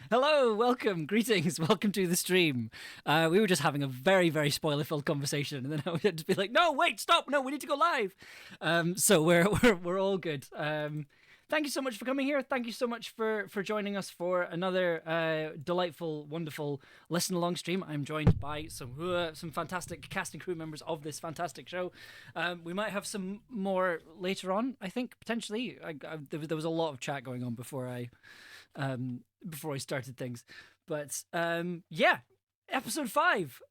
Hello, welcome, greetings, welcome to the stream. We were just having a very, very spoiler-filled conversation, and then I would just be like, "No, wait, stop! No, we need to go live." So we're all good. Thank you so much for coming here. Thank you so much for joining us for another delightful, wonderful listen-along stream. I'm joined by some fantastic cast and crew members of this fantastic show. We might have some more later on, I think, potentially. There was a lot of chat going on before I started things, but yeah, episode 5.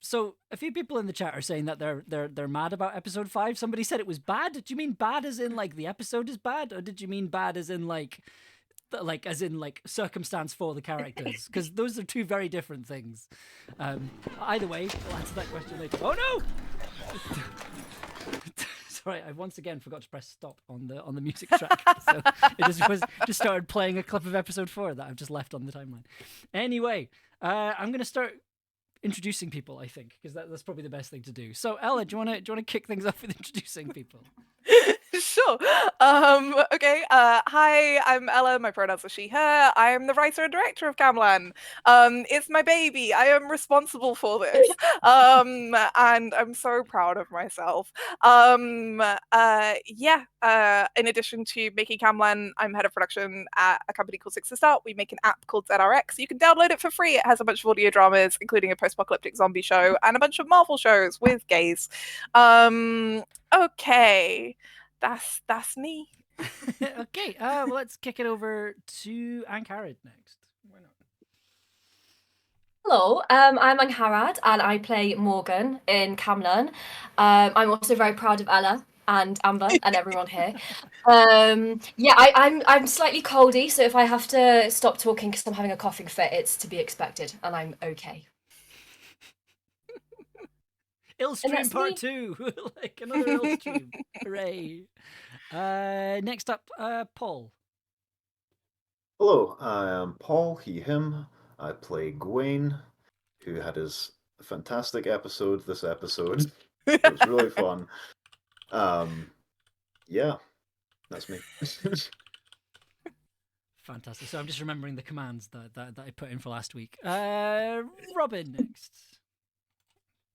So a few people in the chat are saying that they're mad about episode 5. Somebody said it was bad. Did you mean bad as in like the episode is bad, or did you mean bad as in like circumstance for the characters? Because those are two very different things. Either way, we'll answer that question later. Oh no! Sorry, I once again forgot to press stop on the music track, so it just started playing a clip of episode 4 that I've just left on the timeline. Anyway, I'm gonna start introducing people, I think, because that's probably the best thing to do. So, Ella, do you want to kick things off with introducing people? Sure. Okay. Hi, I'm Ella. My pronouns are she, her. I am the writer and director of Camlann. It's my baby. I am responsible for this. And I'm so proud of myself. In addition to making Camlann, I'm head of production at a company called Six to Start. We make an app called ZRX. You can download it for free. It has a bunch of audio dramas, including a post-apocalyptic zombie show and a bunch of Marvel shows with gays. Okay. That's me. Okay, well, let's kick it over to Angharad next. Why not? Hello, I'm Angharad and I play Morgan in Camlann. I'm also very proud of Ella and Amber and everyone here. I'm slightly coldy, so if I have to stop talking because I'm having a coughing fit, it's to be expected, and I'm okay. Illstream part 2, like another Illstream. Hooray! Next up, Paul. Hello, I am Paul, he, him. I play Gawain, who had his fantastic episode this episode. It was really fun. Yeah, that's me. Fantastic. So I'm just remembering the commands that I put in for last week. Robin next.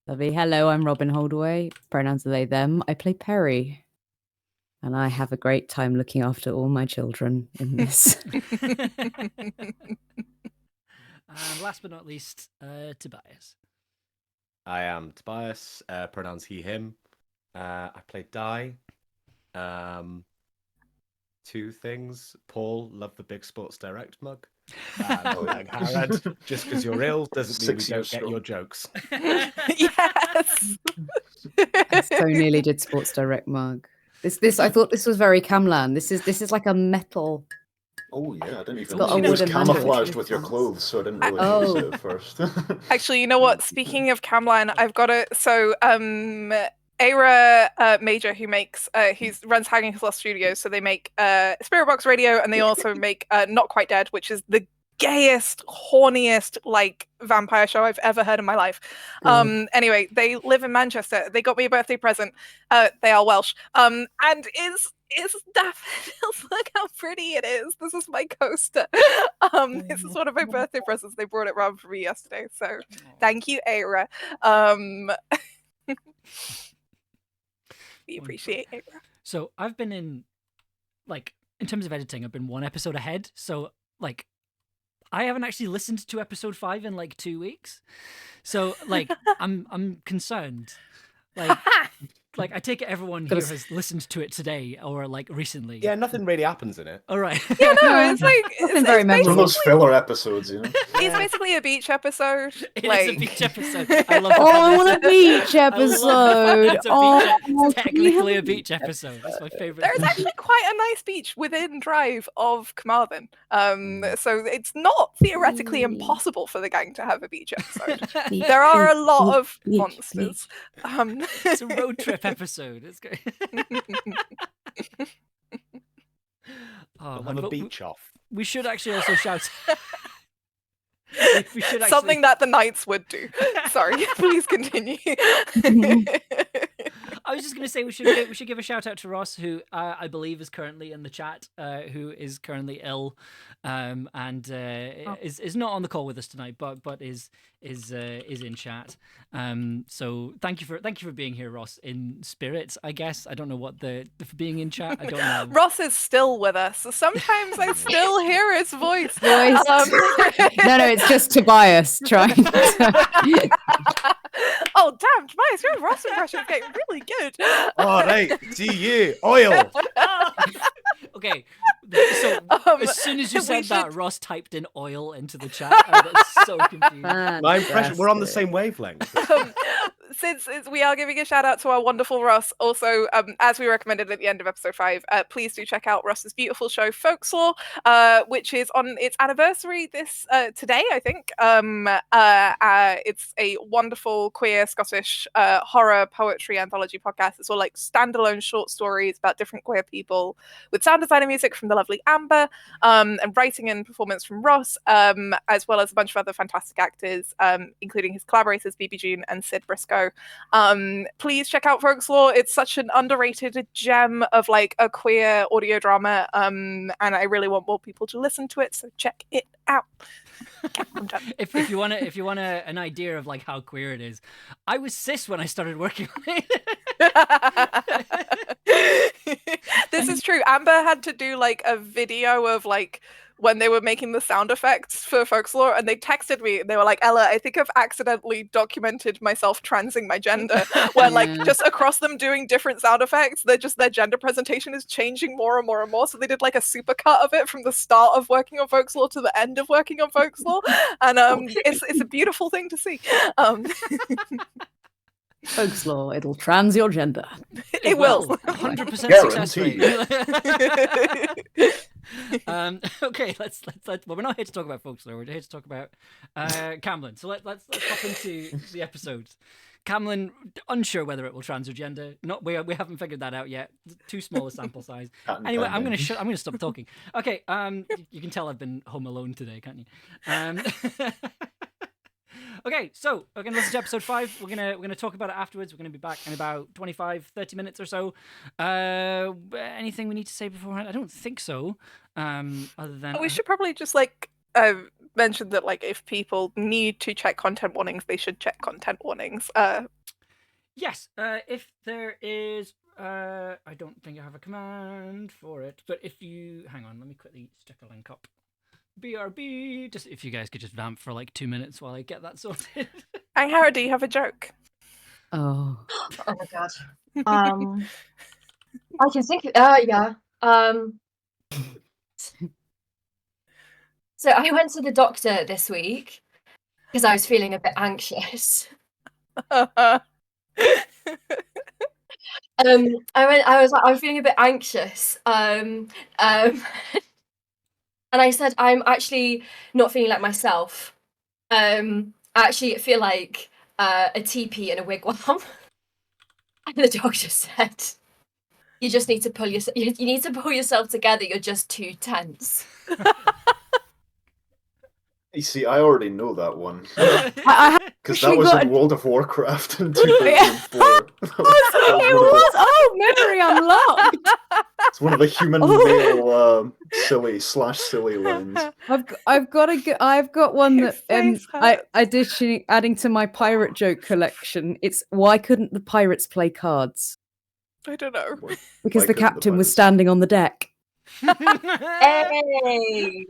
Lovely. Hello, I'm Robin Holdaway. Pronouns are they, them. I play Perry. And I have a great time looking after all my children in this. And last but not least, Tobias. I am Tobias, pronouns he, him. I play Di. 2 things. Paul, love the Big Sports Direct mug. Angharad, just because you're ill doesn't mean we don't get your jokes. Yes. I so nearly did Sports Direct mug. This I thought this was very Camlann. This is like a metal. Oh yeah, I didn't even got know a it was wooden camouflaged handle. with your clothes, so I didn't really notice it at first. Actually, you know what? Speaking of Camlann, I've got a Aira Major, who runs Hanging Lost Studios, so they make Spirit Box Radio, and they also make Not Quite Dead, which is the gayest, horniest like vampire show I've ever heard in my life. Anyway, they live in Manchester. They got me a birthday present. They are Welsh. And is daffodils. Look how pretty it is. This is my coaster. This is one of my birthday presents. They brought it round for me yesterday. So thank you, Aira. We appreciate Aira. So I've been in terms of editing, I've been 1 episode ahead. So I haven't actually listened to episode 5 in 2 weeks. So I'm concerned. I take it everyone here has listened to it today or recently. Yeah, nothing really happens in it. All right. Yeah, no, it's very One of memorable. those filler episodes, you know. It's basically a beach episode. It is a beach episode. I love Oh, I want a beach episode. It's technically a beach episode. That's my favorite. There's actually quite a nice beach within drive of Carmarthen. So it's not theoretically impossible for the gang to have a beach episode. There are a lot of monsters. It's a road trip episode. It's great. We'll have a beach off. We should actually also shout. We should Something that the Knights would do. Sorry, please continue. I was just going to say we should give a shout out to Ross, who I believe is currently in the chat, who is currently ill, and is not on the call with us tonight, but is in chat. So thank you for being here, Ross, in spirit. I guess I don't know what for being in chat. I don't know. Ross is still with us. So sometimes I still hear his voice. No, it's just Tobias trying to... Oh, damn, Tobias, your Ross impression is getting really good. All right, see you. Oil. Okay, so as soon as you said that, Ross typed in oil into the chat. I got so confused. My impression, we're on the same wavelength. Since we are giving a shout out to our wonderful Ross, also, as we recommended at the end of episode 5, please do check out Ross's beautiful show, Folklore, which is on its anniversary today, I think. It's a wonderful queer Scottish horror poetry anthology podcast. It's all like standalone short stories about different queer people with sound design and music from the lovely Amber, and writing and performance from Ross, as well as a bunch of other fantastic actors, including his collaborators BB June and Sid Briscoe. Please check out Folklore. It's such an underrated gem of like a queer audio drama, and I really want more people to listen to it, so check it out. If you want an idea of like how queer it is, I was cis when I started working on it. This is true. Amber had to do like a video of like when they were making the sound effects for Folklore, and they texted me and they were like, Ella, I think I've accidentally documented myself transing my gender, where like just across them doing different sound effects, their gender presentation is changing more and more and more. So they did like a supercut of it from the start of working on Folklore to the end of working on Folklore, and it's a beautiful thing to see. Folklore, it'll trans your gender. It will. 100% success rate. Okay, let's. Well, we're not here to talk about Folklore. We're here to talk about Camlann. So let's hop into the episodes. Camlann, unsure whether it will trans or gender. We haven't figured that out yet. Too small a sample size. Anyway, I'm gonna stop talking. Okay. You can tell I've been home alone today, can't you? Okay, so we're gonna listen to episode 5. We're gonna talk about it afterwards. We're gonna be back in about 25-30 minutes or so. Anything we need to say beforehand? I don't think so. Other than we should probably just like mention that like if people need to check content warnings, they should check content warnings. Yes. If there is, I don't think I have a command for it, but if you hang on, let me quickly stick a link up. BRB, just if you guys could just vamp for like 2 minutes while I get that sorted. Hara, do you have a joke? Oh my god. I can think. Yeah. So I went to the doctor this week because I was feeling a bit anxious. I was feeling a bit anxious. And I said, I'm actually not feeling like myself. I actually feel like a teepee in a wigwam. And the doctor said, you just need to pull yourself. You need to pull yourself together. You're just too tense. You see, I already know that one. Because that actually was got in World of Warcraft in 2004. It was! Oh, memory unlocked! It's one of the human male silly lines. I've got one that adding to my pirate joke collection. It's why couldn't the pirates play cards? I don't know. Because the captain was standing on the deck. Hey!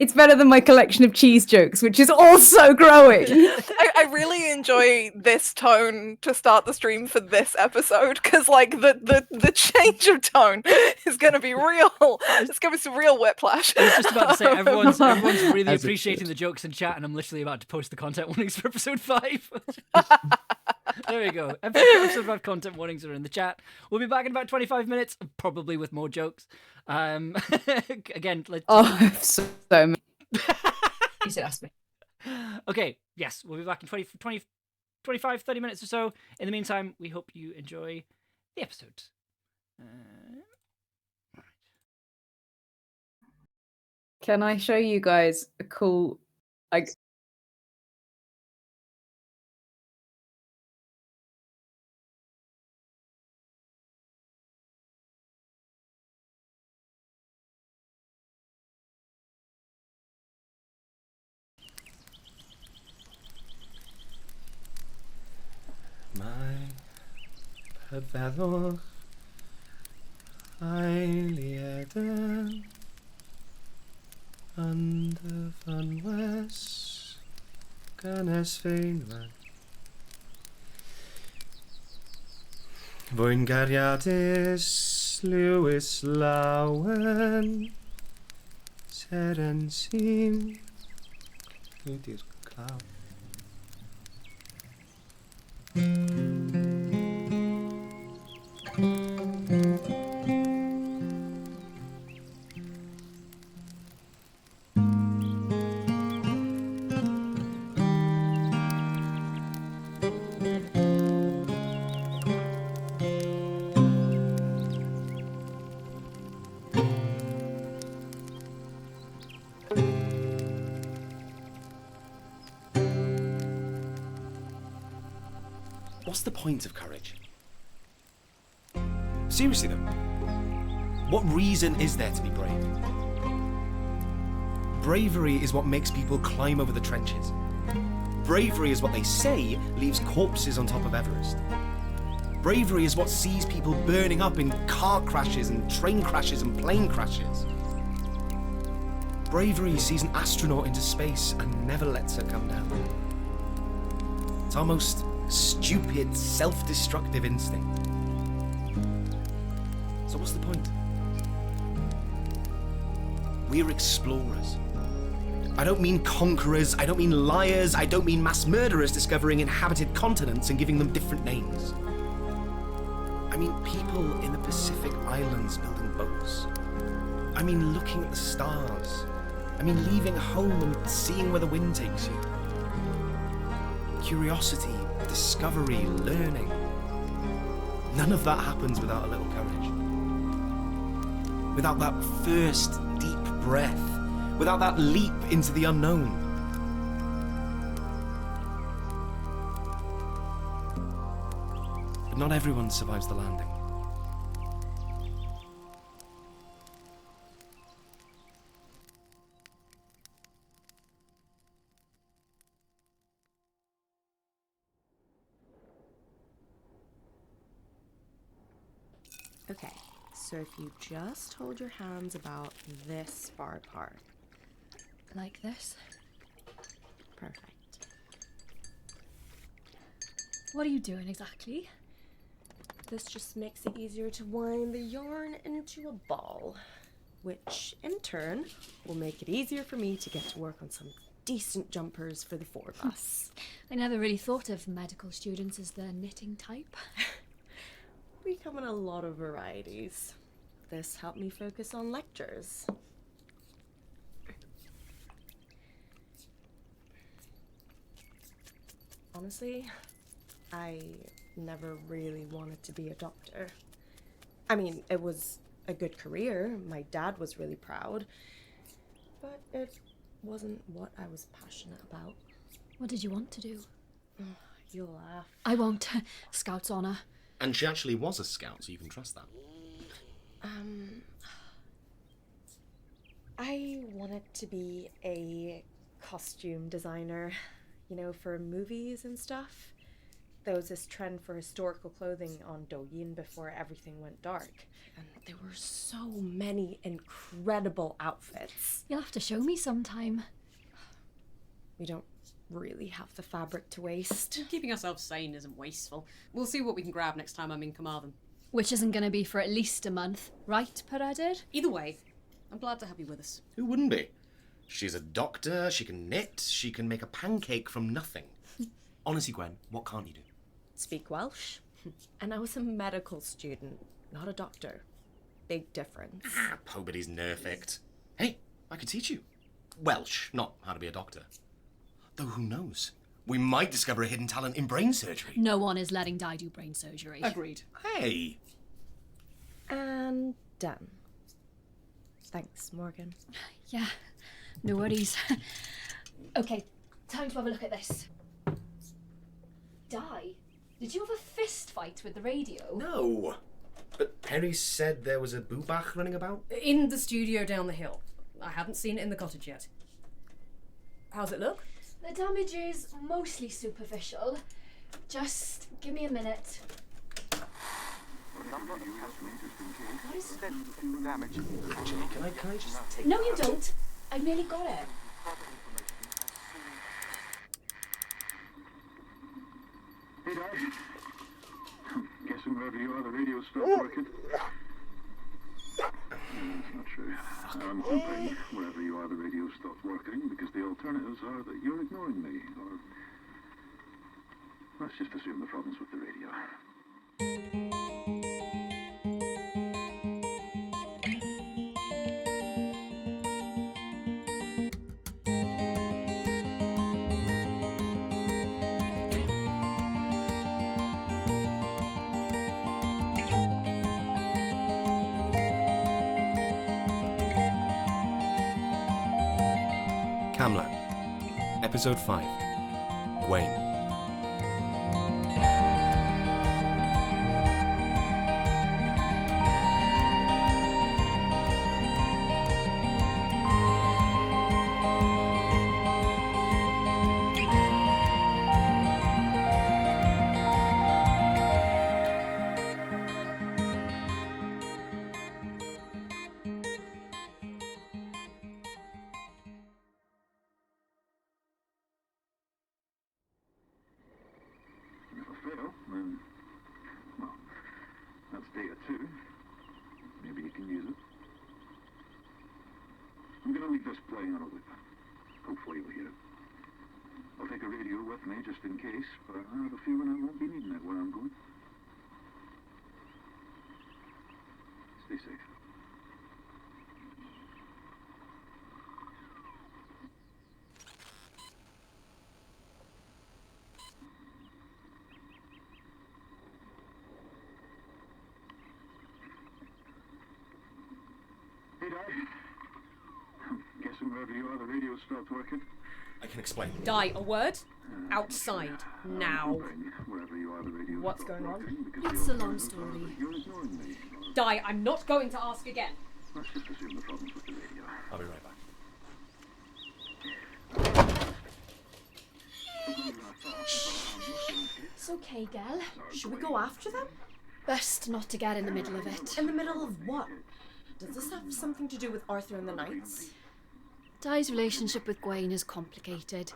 It's better than my collection of cheese jokes, which is also growing. I really enjoy this tone to start the stream for this episode, because like the change of tone is going to be real. It's going to be some real whiplash. I was just about to say everyone's really appreciating the jokes in chat, and I'm literally about to post the content warnings for episode 5. There we go. Episode 5 content warnings are in the chat. We'll be back in about 25 minutes, probably with more jokes. Again, let's... Oh, so many. You should ask me. Okay, yes, we'll be back in 25, 30 minutes or so. In the meantime, we hope you enjoy the episode. Can I show you guys a cool... Mae Pyrddedwch Eiliadau yn dy fynwes gynnes feinwen. Fwy'n gariadus Lewis lawen seren sy'n wedi'r claw. What's the point of courage? Seriously though, what reason is there to be brave? Bravery is what makes people climb over the trenches. Bravery is what they say leaves corpses on top of Everest. Bravery is what sees people burning up in car crashes and train crashes and plane crashes. Bravery sees an astronaut into space and never lets her come down. It's our most stupid, self-destructive instinct. So what's the point? We're explorers. I don't mean conquerors, I don't mean liars, I don't mean mass murderers discovering inhabited continents and giving them different names. I mean people in the Pacific Islands building boats. I mean looking at the stars. I mean leaving home and seeing where the wind takes you. Curiosity, discovery, learning. None of that happens without a little courage. Without that first deep breath. Without that leap into the unknown. But not everyone survives the landing. Okay, so if you just hold your hands about this far apart. Like this? Perfect. What are you doing exactly? This just makes it easier to wind the yarn into a ball, which in turn will make it easier for me to get to work on some decent jumpers for the four of us. I never really thought of medical students as the knitting type. We come in a lot of varieties. This helped me focus on lectures. Honestly, I never really wanted to be a doctor. I mean, it was a good career. My dad was really proud. But it wasn't what I was passionate about. What did you want to do? You'll laugh. I won't. Scout's honour. And she actually was a scout, so you can trust that. I wanted to be a costume designer, you know, for movies and stuff. There was this trend for historical clothing on Douyin before everything went dark. And there were so many incredible outfits. You'll have to show me sometime. We don't really have the fabric to waste. Keeping ourselves sane isn't wasteful. We'll see what we can grab next time I'm in Carmarthen. Which isn't going to be for at least a month, right, Peredur? Either way, I'm glad to have you with us. Who wouldn't be? She's a doctor, she can knit, she can make a pancake from nothing. Honestly, Gwen, what can't you do? Speak Welsh. And I was a medical student, not a doctor. Big difference. Pobody's nerfect. Hey, I could teach you. Welsh, not how to be a doctor. Though who knows? We might discover a hidden talent in brain surgery. No one is letting Di do brain surgery. Agreed. Hey! And done. Thanks, Morgan. Yeah, no worries. Okay, time to have a look at this. Di, did you have a fist fight with the radio? No. But Perry said there was a boobach running about? In the studio down the hill. I haven't seen it in the cottage yet. How's it look? The damage is mostly superficial. Just give me a minute. What is damage? Actually, can I just take No, you don't. I've nearly got it. Hey, Dad. Guessing wherever you are, the radio stopped working. That's not true. I'm hoping wherever you are, the radio stopped working, because the alternatives are that you're ignoring me, or... Let's just assume the problem's with the radio. Camlann, Episode 5, Wayne. If I fail, then... Well, that's data 2. Maybe you can use it. I'm gonna leave this playing on a loop. Hopefully you'll hear it. I'll take a radio with me just in case, but I have a feeling I won't be needing it where I'm going. Stay safe. Hey, Dad. Guessing wherever you are, the radio stopped working. I can explain. Di, a word? Outside. Now. Wherever you are, the radio What's stopped going on? working, because It's the a long alternatives are story. that You're ignoring me, or... Di, I'm not going to ask again. Let's just assume the problem's with the radio. I'll be right back. It's okay, gal. Should we go after them? Best not to get in the middle of it. In the middle of what? Does this have something to do with Arthur and the Knights? Di's relationship with Gawain is complicated.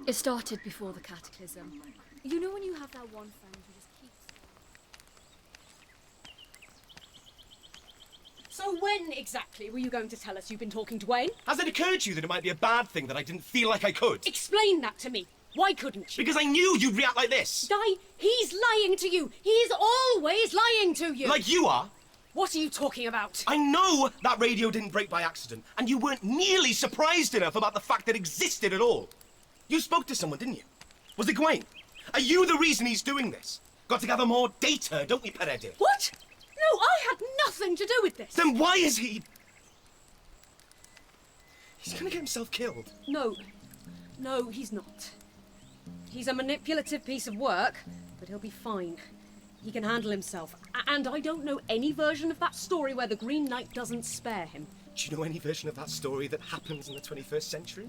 It started before the cataclysm. You know when you have that one friend who just keeps... So when exactly were you going to tell us you've been talking to Wayne? Has it occurred to you that it might be a bad thing that I didn't feel like I could? Explain that to me. Why couldn't you? Because I knew you'd react like this. Di, he's lying to you. He's always lying to you. Like you are. What are you talking about? I know that radio didn't break by accident, and you weren't nearly surprised enough about the fact that it existed at all. You spoke to someone, didn't you? Was it Gawain? Are you the reason he's doing this? Got to gather more data, don't we, Peredir? What? No, I had nothing to do with this. Then why is he... He's gonna get himself killed. No, he's not. He's a manipulative piece of work, but he'll be fine. He can handle himself. And I don't know any version of that story where the Green Knight doesn't spare him. Do you know any version of that story that happens in the 21st century?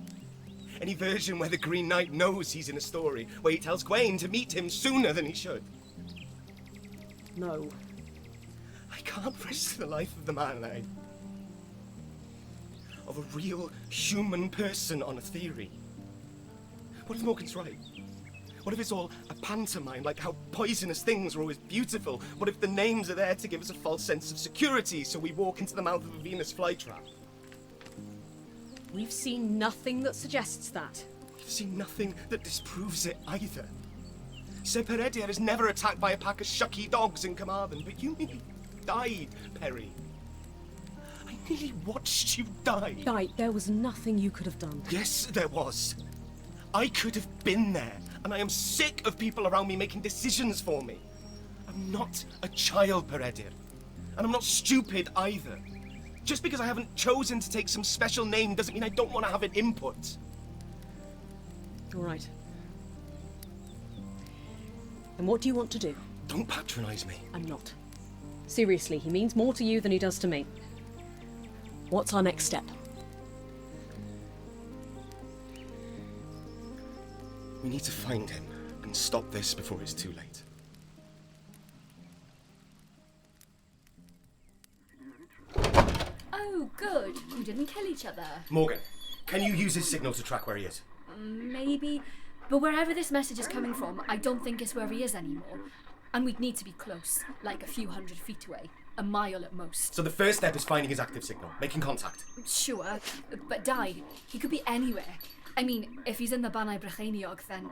Any version where the Green Knight knows he's in a story, where he tells Gawain to meet him sooner than he should? No. I can't risk the life of the man, of a real human person on a theory. What if Morgan's right? What if it's all a pantomime, like how poisonous things are always beautiful? What if the names are there to give us a false sense of security, so we walk into the mouth of a Venus flytrap? We've seen nothing that suggests that. We've seen nothing that disproves it either. Sir Peredir is never attacked by a pack of shucky dogs in Carmarthen, but you nearly died, Perry. I nearly watched you die. Di, there was nothing you could have done. Yes, there was. I could have been there, and I am sick of people around me making decisions for me. I'm not a child, Peredir, and I'm not stupid either. Just because I haven't chosen to take some special name doesn't mean I don't want to have an input. All right. And what do you want to do? Don't patronize me. I'm not. Seriously, he means more to you than he does to me. What's our next step? We need to find him and Queen, stop this before it's too late. Oh, good. You didn't kill each other. Morgan, can you use his signal to track where he is? Maybe. But wherever this message is coming from, I don't think it's where he is anymore. And we'd need to be close, like a few 100 feet away. A mile at most. So the first step is finding his active signal, making contact. Sure, but Dai, he could be anywhere. I mean, if he's in the Banai Bracheniog, then...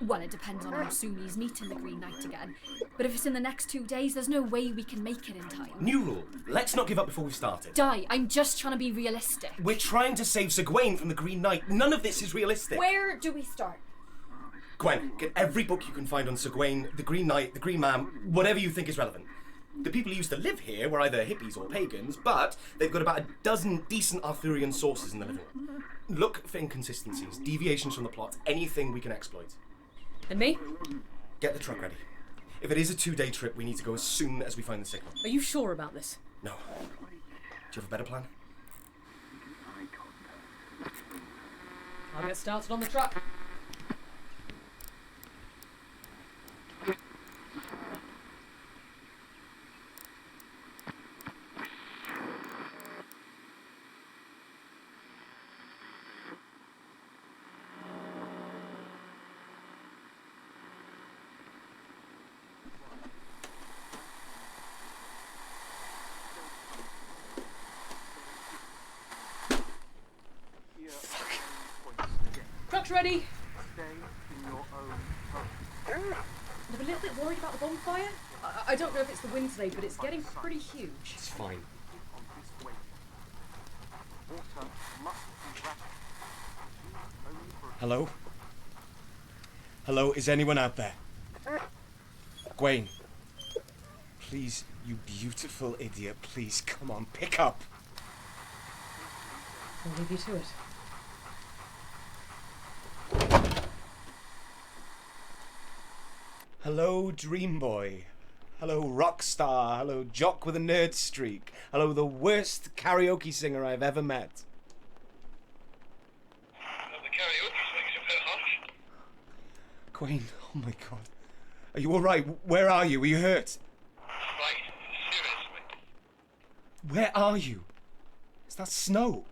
Well, it depends on how soon he's meeting the Green Knight again. But if it's in the next 2 days, there's no way we can make it in time. New rule. Let's not give up before we've started. Dai, I'm just trying to be realistic. We're trying to save Sir Gawain from the Green Knight. None of this is realistic. Where do we start? Gwen, get every book you can find on Sir Gawain, the Green Knight, the Green Man, whatever you think is relevant. The people who used to live here were either hippies or pagans, but they've got about a dozen decent Arthurian sources in the living room. Look for inconsistencies, deviations from the plot, anything we can exploit. And me? Get the truck ready. If it is a 2-day trip, we need to go as soon as we find the signal. Are you sure about this? No. Do you have a better plan? I'll get started on the truck. Truck's ready. I'm a little bit worried about the bonfire. I don't know if it's the wind today, but it's getting pretty huge. It's fine. Hello? Hello, is anyone out there? Gawain. Please, you beautiful idiot, please, come on, pick up. I'll leave you to it. Hello, dream boy. Hello, rock star. Hello, jock with a nerd streak. Hello, the worst karaoke singer I've ever met. The karaoke thing's a bit harsh. Gawain, oh my god. Are you alright? Where are you? Are you hurt? Right, seriously. Where are you? Is that snow?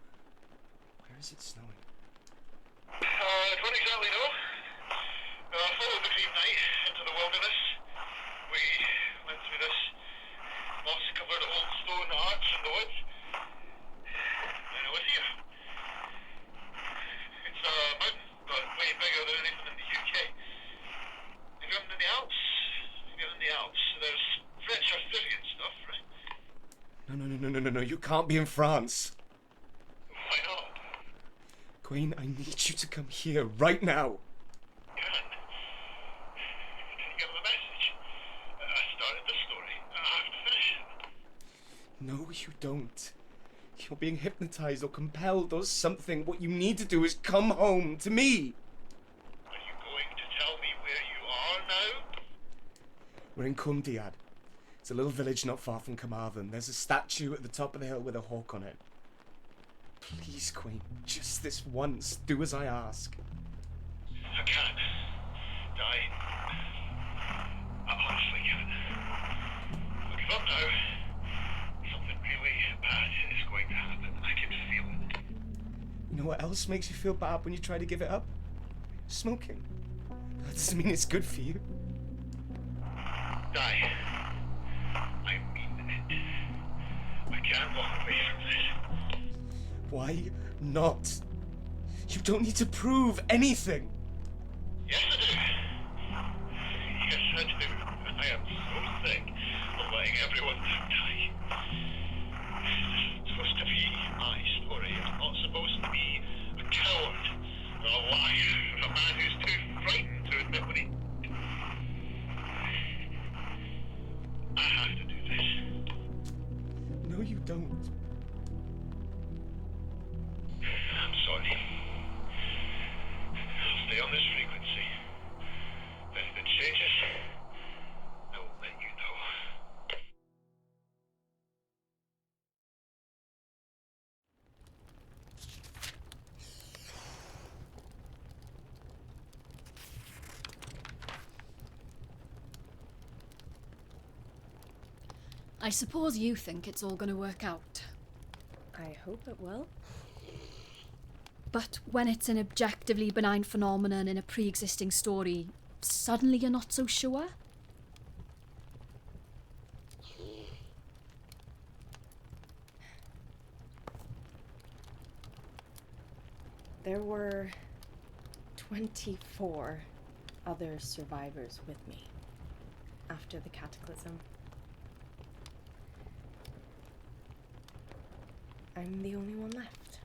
Where is it snowing? I don't exactly know. Followed the Green Knight into the wilderness. We went through this moss-covered old stone arch in the woods. And I was here. It's a mountain, but way bigger than anything in the UK. Have you been in the Alps? You're in the Alps. There's French Arthurian stuff, right? No, you can't be in France. Why not? Gawain, I need you to come here right now. Did you get the message? I started the story. I have to finish it. No, you don't. You're being hypnotized or compelled or something. What you need to do is come home to me. Are you going to tell me where you are now? We're in Cumdiad. It's a little village not far from Carmarthen. There's a statue at the top of the hill with a hawk on it. Please, Queen, just this once, do as I ask. I can't. I honestly can't. I'll give up now. Something really bad is going to happen. I can feel it. You know what else makes you feel bad when you try to give it up? Smoking. That doesn't mean it's good for you. I mean it. I can't walk away from this. Why not? You don't need to prove anything. Yes, I do. Yes, I do. I am so sick of letting everyone die. This is supposed to be my story. I'm not supposed to be a coward or a liar or a man who's too frightened to admit what he... I have to do this. No, you don't. I'm sorry. I'll stay on this frequency. If anything changes, I will let you know. I suppose you think it's all gonna work out. I hope it will. But when it's an objectively benign phenomenon in a pre-existing story, suddenly you're not so sure? There were 24 other survivors with me after the cataclysm. I'm the only one left.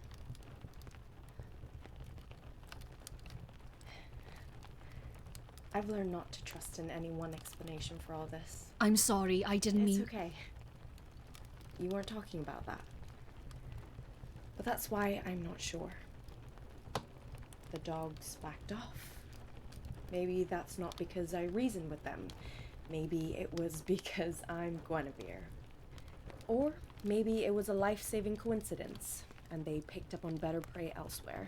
I've learned not to trust in any one explanation for all this. I'm sorry, I didn't mean... It's okay. You weren't talking about that. But that's why I'm not sure. The dogs backed off. Maybe that's not because I reasoned with them. Maybe it was because I'm Guinevere. Or maybe it was a life-saving coincidence, and they picked up on better prey elsewhere.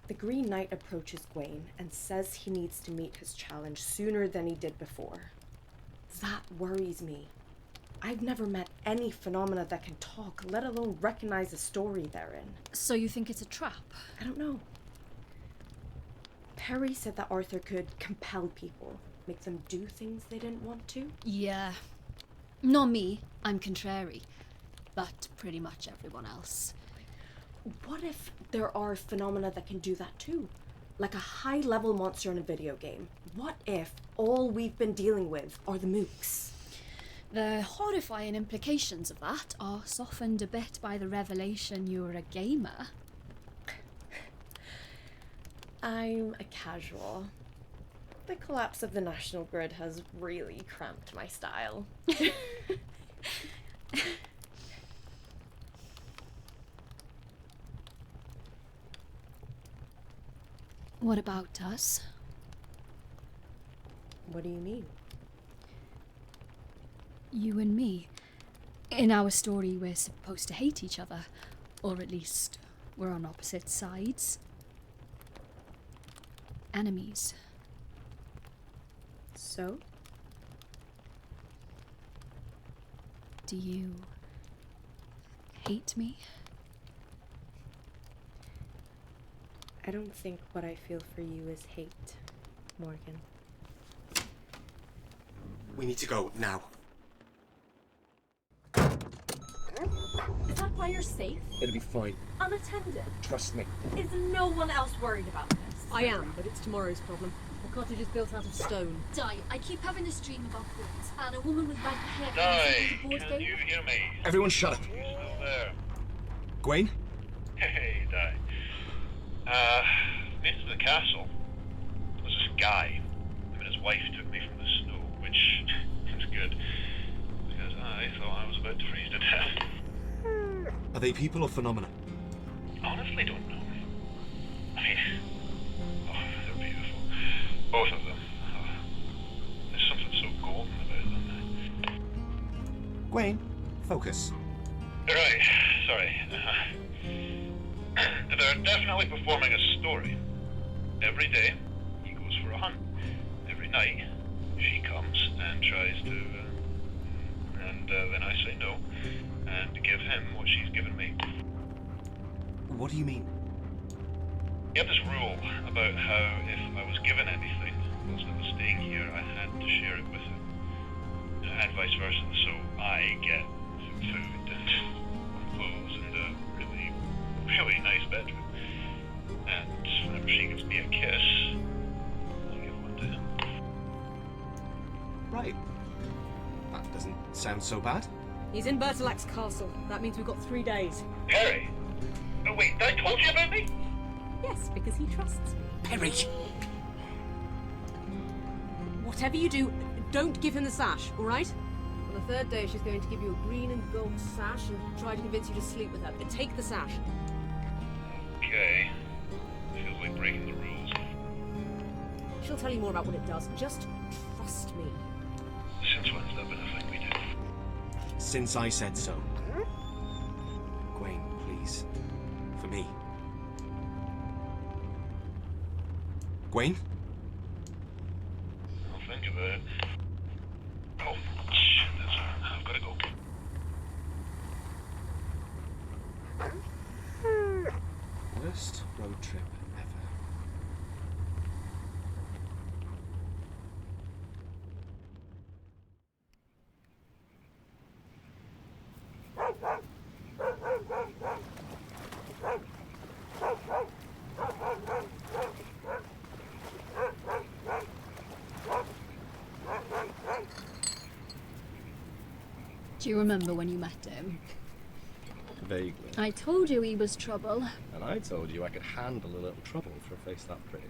The Green Knight approaches Gawain and says he needs to meet his challenge sooner than he did before. That worries me. I've never met any phenomena that can talk, let alone recognize a story therein. So you think it's a trap? I don't know. Perry said that Arthur could compel people, make them do things they didn't want to. Yeah. Not me, I'm contrary. But pretty much everyone else. What if there are phenomena that can do that too? Like a high-level monster in a video game. What if all we've been dealing with are the mooks? The horrifying implications of that are softened a bit by the revelation you're a gamer. I'm a casual. The collapse of the national grid has really cramped my style. What about us? What do you mean? You and me. In our story, we're supposed to hate each other. Or at least, we're on opposite sides. Enemies. So? Do you hate me? I don't think what I feel for you is hate, Morgan. We need to go now. Is that why you're safe? It'll be fine. Unattended? Trust me. Is no one else worried about this? I am, but it's tomorrow's problem. The cottage is built out of stone. Di, I keep having this dream about boys, and a woman with red hair. Di, can you hear me? Everyone shut up. You still there? Gawain? Hey, Di. Into the castle. There was this guy. Him and his wife took me from the snow, which is good, because I thought I was about to freeze to death. Are they people or phenomena? Honestly, don't know. I mean, oh, they're beautiful. Both of them. Oh, there's something so golden about them. Gawain, focus. Right, sorry. They're definitely performing a story. Every day, he goes for a hunt. Every night, she comes and tries to, and then I say no, and give him what she's given me. What do you mean? You have this rule about how if I was given anything whilst I was staying here, I had to share it with him. And vice versa, so I get food and clothes and a really, really nice bedroom. And whenever she gives me a kiss, I give one to him. Right. That doesn't sound so bad. He's in Bertilac's castle. That means we've got 3 days. Perry? Oh wait, did I told you about me? Yes, because he trusts me. Perry! Whatever you do, don't give him the sash, all right? On the 3rd day, she's going to give you a green and gold sash and try to convince you to sleep with her. But take the sash. Okay. Feels like breaking the rules. She'll tell you more about what it does. Just trust me. Since when's that been a thing we do? Since I said so. Gawain, please. For me. Gawain? I'll think about it. gotta go. Worst road trip ever. Do you remember when you met him? Vaguely. I told you he was trouble. And I told you I could handle a little trouble for a face that pretty.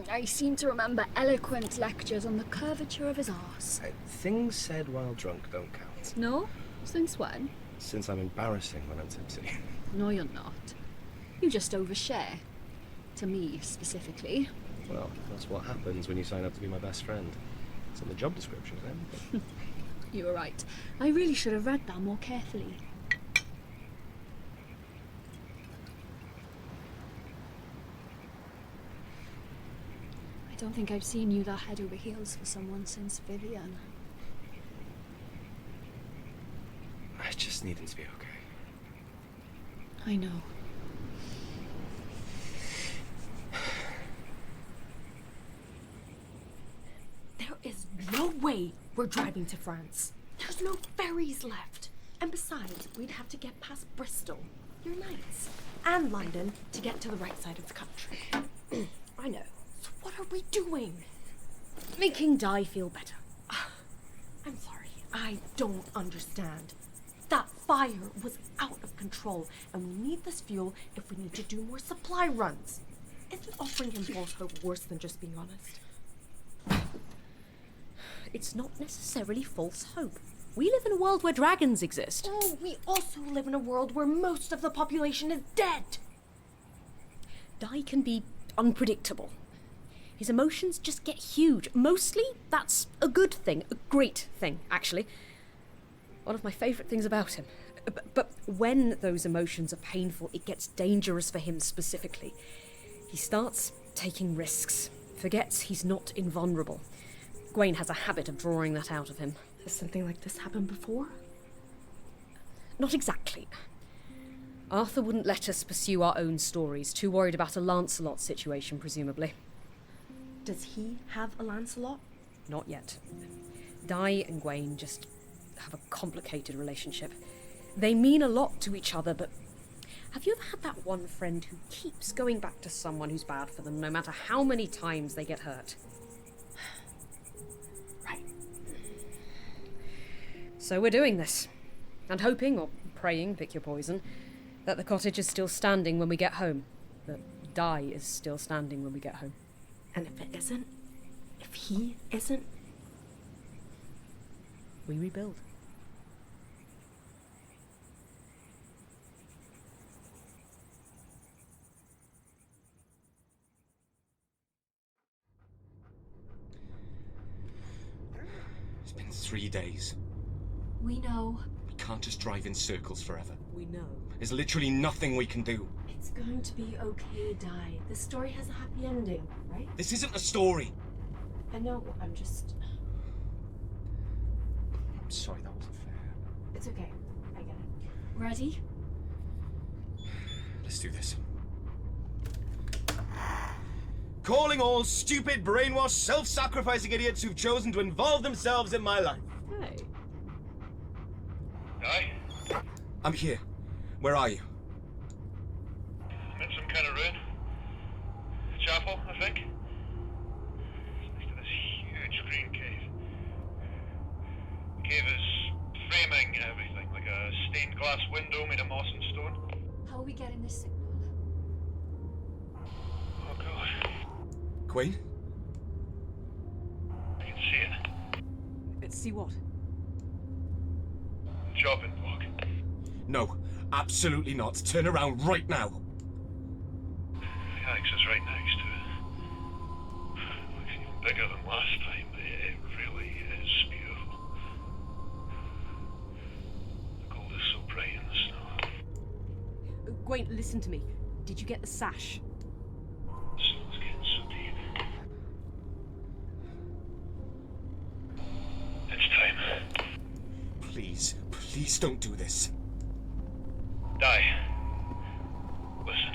I seem to remember eloquent lectures on the curvature of his arse. Things said while drunk don't count. No? Since when? Since I'm embarrassing when I'm tipsy. No, you're not. You just overshare. To me, specifically. Well, that's what happens when you sign up to be my best friend. It's in the job description, then. You were right. I really should have read that more carefully. I don't think I've seen you that head over heels for someone since Vivian. I just need him to be okay. I know. There is no way we're driving to France. There's no ferries left. And besides, we'd have to get past Bristol, your nights, and London to get to the right side of the country. I know. So what are we doing? Making Di feel better. I'm sorry, I don't understand. That fire was out of control, and we need this fuel if we need to do more supply runs. Isn't offering him false hope worse than just being honest? It's not necessarily false hope. We live in a world where dragons exist. Oh, we also live in a world where most of the population is dead. Di can be unpredictable. His emotions just get huge. Mostly, that's a good thing. A great thing, actually. One of my favourite things about him. But when those emotions are painful, it gets dangerous for him specifically. He starts taking risks, forgets he's not invulnerable. Gawain has a habit of drawing that out of him. Has something like this happened before? Not exactly. Arthur wouldn't let us pursue our own stories, too worried about a Lancelot situation, presumably. Does he have a Lancelot? Not yet. Di and Gawain just have a complicated relationship. They mean a lot to each other, but have you ever had that one friend who keeps going back to someone who's bad for them, no matter how many times they get hurt? Right. So we're doing this, and hoping, or praying, pick your poison, that the cottage is still standing when we get home. That Di is still standing when we get home. And if it isn't? If he isn't? We rebuild. It's been 3 days. We know. We can't just drive in circles forever. We know. There's literally nothing we can do. It's going to be okay, Di. The story has a happy ending, right? This isn't a story. I know, I'm just... I'm sorry, that wasn't fair. It's okay. I get it. Ready? Let's do this. Calling all stupid, brainwashed, self-sacrificing idiots who've chosen to involve themselves in my life. Hey. Aye? I'm here. Where are you? I'm in some kind of ruin. Chapel, I think. It's next to this huge green cave. The cave is framing everything, like a stained glass window made of moss and stone. How are we getting this signal? Oh god. Queen? I can see it. See what? The chopping block. No, absolutely not. Turn around right now. The axe is right next to it. It looks even bigger than last time. It really is beautiful. The gold is so bright in the snow. Gawain, listen to me. Did you get the sash? The snow's getting so deep. It's time. Please, Please don't do this. Di, listen.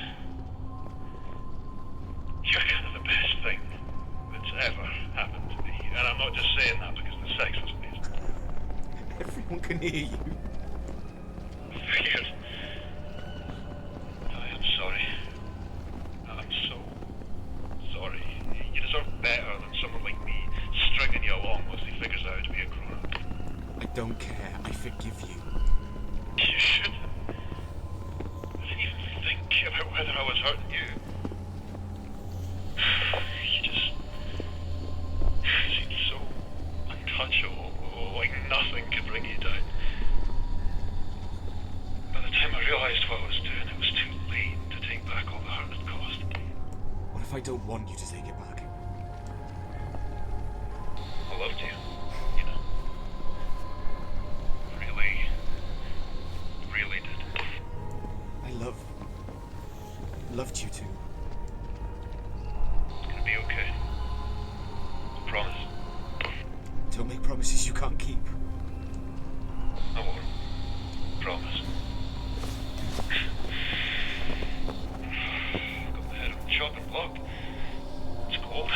You're kind of the best thing that's ever happened to me. And I'm not just saying that because the sex was amazing. Everyone can hear you. Figured. Di, I'm sorry. I'm so sorry. You deserve better than someone like me stringing you along whilst he figures out how to be a grown-up. I don't care. I forgive you. You should. I didn't even think about whether I was hurting you. You just seemed so untouchable, like nothing could bring you down. By the time I realised what I was doing, it was too late to take back all the hurt it caused. What if I don't want you to take it back? I loved you, you know. Really did. I loved you too. It's gonna be okay. I promise. Don't make promises you can't keep. I won't. Promise. Got the head of the chopping block. It's cold.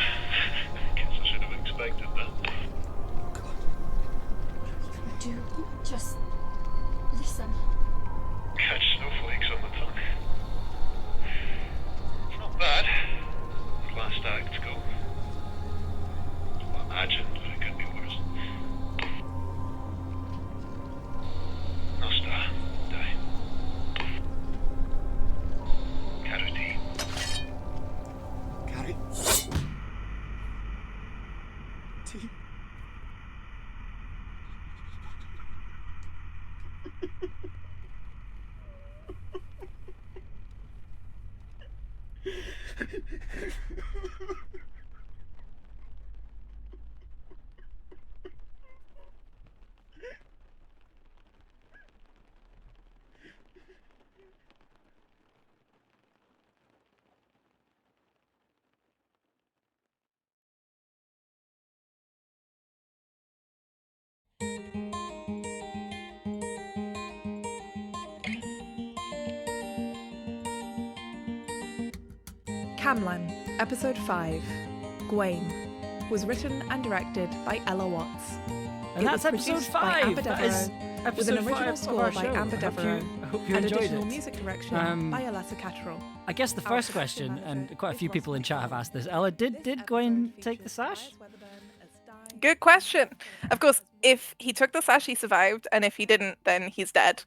Guess I should have expected that. Do just listen. Catch snowflakes on the tongue. It's not bad. Last act go. I imagined that it could be worse. Nosta, Di. Caruti. Carry. Tea. Camlann, Episode 5, Gawain, was written and directed by Ella Watts. And It that's was episode produced by Amber 5. That is Devereaux, with an episode 5 original of score our by show. Amber I hope Devereaux I hope you and enjoyed additional it. music direction by Alessa Catterall. I guess the Our first production question, manager and quite a few is people in Ross chat have Mitchell. asked this. Ella, did Gawain take the sash? Good question. Of course, if he took the sash, he survived, and if he didn't, then he's dead.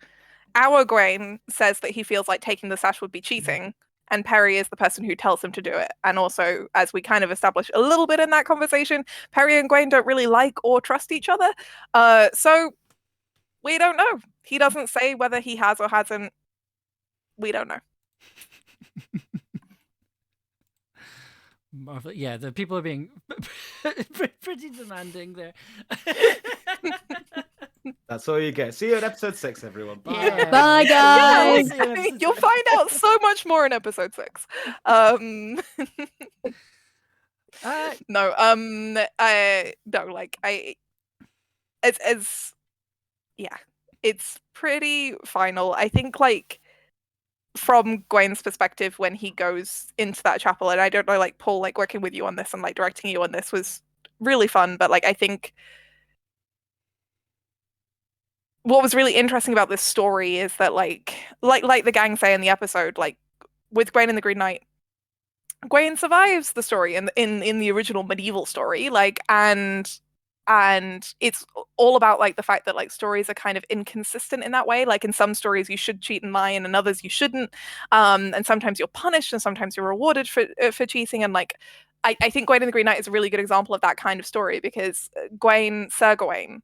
Our Gawain says that he feels like taking the sash would be cheating, and Perry is the person who tells him to do it. And also, as we kind of established a little bit in that conversation, Perry and Gawain don't really like or trust each other. So we don't know. He doesn't say whether he has or hasn't. We don't know. Marvel. Yeah, the people are being pretty demanding there. That's all you get. See you in episode 6, everyone. Bye. Yeah. Bye, guys. You'll find out so much more in episode 6. No, it's pretty final. I think, like, from Gwen's perspective, when he goes into that chapel, and I don't know, like, Paul, like, working with you on this and, like, directing you on this was really fun, but, like, I think what was really interesting about this story is that, like the gang say in the episode, like, with Gwen and the Green Knight, Gwen survives the story in the original medieval story, like, and it's all about, like, the fact that, like, stories are kind of inconsistent in that way. Like, in some stories you should cheat and lie, and in others you shouldn't. And sometimes you're punished, and sometimes you're rewarded for cheating. And, like, I think Gawain and the Green Knight is a really good example of that kind of story, because Sir Gawain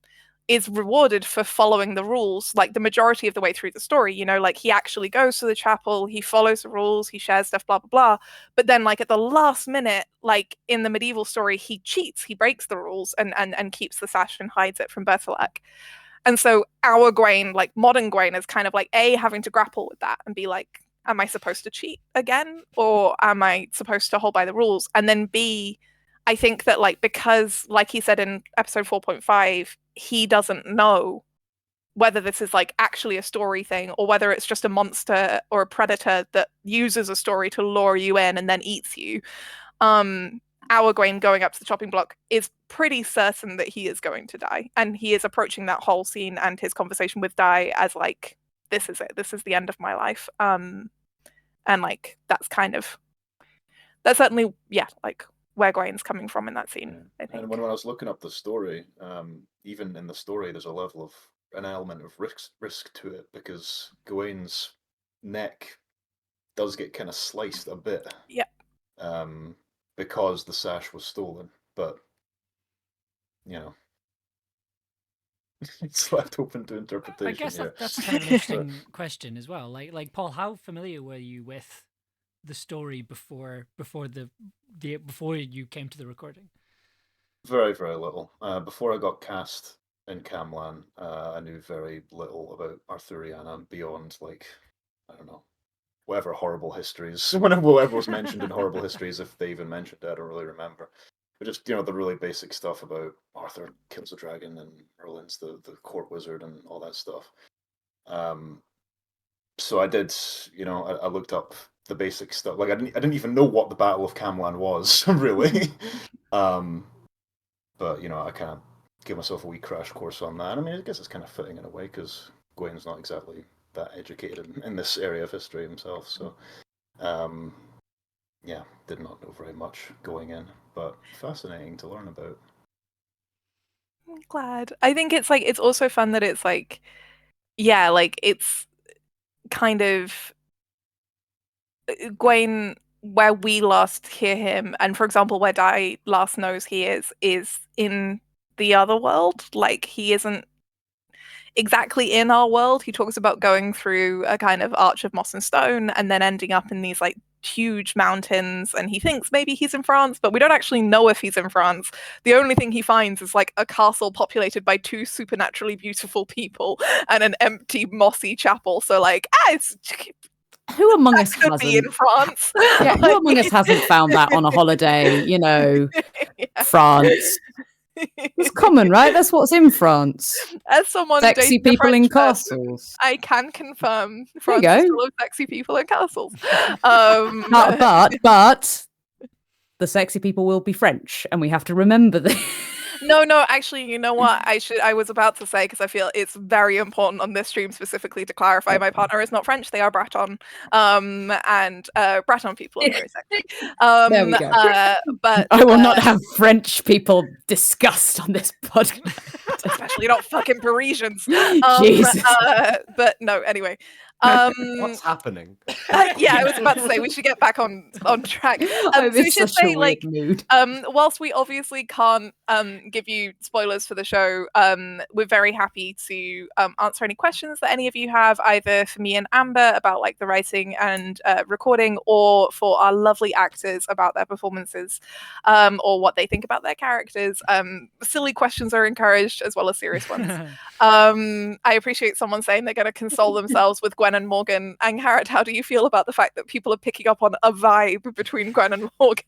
is rewarded for following the rules, like, the majority of the way through the story. You know, like, he actually goes to the chapel, he follows the rules, he shares stuff, blah blah blah. But then, like, at the last minute, like in the medieval story, he cheats, he breaks the rules, and keeps the sash and hides it from Bertholac. And so our Gawain, like modern Gawain, is kind of like having to grapple with that and be like, am I supposed to cheat again, or am I supposed to hold by the rules? And then B, I think that, like, because, like he said in episode 4.5, he doesn't know whether this is like actually a story thing or whether it's just a monster or a predator that uses a story to lure you in and then eats you. Our Gwaine going up to the chopping block is pretty certain that he is going to die, and he is approaching that whole scene and his conversation with Dai as like, this is it, this is the end of my life. And like that's certainly like where Gwaine's coming from in that scene. I think. And when I was looking up the story, even in the story, there's an element of risk to it, because Gwaine's neck does get kind of sliced a bit. Yeah. Because the sash was stolen, but it's left open to interpretation. I guess that's kind of an interesting question as well. Like Paul, how familiar were you with the story before you came to the recording? Very, very little. Before I got cast in Camlann, I knew very little about Arthuriana beyond, like, I don't know, whatever horrible histories, whatever was mentioned in horrible histories, if they even mentioned it, I don't really remember. But just, the really basic stuff about Arthur kills a dragon and Merlin's the court wizard and all that stuff. So I did, I looked up the basic stuff. Like, I didn't even know what the Battle of Camlann was, really. But, I kind of gave myself a wee crash course on that. I mean, I guess it's kind of fitting in a way, because Gwaine's not exactly that educated in this area of history himself, so did not know very much going in, but fascinating to learn about. I'm glad. I think it's like, it's also fun that it's like, like it's kind of Gwaine, where we last hear him, and for example where Dai last knows he is in the other world. Like, he isn't exactly in our world. He talks about going through a kind of arch of moss and stone and then ending up in these like huge mountains, and he thinks maybe he's in France, but we don't actually know if he's in France. The only thing he finds is like a castle populated by 2 supernaturally beautiful people and an empty mossy chapel. So like, it's who among us could be in France. Yeah, who among us hasn't found that on a holiday? France. It's common, right? That's what's in France. As someone sexy people in castles. I can confirm France is full of sexy people in castles. But the sexy people will be French, and we have to remember this. No, actually, you know what? I was about to say, because I feel it's very important on this stream specifically to clarify, my partner is not French, they are Breton. And Breton people are very sexy. There we go. But I will not have French people discussed on this podcast. Especially not fucking Parisians. Jesus. But no, anyway. What's happening? I was about to say we should get back on track. I'm so in such a weird mood. Whilst we obviously can't give you spoilers for the show, we're very happy to answer any questions that any of you have, either for me and Amber about like the writing and recording, or for our lovely actors about their performances, or what they think about their characters. Silly questions are encouraged as well as serious ones. I appreciate someone saying they're going to console themselves with Gwen and Morgan. Angharad, how do you feel about the fact that people are picking up on a vibe between Gwen and Morgan?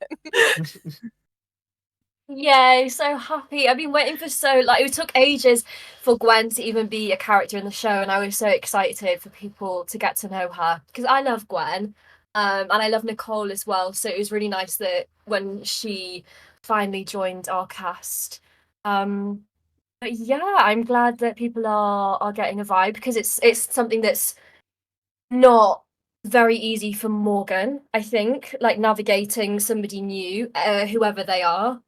Yay, so happy. I've been waiting for it took ages for Gwen to even be a character in the show, and I was so excited for people to get to know her, because I love Gwen, and I love Nicole as well, so it was really nice that when she finally joined our cast. But yeah, I'm glad that people are getting a vibe, because it's something that's not very easy for Morgan, I think, like navigating somebody new, whoever they are.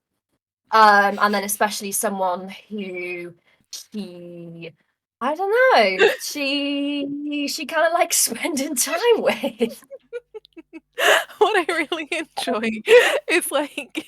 And then especially someone who I don't know, she kind of likes spending time with. What I really enjoy is like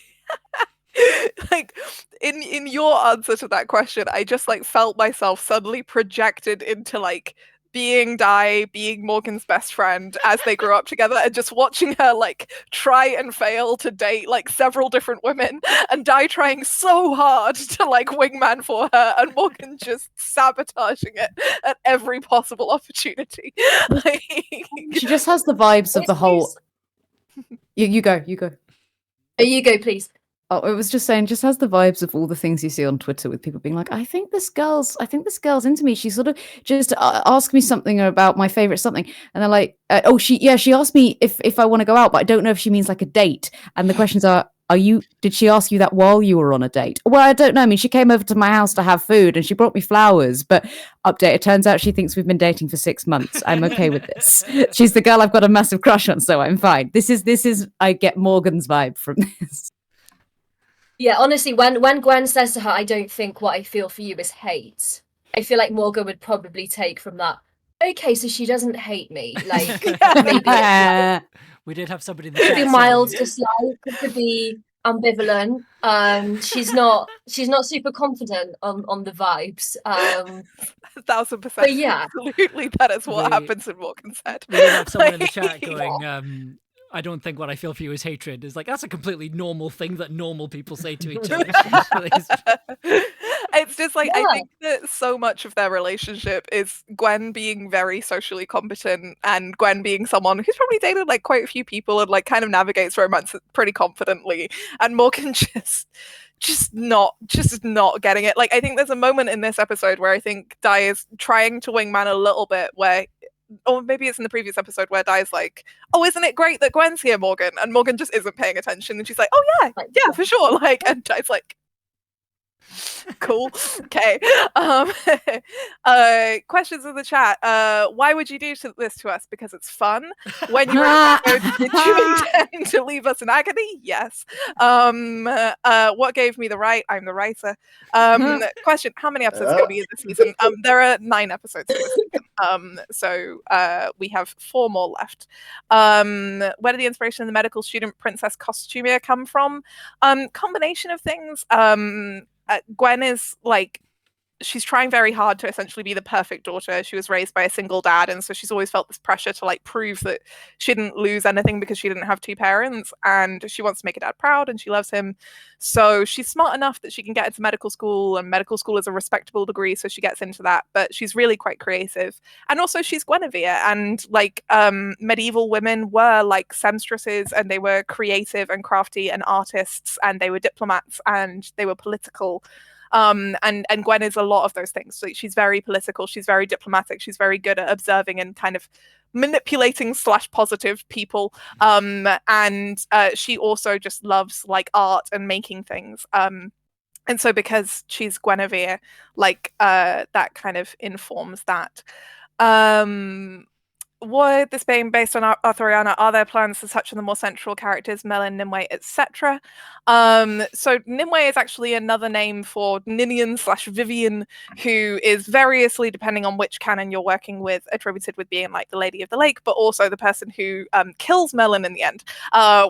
in your answer to that question, I just like felt myself suddenly projected into like being Dai, being Morgan's best friend as they grew up together, and just watching her like try and fail to date like several different women, and Dai trying so hard to like wingman for her, and Morgan just sabotaging it at every possible opportunity. She just has the vibes of the whole. You go. You go, please. Oh, it was just saying, just has the vibes of all the things you see on Twitter with people being like, I think this girl's into me. She sort of just asked me something about my favorite something, and they're like, she asked me if I want to go out, but I don't know if she means like a date. And the questions are did she ask you that while you were on a date? Well, I don't know. I mean, she came over to my house to have food and she brought me flowers, but update, it turns out she thinks we've been dating for 6 months. I'm okay with this. She's the girl I've got a massive crush on, so I'm fine. This is I get Morgan's vibe from this. Yeah, honestly, when Gwen says to her, I don't think what I feel for you is hate, I feel like Morgan would probably take from that, okay, so she doesn't hate me. Like, maybe it's we did have somebody in the chat. Could be mild dislike, it could be ambivalent. She's not super confident on the vibes. 1,000%. But yeah. Absolutely, that is what happens in Morgan's head. We did have someone in the chat going, I don't think what I feel for you is hatred. It's like, that's a completely normal thing that normal people say to each other. It's just like, I think that so much of their relationship is Gwen being very socially competent and Gwen being someone who's probably dated like quite a few people and like kind of navigates romance pretty confidently, and Morgan just not getting it. Like, I think there's a moment in this episode where I think Di is trying to wingman a little bit, where, or maybe it's in the previous episode, where Di's like, oh, isn't it great that Gwen's here, Morgan? And Morgan just isn't paying attention, and she's like, oh yeah, for sure. Like, and Di's like, cool, okay. Questions in the chat. Why would you do this to us? Because it's fun. When you were did you intend to leave us in agony? Yes. What gave me the right? I'm the writer. Question: how many episodes are going to be in this season? There are 9 episodes in this season. So we have 4 more left. Where did the inspiration of the medical student princess costumier come from? Combination of things. Gwen is like, she's trying very hard to essentially be the perfect daughter. She was raised by a single dad, and so she's always felt this pressure to like prove that she didn't lose anything because she didn't have 2 parents, and she wants to make her dad proud and she loves him. So she's smart enough that she can get into medical school, and medical school is a respectable degree, so she gets into that. But she's really quite creative, and also she's Guinevere, and like medieval women were like seamstresses, and they were creative and crafty and artists, and they were diplomats, and they were political. And Gwen is a lot of those things. So she's very political, she's very diplomatic, she's very good at observing and kind of manipulating / positive people. And she also just loves like art and making things. And so because she's Guinevere, like that kind of informs that. Would this being based on Arthuriana, are there plans to touch on the more central characters, Melon, Nimue, etc.? So Nimue is actually another name for Ninian / Vivian, who is variously, depending on which canon you're working with, attributed with being like the Lady of the Lake, but also the person who kills Melon in the end,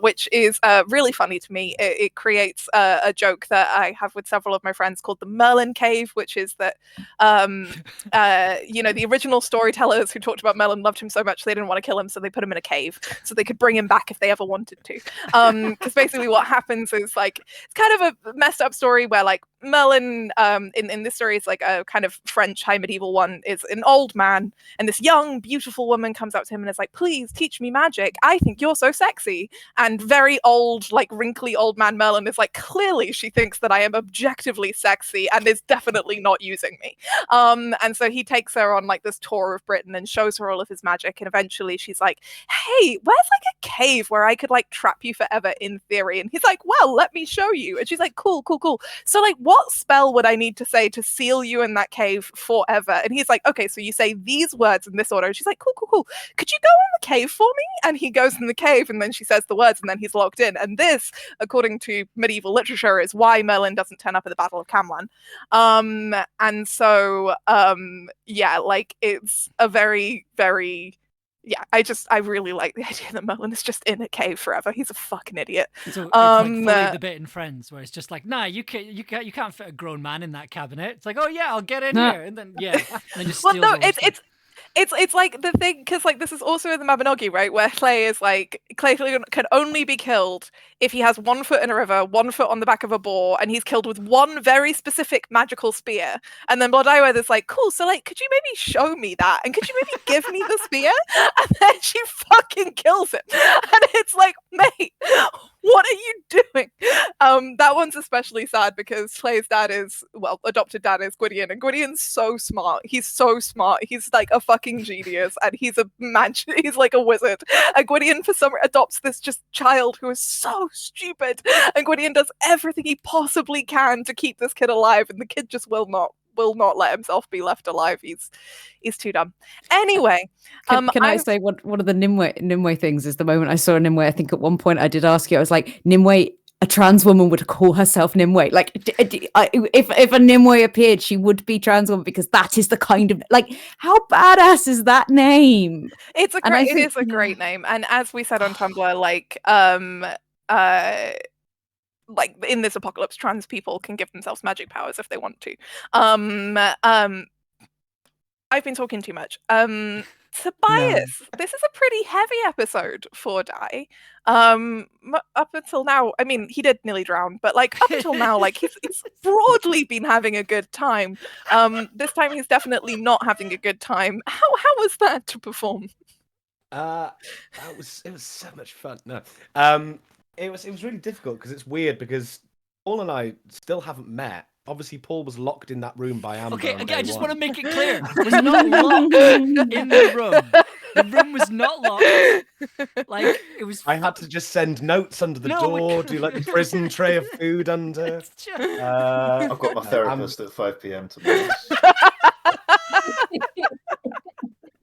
which is really funny to me. It creates a joke that I have with several of my friends called the Merlin Cave, which is that, the original storytellers who talked about Melon loved him so much they didn't want to kill him, so they put him in a cave so they could bring him back if they ever wanted to. Because basically what happens is like, it's kind of a messed up story where like Merlin, in this story, it's like a kind of French high medieval one, is an old man, and this young beautiful woman comes up to him and is like, please teach me magic, I think you're so sexy. And very old, like wrinkly old man Merlin is like, clearly she thinks that I am objectively sexy and is definitely not using me. And so he takes her on like this tour of Britain and shows her all of his magic, and eventually she's like, hey, where's like a cave where I could like trap you forever in theory? And he's like, well, let me show you. And she's like, cool. So like, what spell would I need to say to seal you in that cave forever? And he's like, okay, so you say these words in this order. And she's like, cool. Could you go in the cave for me? And he goes in the cave, and then she says the words, and then he's locked in. And this, according to medieval literature, is why Merlin doesn't turn up at the Battle of Camlann. And so, yeah, like it's a very, very... Yeah, I really like the idea that Merlin is just in a cave forever. He's a fucking idiot. So it's like fully the bit in Friends where it's just like, nah, you can't fit a grown man in that cabinet. It's like, oh yeah, I'll get in here, and then and then just steals well, no, it's like the thing, because like this is also in the Mabinogi, right, where Clay is like, Clay can only be killed if he has 1 foot in a river, 1 foot on the back of a boar, and he's killed with one very specific magical spear. And then Blodaiwedd is like, cool, so like, could you maybe show me that? And could you maybe give me the spear? And then she fucking kills him. And it's like, mate, What are you doing? That one's especially sad because Clay's dad is, well, adopted dad is Gwydion, and Gwydion's so smart. He's so smart. He's like a fucking genius, and he's he's like a wizard. And Gwydion, for some adopts this just child who is so stupid, and Gwydion does everything he possibly can to keep this kid alive, and the kid just will not let himself be left alive. He's too dumb. Anyway, can I say one of the Nimue things is the moment I saw a Nimue. I think at one point I did ask you, I was like, Nimue, a trans woman would call herself Nimue. Like, if a Nimue appeared, she would be trans woman because that is the kind of, like, how badass is that name? It is a great name, and as we said on Tumblr, like in this apocalypse, trans people can give themselves magic powers if they want to. I've been talking too much. Tobias, this is a pretty heavy episode for Dai. Up until now, I mean, he did nearly drown, but like up until now, like he's broadly been having a good time. This time he's definitely not having a good time. How was that to perform? It was so much fun. No, it was really difficult because it's weird because Paul and I still haven't met. Obviously, Paul was locked in that room by Amber. Okay, again, I just want to make it clear. It was not locked in the room. The room was not locked. Like, it was... I had to just send notes under the door, do like the prison tray of food under. I've got my therapist at 5 p.m. tomorrow.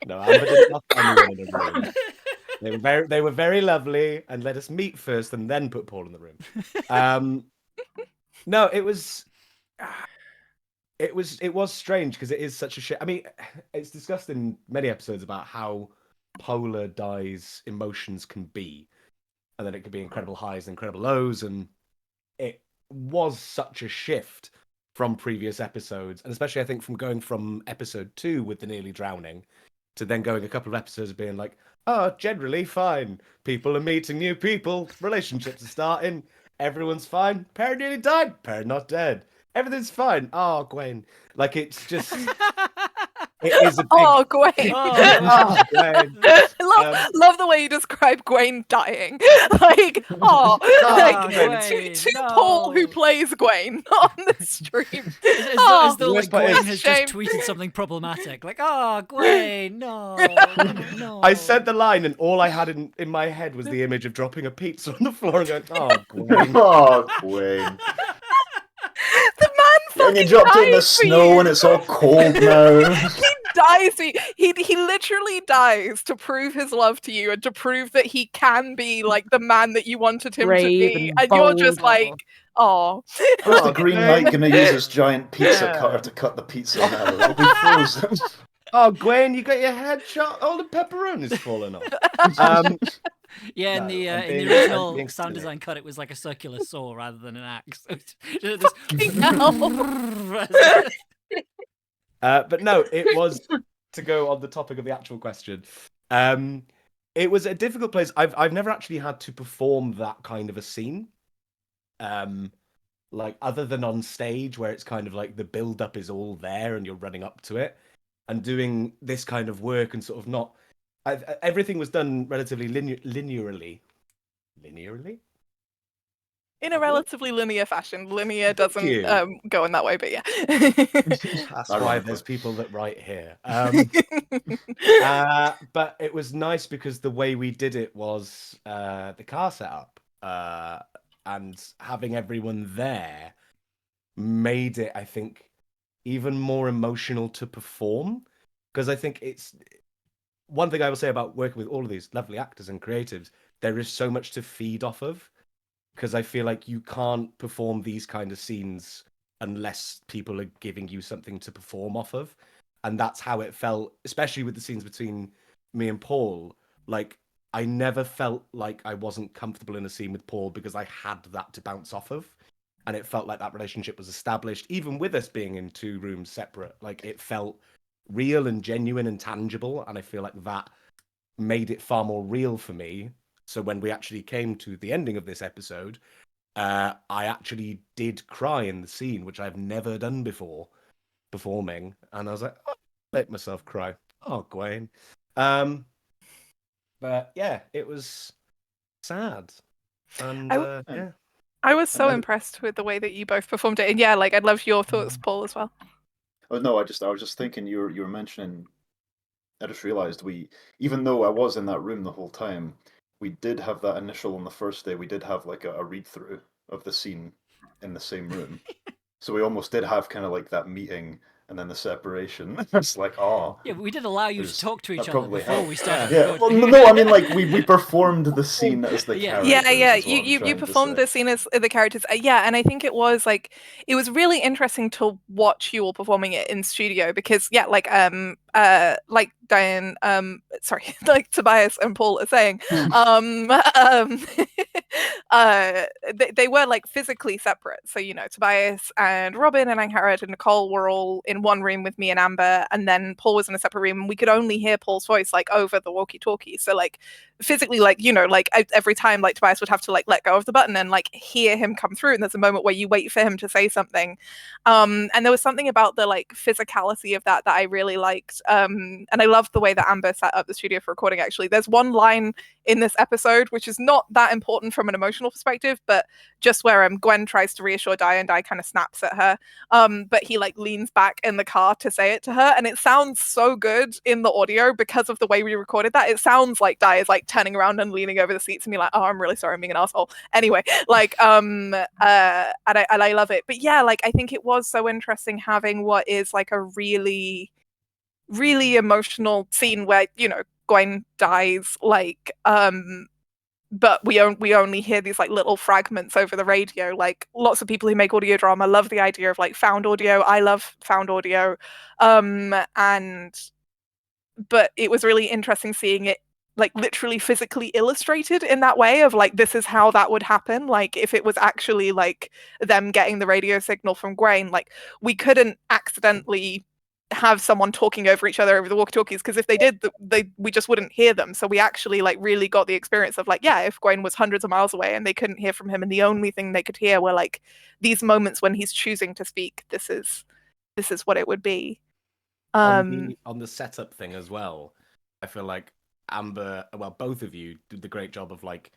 No, Amber didn't lock anyone in the room. They were very lovely and let us meet first and then put Paul in the room. No, it was strange because it is such a shit. I mean, it's discussed in many episodes about how polar Dai's emotions can be, and then it could be incredible highs and incredible lows, and it was such a shift from previous episodes, and especially I think from going from episode 2 with the nearly drowning to then going a couple of episodes being like, oh, generally fine. People are meeting new people, relationships are starting, everyone's fine. Parent nearly died, parent not dead. Everything's fine. Oh, Gwen. Like, it's just... It is a big... Oh, Gwen. Oh, Gwen. Love the way you describe Gwen dying. Like, to Paul who plays Gwen on the stream. As though like, Gwen has just tweeted something problematic. Like, Gwen, no. I said the line and all I had in my head was the image of dropping a pizza on the floor and going, oh, Gwen. Oh, Gwen. The man and you dropped it in the snow and it's all cold now. He dies. He literally dies to prove his love to you and to prove that he can be like the man that you wanted him to be. And you're just like, oh. How's the Green Knight going to use his giant pizza cutter to cut the pizza now? It'll be frozen. Oh, Gwen, you got your head shot. All the pepperoni's falling off. Yeah, in the original sound design cut, it was like a circular saw rather than an axe. But no, it was, to go on the topic of the actual question, it was a difficult place. I've never actually had to perform that kind of a scene. Like, other than on stage, where it's kind of like the build-up is all there and you're running up to it. And doing this kind of work and sort of not... everything was done relatively linearly. Linearly? In a relatively linear fashion. Linear doesn't go in that way, but yeah. That's why there's people that write here. But it was nice because the way we did it was the car setup. And having everyone there made it, I think, even more emotional to perform. Because I think it's... One thing I will say about working with all of these lovely actors and creatives, there is so much to feed off of. Because I feel like you can't perform these kind of scenes unless people are giving you something to perform off of. And that's how it felt, especially with the scenes between me and Paul. Like, I never felt like I wasn't comfortable in a scene with Paul because I had that to bounce off of. And it felt like that relationship was established, even with us being in 2 rooms separate. Like, it felt real and genuine and tangible. And I feel like that made it far more real for me. So when we actually came to the ending of this episode, I actually did cry in the scene, which I've never done before performing. And I was like, oh, let myself cry. Oh, Gwen. But yeah, it was sad. And yeah. I was so And- impressed with the way that you both performed it, and yeah, like I'd love your thoughts, Paul, as well. Oh no, I was just thinking you were mentioning. I just realised even though I was in that room the whole time, we did have that initial on the first day. We did have like a read through of the scene in the same room, so we almost did have kind of like that meeting and then the separation. It's like, oh, Yeah, we did allow you to talk to each that other probably before helped. we started Yeah, well, recording. no, I mean like we performed the scene as the Yeah. characters. Yeah. is what I'm You trying to performed say. the scene as the characters. Yeah, and I think it was really interesting to watch you all performing it in studio because yeah, like Diane, sorry, like Tobias and Paul are saying, they were like physically separate. So you know, Tobias and Robin and Angharad and Nicole were all in one room with me and Amber, and then Paul was in a separate room, and we could only hear Paul's voice like over the walkie-talkie. So like physically, like you know, like every time like Tobias would have to like let go of the button and like hear him come through, and there's a moment where you wait for him to say something, and there was something about the like physicality of that I really liked, and I loved the way that Amber set up the studio for recording. Actually, there's one line in this episode which is not that important from an emotional perspective, but just where Gwen tries to reassure Di and Di kind of snaps at her, but he like leans back in the car to say it to her, and it sounds so good in the audio because of the way we recorded that. It sounds like Di is like turning around and leaning over the seats and be like, oh, I'm really sorry, I'm being an asshole. Anyway, like and I love it. But yeah, like I think it was so interesting having what is like a really emotional scene where you know Gwen dies, like but we only hear these like little fragments over the radio. Like lots of people who make audio drama love the idea of like found audio. I love found audio, and but it was really interesting seeing it like literally physically illustrated in that way of like this is how that would happen. Like if it was actually like them getting the radio signal from Gwen, like we couldn't accidentally have someone talking over each other over the walkie-talkies, because if they did, we just wouldn't hear them. So we actually like really got the experience of like, yeah, if Gwen was hundreds of miles away and they couldn't hear from him, and the only thing they could hear were like these moments when he's choosing to speak, this is what it would be. On the setup thing as well, I feel like Amber, well, both of you did the great job of like,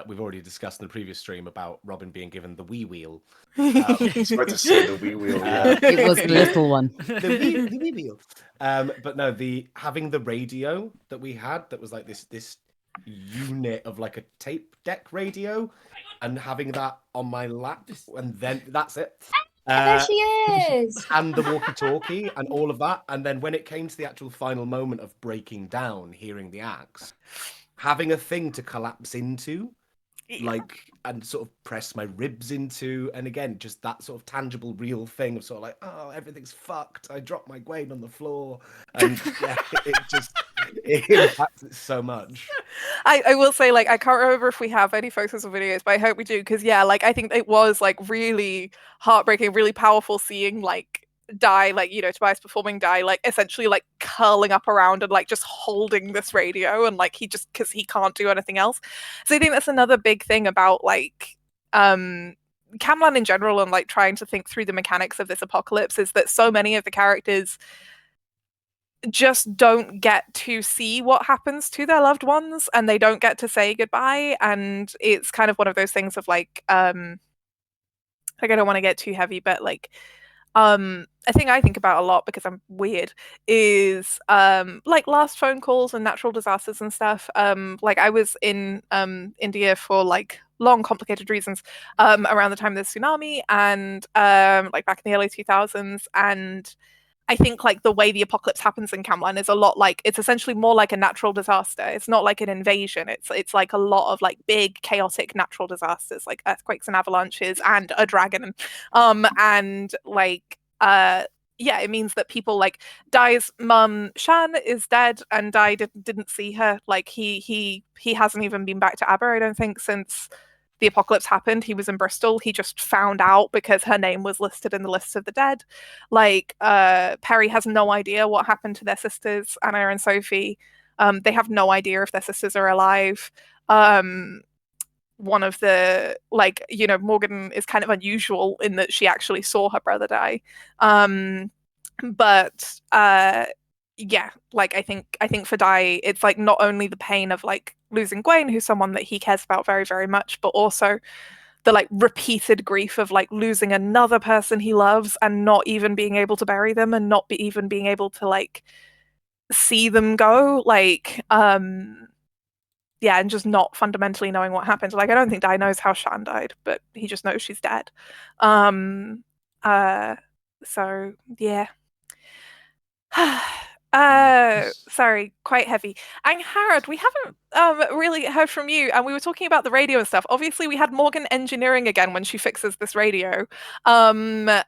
we've already discussed in the previous stream about Robin being given the wee wheel. I was about to say the wee wheel. Yeah. It was the little one. The wee wheel. But no, having the radio that we had that was like this unit of like a tape deck radio, and having that on my lap, and then that's it. There she is. And the walkie-talkie and all of that. And then when it came to the actual final moment of breaking down, hearing the axe, having a thing to collapse into, like, and sort of press my ribs into, and again, just that sort of tangible, real thing of sort of like, oh, everything's fucked. I dropped my Gwen on the floor, and yeah, it impacts it so much. I will say, like, I can't remember if we have any photos or videos, but I hope we do, because yeah, like, I think it was like really heartbreaking, really powerful seeing like Di, like, you know, Tobias performing Di, like essentially like curling up around and like just holding this radio, and like he just, because he can't do anything else. So I think that's another big thing about like Camlann in general, and like trying to think through the mechanics of this apocalypse, is that so many of the characters just don't get to see what happens to their loved ones, and they don't get to say goodbye, and it's kind of one of those things of like I don't want to get too heavy, but like a thing I think about a lot, because I'm weird, is like last phone calls and natural disasters and stuff. Like I was in India for like long complicated reasons around the time of the tsunami, and like back in the early 2000s, and I think like the way the apocalypse happens in Camlann is a lot like, it's essentially more like a natural disaster. It's not like an invasion. It's like a lot of like big chaotic natural disasters, like earthquakes and avalanches and a dragon. And like yeah, it means that people like Di's mum Shan is dead, and Di didn't see her. Like he hasn't even been back to Aber, I don't think, since the apocalypse happened. He was in Bristol. He just found out because her name was listed in the lists of the dead. Like Perry has no idea what happened to their sisters, Anna and Sophie. They have no idea if their sisters are alive. One of the, like, you know, Morgan is kind of unusual in that she actually saw her brother die. But yeah, like I think for Dai, it's like not only the pain of like losing Gwaine, who's someone that he cares about very, very much, but also the like repeated grief of like losing another person he loves and not even being able to bury them and not even being able to like see them go. Like, yeah, and just not fundamentally knowing what happened. Like, I don't think Dai knows how Shan died, but he just knows she's dead. So yeah. Sorry, quite heavy. And Harrod, we haven't really heard from you, and we were talking about the radio and stuff. Obviously, we had Morgan engineering again when she fixes this radio. Can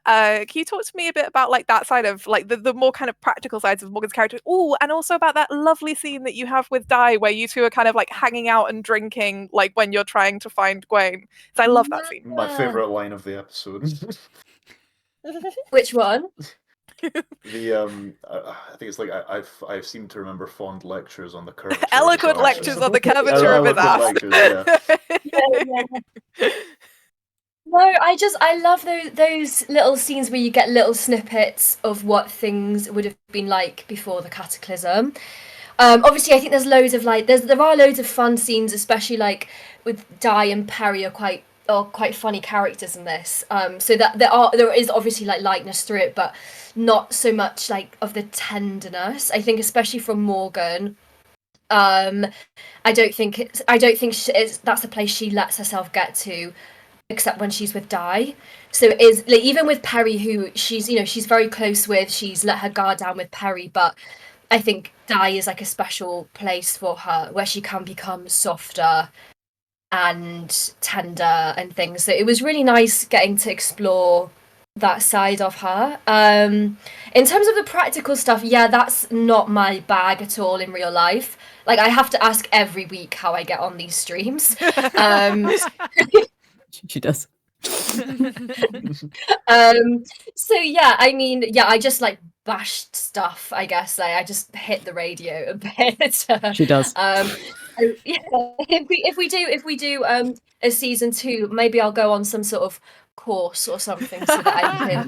you talk to me a bit about like that side of like the more kind of practical sides of Morgan's character? Oh, and also about that lovely scene that you have with Dai, where you two are kind of like hanging out and drinking, like when you're trying to find Gwaine. So I love that scene. My favorite line of the episode. Which one? The I think it's like I seem to remember fond lectures on the curvature. Eloquent lectures on the curvature of his ass. Yeah. No, I love those little scenes where you get little snippets of what things would have been like before the cataclysm. Obviously, I think there's loads of like there are loads of fun scenes, especially like with Dai and Perry are quite funny characters in this. So that there is obviously like lightness through it, but not so much like of the tenderness. I think especially from Morgan. I don't think that's a place she lets herself get to, except when she's with Dai. So it is like even with Perry, who she's very close with, she's let her guard down with Perry, but I think Dai is like a special place for her where she can become softer and tender and things. So it was really nice getting to explore that side of her. In terms of the practical stuff, yeah, that's not my bag at all in real life. Like I have to ask every week how I get on these streams. She does. So yeah, I mean, yeah, I just like bashed stuff, I guess. Like I just hit the radio a bit. She does. Yeah, if we do a season 2, maybe I'll go on some sort of course or something so that I can.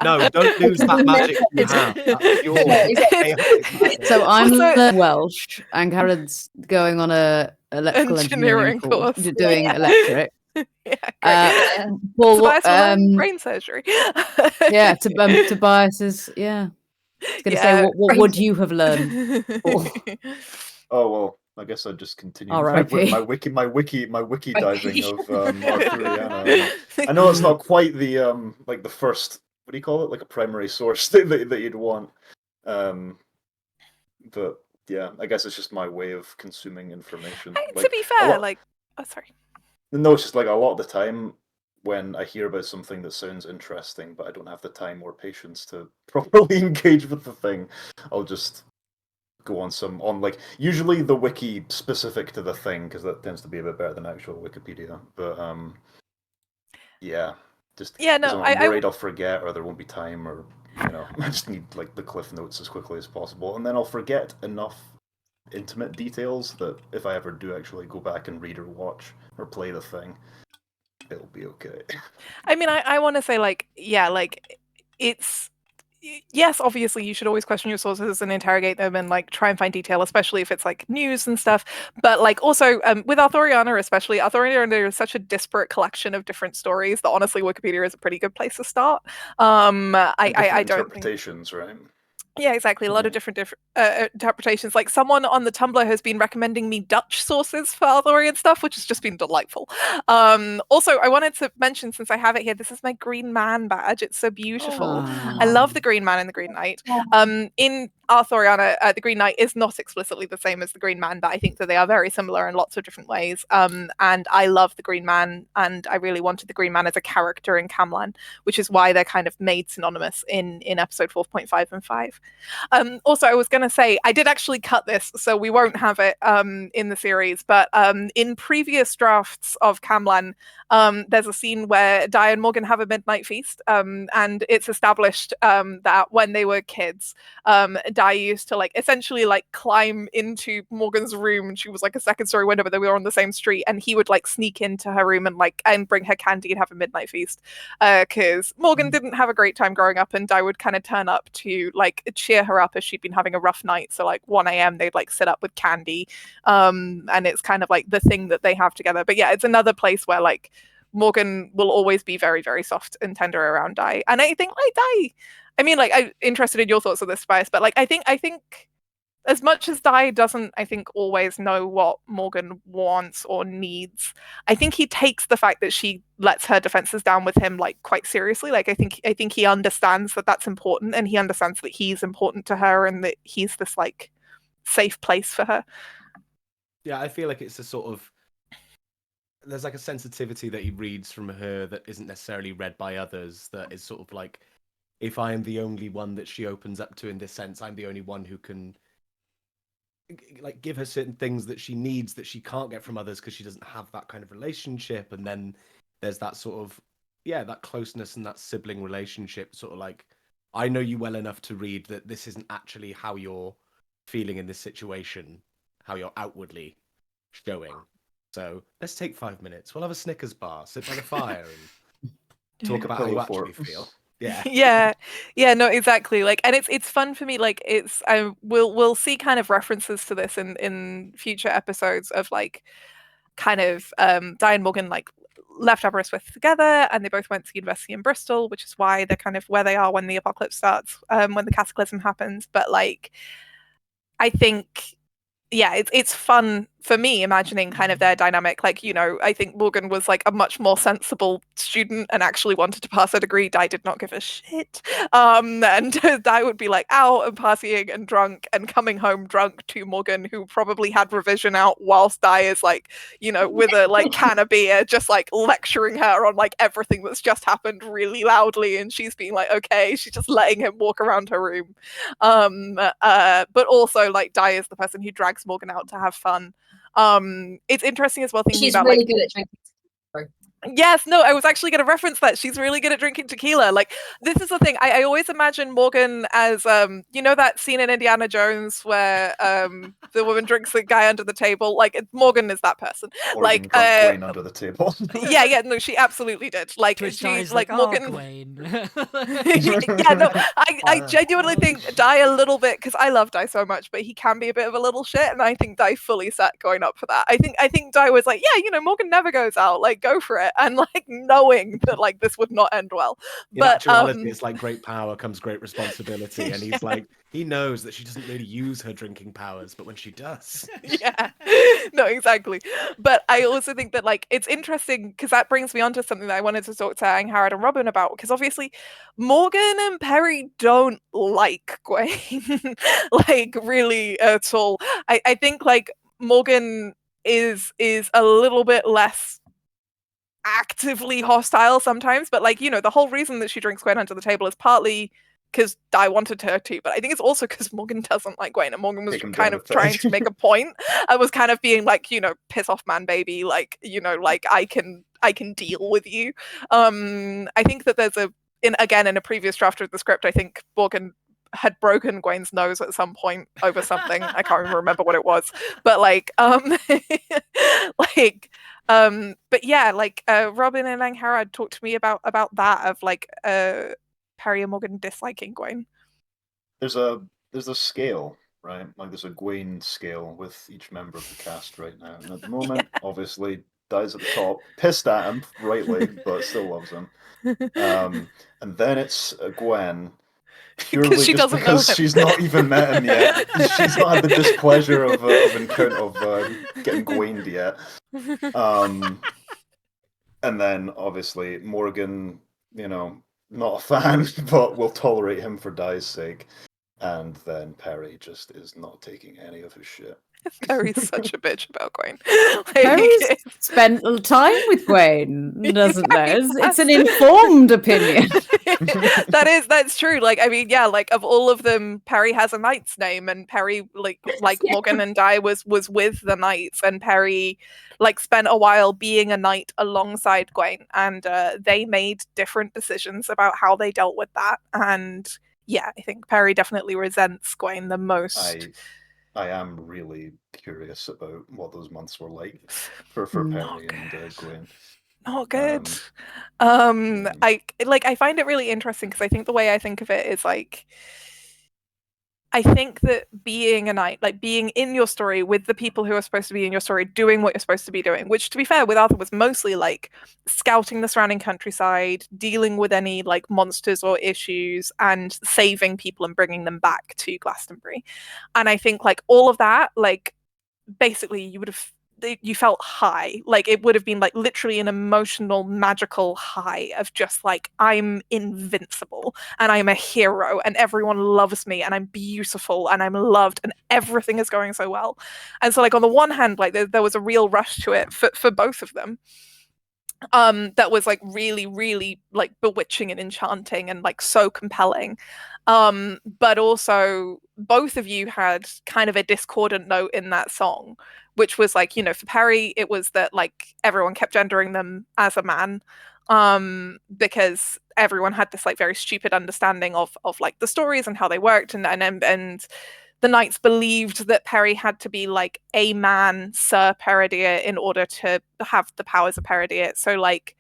No, don't lose that magic you have. That's yours. So I'm learning Welsh, and Karen's going on a electrical engineering course, doing electric. Yeah, well, Tobias will learn brain surgery. Yeah, Tobias is I was going to say, what would you have learned? Oh well, I guess I'd just continue R.I.P. my wiki diving of Arthuriana. I know it's not quite the like the first, what do you call it, like a primary source that you'd want, but yeah, I guess it's just my way of consuming information. To be fair, sorry. No, it's just like a lot of the time when I hear about something that sounds interesting, but I don't have the time or patience to properly engage with the thing, I'll just go on like usually the wiki specific to the thing, because that tends to be a bit better than actual Wikipedia. But yeah, just I'm worried I'll forget, or there won't be time, or I just need like the cliff notes as quickly as possible, and then I'll forget enough intimate details that if I ever do actually go back and read or watch or play the thing, it'll be okay. I mean, I want to say it's yes, obviously you should always question your sources and interrogate them and like try and find detail, especially if it's like news and stuff. But like also with Arthuriana especially, Arthuriana is such a disparate collection of different stories that honestly Wikipedia is a pretty good place to start. I don't interpretations, right? Yeah, exactly. A lot of different interpretations. Like someone on the Tumblr has been recommending me Dutch sources for Arthurian stuff, which has just been delightful. Also, I wanted to mention, since I have it here, this is my Green Man badge. It's so beautiful. I love the Green Man and the Green Knight. In Arthuriana, the Green Knight is not explicitly the same as the Green Man, but I think that they are very similar in lots of different ways. And I love the Green Man, and I really wanted the Green Man as a character in Camlann, which is why they're kind of made synonymous in episode 4.5 and 5. Also, I was going to say, I did actually cut this, so we won't have it in the series, but in previous drafts of Camlann, there's a scene where Di and Morgan have a midnight feast, and it's established that when they were kids, Di used to like essentially like climb into Morgan's room, and she was like a second story window, but they were on the same street, and he would like sneak into her room and bring her candy and have a midnight feast, because Morgan didn't have a great time growing up, and Di would kind of turn up to like cheer her up as she'd been having a rough night. So like 1 a.m. they'd like sit up with candy, and it's kind of like the thing that they have together. But yeah, it's another place where like Morgan will always be very, very soft and tender around Di. And I think like Di, I mean, like I'm interested in your thoughts on this, Spice, but like I think as much as Di doesn't, I think, always know what Morgan wants or needs, I think he takes the fact that she lets her defenses down with him like quite seriously. Like I think he understands that that's important, and he understands that he's important to her, and that he's this like safe place for her. Yeah, I feel like it's a sort of, there's like a sensitivity that he reads from her that isn't necessarily read by others, that is sort of like, if I am the only one that she opens up to in this sense, I'm the only one who can like give her certain things that she needs that she can't get from others because she doesn't have that kind of relationship. And then there's that sort of, yeah, that closeness and that sibling relationship, sort of like, I know you well enough to read that this isn't actually how you're feeling in this situation, how you're outwardly showing. So let's take 5 minutes. We'll have a Snickers bar, sit by the fire, and talk about how you actually feel. Yeah. yeah, no, exactly. Like, and it's fun for me. Like, it's we'll see kind of references to this in future episodes of like kind of Di and Morgan like left Aberystwyth together, and they both went to university in Bristol, which is why they're kind of where they are when the apocalypse starts, when the cataclysm happens. But like, I think, yeah, it's fun for me imagining kind of their dynamic. Like, you know, I think Morgan was like a much more sensible student and actually wanted to pass her degree. Di did not give a shit. And Di would be like out and partying and drunk and coming home drunk to Morgan, who probably had revision out whilst Di is like, you know, with a like can of beer, just like lecturing her on like everything that's just happened really loudly. And she's being like, okay, she's just letting him walk around her room. But also like Di is the person who drags Morgan out to have fun. It's interesting as well thinking She's about really like good at drinking. yes, no, I was actually going to reference that. She's really good at drinking tequila. Like, this is the thing. I always imagine Morgan as, you know, that scene in Indiana Jones where the woman drinks the guy under the table. Like, Morgan is that person. Morgan Like, drunk Wayne under the table. yeah, no, she absolutely did. Like, Twitch she, Di's like, like, Morgan. oh, Gwen. yeah, no, I genuinely think Di a little bit, because I love Di so much, but he can be a bit of a little shit, and I think Di fully set going up for that. I think Di was like, yeah, you know, Morgan never goes out, like, go for it, and like knowing that like this would not end well. In actuality, it's like great power comes great responsibility, and he's like, he knows that she doesn't really use her drinking powers, but when she does, yeah, no, exactly. But I also think that like it's interesting because that brings me on to something that I wanted to talk to Angharad and Robin about, because obviously Morgan and Perry don't like Gwen like really at all. I think like Morgan is a little bit less actively hostile sometimes, but like, you know, the whole reason that she drinks Gwen under the table is partly because Di wanted her to, but I think it's also because Morgan doesn't like Gwen, and Morgan was kind of trying to make a point. I was kind of being like, you know, piss off man baby, like, you know, like I can deal with you. I think that there's in a previous draft of the script, I think Morgan had broken Gwen's nose at some point over something. I can't even remember what it was, but like but yeah, like Robin and Angharad talked to me about that, of like Perry and Morgan disliking Gwen. There's a scale, right? Like there's a Gwen scale with each member of the cast right now. And at the moment, obviously, Di's at the top, pissed at him, rightly, but still loves him. And then it's Gwen, purely she just because she's not even met him yet. She's not had the displeasure of getting Gwened yet. And then obviously Morgan, you know, not a fan, but will tolerate him for Di's sake. And then Perry just is not taking any of his shit. Perry's such a bitch about Gwen. Perry's spent time with Gwen, doesn't there? It's an informed opinion. That's true. Like, I mean, yeah, like of all of them, Perry has a knight's name, and Perry like Yeah. Morgan and Di was with the knights, and Perry like spent a while being a knight alongside Gwen, and they made different decisions about how they dealt with that. And yeah, I think Perry definitely resents Gwen the most. I am really curious about what those months were like for Perry and Gwen. Not good. I find it really interesting because I think the way I think of it is like, I think that being a knight, like being in your story with the people who are supposed to be in your story, doing what you're supposed to be doing, which to be fair with Arthur was mostly like scouting the surrounding countryside, dealing with any like monsters or issues, and saving people and bringing them back to Glastonbury. And I think like all of that, like basically you felt high. Like it would have been like literally an emotional, magical high of just like, I'm invincible and I'm a hero and everyone loves me and I'm beautiful and I'm loved and everything is going so well. And so like on the one hand, like there was a real rush to it for both of them. That was like really, really like bewitching and enchanting and like so compelling. But also both of you had kind of a discordant note in that song, which was like, you know, for Perry, it was that like everyone kept gendering them as a man, because everyone had this like very stupid understanding of like the stories and how they worked, and the knights believed that Perry had to be like a man, Sir Peredir, in order to have the powers of Peredir. So like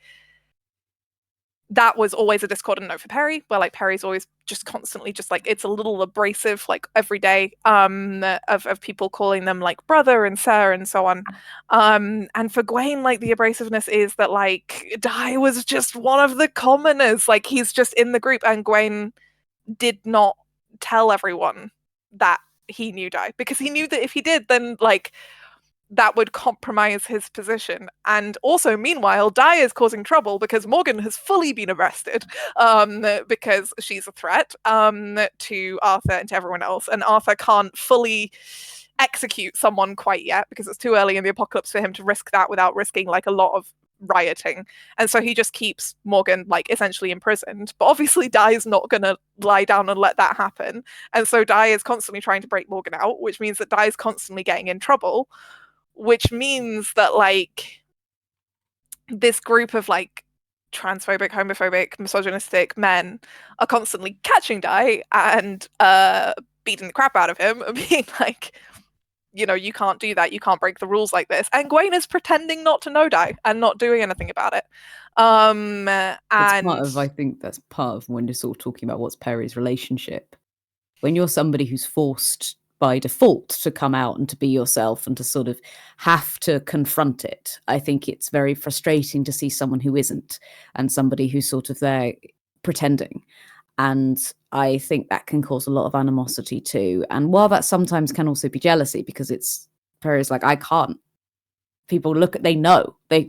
that was always a discordant note for Perry, where like Perry's always just constantly just like, it's a little abrasive like every day, of people calling them like brother and sir and so on. And for Gwaine, like the abrasiveness is that like Di was just one of the commoners, like he's just in the group, and Gwaine did not tell everyone that he knew Di, because he knew that if he did, then like that would compromise his position. And also, meanwhile, Di is causing trouble because Morgan has fully been arrested, because she's a threat, to Arthur and to everyone else. And Arthur can't fully execute someone quite yet because it's too early in the apocalypse for him to risk that without risking like a lot of rioting. And so he just keeps Morgan like essentially imprisoned. But obviously Di is not going to lie down and let that happen. And so Di is constantly trying to break Morgan out, which means that Di is constantly getting in trouble, which means that like this group of like transphobic, homophobic, misogynistic men are constantly catching Di and beating the crap out of him and being like, you know, you can't do that, you can't break the rules like this. And Gwaine is pretending not to know Di and not doing anything about it. And I think that's part of when you're sort of talking about what's Perry's relationship. When you're somebody who's forced by default to come out and to be yourself and to sort of have to confront it, I think it's very frustrating to see someone who isn't, and somebody who's sort of there pretending. And I think that can cause a lot of animosity too. And while that sometimes can also be jealousy, because it's Perry's like, I can't. People look at, they know, they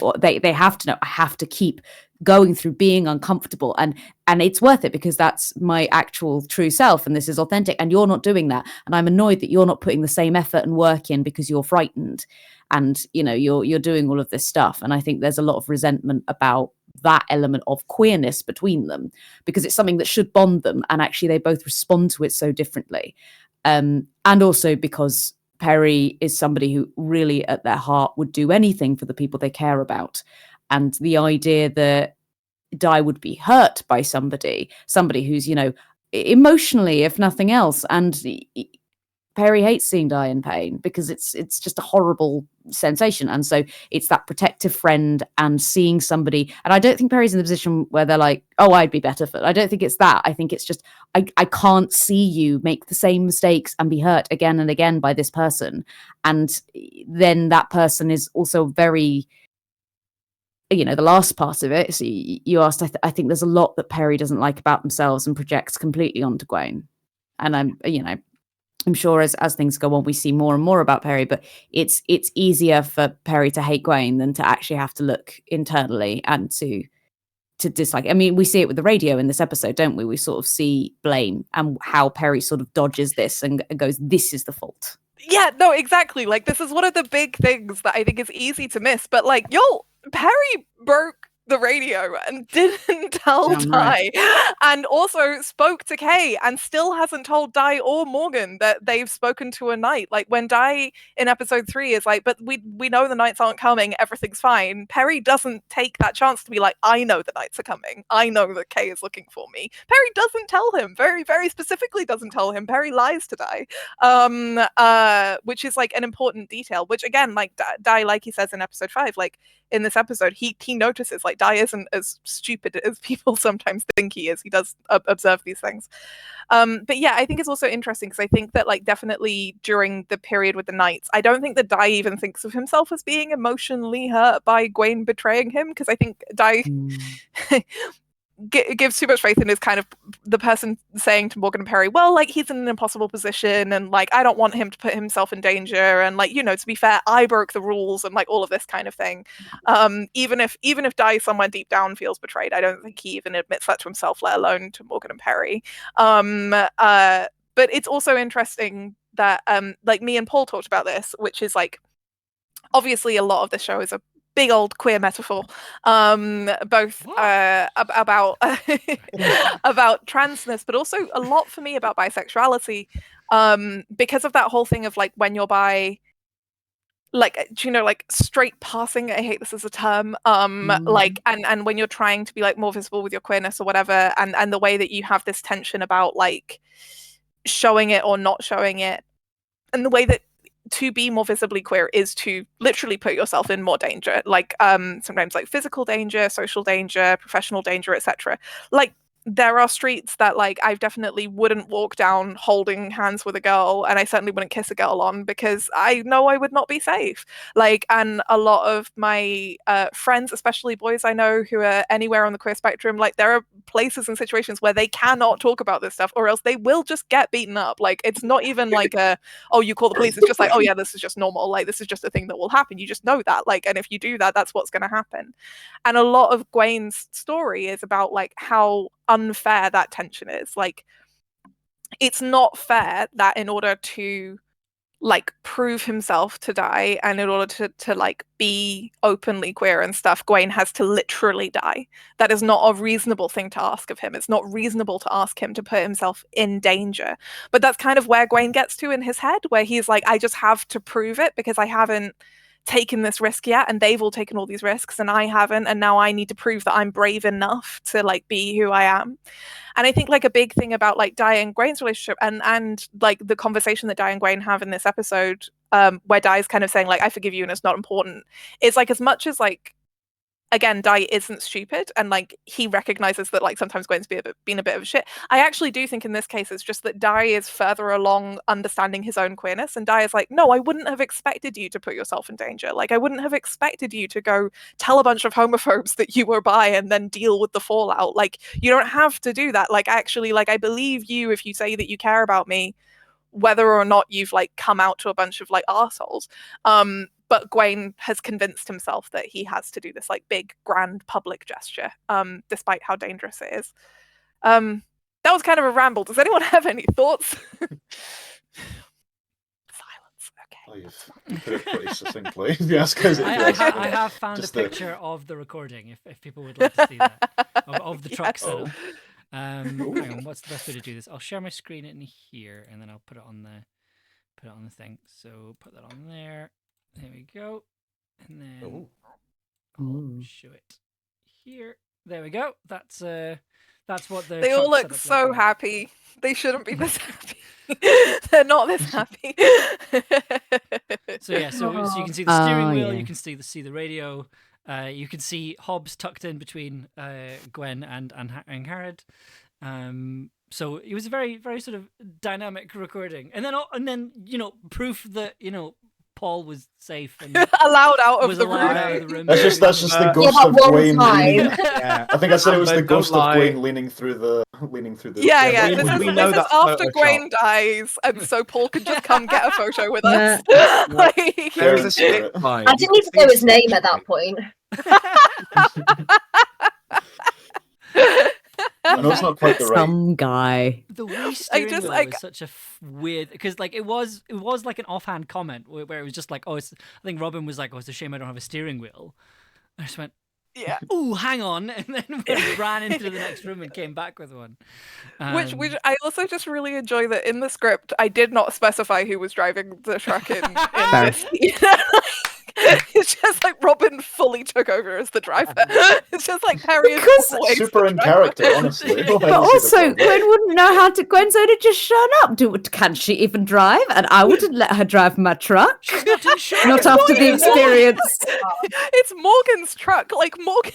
have to know. I have to keep going through being uncomfortable, and it's worth it because that's my actual true self, and this is authentic. And you're not doing that, and I'm annoyed that you're not putting the same effort and work in because you're frightened, and you know you're doing all of this stuff. And I think there's a lot of resentment about that element of queerness between them because it's something that should bond them, and actually they both respond to it so differently. And also because Perry is somebody who really at their heart would do anything for the people they care about. And the idea that Di would be hurt by somebody who's, you know, emotionally, if nothing else. And Perry hates seeing Di in pain because it's just a horrible sensation. And so it's that protective friend and seeing somebody. And I don't think Perry's in the position where they're like, oh, I'd be better for it. I don't think it's that. I think it's just, I can't see you make the same mistakes and be hurt again and again by this person. And then that person is also very, you know, the last part of it. So you asked, I think there's a lot that Perry doesn't like about themselves and projects completely onto Gwaine. And I'm sure as things go on, we see more and more about Perry, but it's easier for Perry to hate Gwaine than to actually have to look internally and to dislike. I mean, we see it with the radio in this episode, don't we? We sort of see blame and how Perry sort of dodges this and goes, this is the fault. Yeah, no, exactly. Like, this is one of the big things that I think is easy to miss. But like, Perry broke the radio and didn't tell Damn Di, right. and also spoke to Kay and still hasn't told Di or Morgan that they've spoken to a knight. Like, when Di in episode 3 is like, but we know the knights aren't coming, everything's fine, Perry doesn't take that chance to be like, I know the knights are coming, I know that Kay is looking for me. Perry doesn't tell him, very, very specifically doesn't tell him. Perry lies to Di, which is like an important detail, which again, like Di, like he says in episode 5, like in this episode, he notices like Di isn't as stupid as people sometimes think he is. He does observe these things. But yeah, I think it's also interesting because I think that like definitely during the period with the knights, I don't think that Di even thinks of himself as being emotionally hurt by Gwaine betraying him, because I think Di gives too much faith in is kind of the person saying to Morgan and Perry, well, like, he's in an impossible position and like I don't want him to put himself in danger, and like, to be fair, I broke the rules, and like all of this kind of thing. Even if Di somewhere deep down feels betrayed, I don't think he even admits that to himself, let alone to Morgan and Perry. But it's also interesting that like me and Paul talked about this, which is like, obviously a lot of the show is a big old queer metaphor, both about about transness, but also a lot for me about bisexuality, because of that whole thing of like, when you're bi, like, like straight passing, I hate this as a term, like, and when you're trying to be like more visible with your queerness or whatever, and the way that you have this tension about like showing it or not showing it, and the way that to be more visibly queer is to literally put yourself in more danger, like sometimes like physical danger, social danger, professional danger, etc. Like, there are streets that like I definitely wouldn't walk down holding hands with a girl, and I certainly wouldn't kiss a girl on, because I know I would not be safe. Like, and a lot of my friends, especially boys I know who are anywhere on the queer spectrum, like, there are places and situations where they cannot talk about this stuff, or else they will just get beaten up. Like, it's not even like oh, you call the police. It's just like, oh yeah, this is just normal. Like, this is just a thing that will happen. You just know that. Like, and if you do that, that's what's going to happen. And a lot of Gwaine's story is about like how unfair that tension is. Like, it's not fair that in order to like prove himself to Di, and in order to like be openly queer and stuff, Gwaine has to literally die. That is not a reasonable thing to ask of him. It's not reasonable to ask him to put himself in danger. But that's kind of where Gwaine gets to in his head, where he's like, I just have to prove it because I haven't taken this risk yet, and they've all taken all these risks and I haven't, and now I need to prove that I'm brave enough to like be who I am. And I think like a big thing about like Di and Gwaine's relationship, and like the conversation that Di and Gwaine have in this episode, where Di's kind of saying like, I forgive you and it's not important, is like, as much as like, again, Di isn't stupid, and like he recognizes that like sometimes Gwaine's been a bit of a shit, I actually do think in this case it's just that Di is further along understanding his own queerness, and Di is like, no, I wouldn't have expected you to put yourself in danger. Like, I wouldn't have expected you to go tell a bunch of homophobes that you were bi and then deal with the fallout. Like, you don't have to do that. Like, actually, like, I believe you if you say that you care about me, whether or not you've like come out to a bunch of like arseholes. But Gwaine has convinced himself that he has to do this like big grand public gesture, despite how dangerous it is. That was kind of a ramble. Does anyone have any thoughts? Silence. Okay. Oh, you put it pretty succinctly. If you ask us, I have found a picture of the recording if people would like to see that of the truck setup. Hang on, what's the best way to do this? I'll share my screen in here, and then I'll put it on the thing. So put that on there. There we go. And then I'll show it here. There we go. That's what the They all look so happy. They shouldn't be this happy. They're not this happy. So yeah, so you can see the steering wheel, you can see the radio, you can see Hobbs tucked in between Gwen and Harrod. So it was a very, very sort of dynamic recording, and then proof that Paul was safe and allowed out of the room. That's just the ghost of Gwaine leaning. Yeah. I think I said it was the ghost of Gwaine leaning through the. Yeah. This is after Gwaine dies, and so Paul could just come get a photo with us. There is a stick line. I didn't even know his name at that point. I know it's not quite the right. Some guy. The Wii steering just, wheel like- was such a weird, because like it was like an offhand comment where it was just like, oh, I think Robin was like, oh, it's a shame I don't have a steering wheel. I just went, Yeah. oh, hang on, and then ran into the next room and came back with one. Which I also just really enjoy that in the script I did not specify who was driving the truck in this scene. It's just like Robin fully took over as the driver. It's just like Perry is Because- always Super the in driver. character, honestly. I don't But see the also, problem. Gwen wouldn't know how to. Gwen's only just shown up. Can she even drive? And I wouldn't let her drive my truck. Not insured. Not after the experience. It's Morgan's truck. Like Morgan.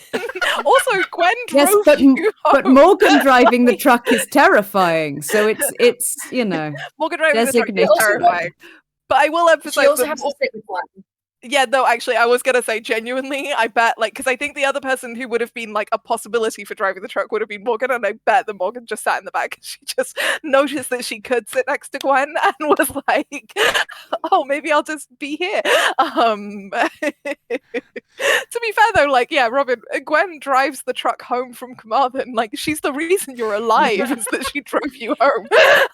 Also, Gwen drove Yes, but you but home. Morgan driving the truck is terrifying. So it's Morgan driving the truck is designated. terrifying. But I will emphasize She also that has to stick with one. Yeah, no, actually, I was gonna say genuinely, I bet, like, because I think the other person who would have been like a possibility for driving the truck would have been Morgan, and I bet that Morgan just sat in the back. She just noticed that she could sit next to Gwen and was like, "Oh, maybe I'll just be here." To be fair, though, like, yeah, Robin, Gwen drives the truck home from Carmarthen. Like, she's the reason you're alive is that she drove you home.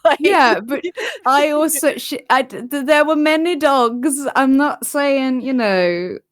Like, Yeah, but I also there were many dogs. I'm not saying,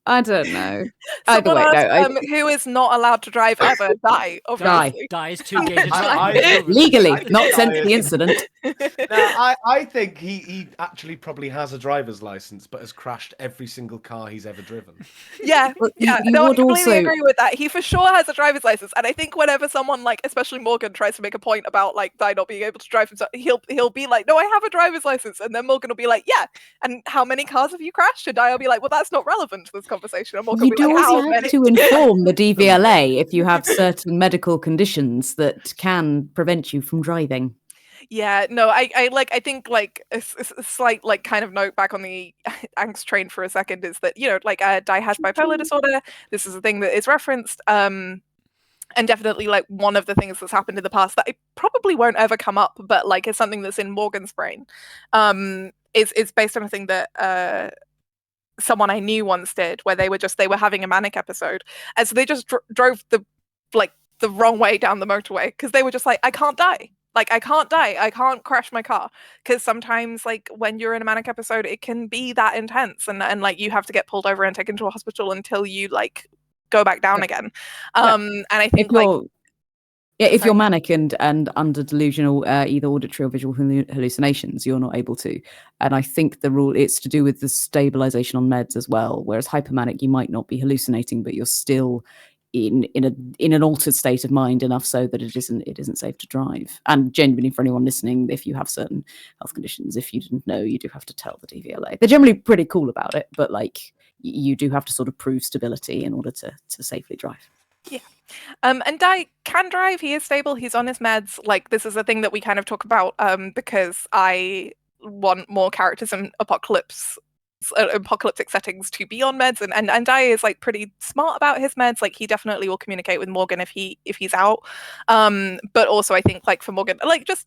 I don't know. Either someone way, asked, no, who is not allowed to drive ever? Die, obviously. Die is too gay to I- drive. legally, I not think since I- the incident. No, I think he actually probably has a driver's license, but has crashed every single car he's ever driven. Yeah, But yeah. you No, I would completely also- agree with that. He for sure has a driver's license, and I think whenever someone like, especially Morgan, tries to make a point about like Di not being able to drive himself, he'll be like, "No, I have a driver's license," and then Morgan will be like, "Yeah, and how many cars have you crashed?" And Di will be like, "Well, that's not relevant to this conversation." And Morgan You will be do like, "How also have many?" to inform the DVLA if you have certain medical conditions that can prevent you from driving. Yeah, no, I think like a slight like kind of note back on the angst train for a second is that like Di has bipolar disorder. This is a thing that is referenced, and definitely like one of the things that's happened in the past that it probably won't ever come up, but like is something that's in Morgan's brain. Is based on a thing that someone I knew once did, where they were having a manic episode, and so they just drove the wrong way down the motorway because they were just like, I can't die. Like, I can't die. I can't crash my car. Because sometimes, like, when you're in a manic episode, it can be that intense. And like, you have to get pulled over and taken to a hospital until you, like, go back down again. And I think, if you're manic and under delusional, either auditory or visual hallucinations, you're not able to. And I think the rule, it's to do with the stabilization on meds as well. Whereas hypermanic, you might not be hallucinating, but you're still in an altered state of mind enough so that it isn't safe to drive. And genuinely, for anyone listening, if you have certain health conditions, if you didn't know, you do have to tell the DVLA. They're generally pretty cool about it, but like you do have to sort of prove stability in order to safely drive. Yeah. And Di can drive. He is stable. He's on his meds. Like, this is a thing that we kind of talk about because I want more characters in apocalyptic settings to be on meds, and Di is like pretty smart about his meds. Like, he definitely will communicate with Morgan if he's out. But also I think like for Morgan, like, just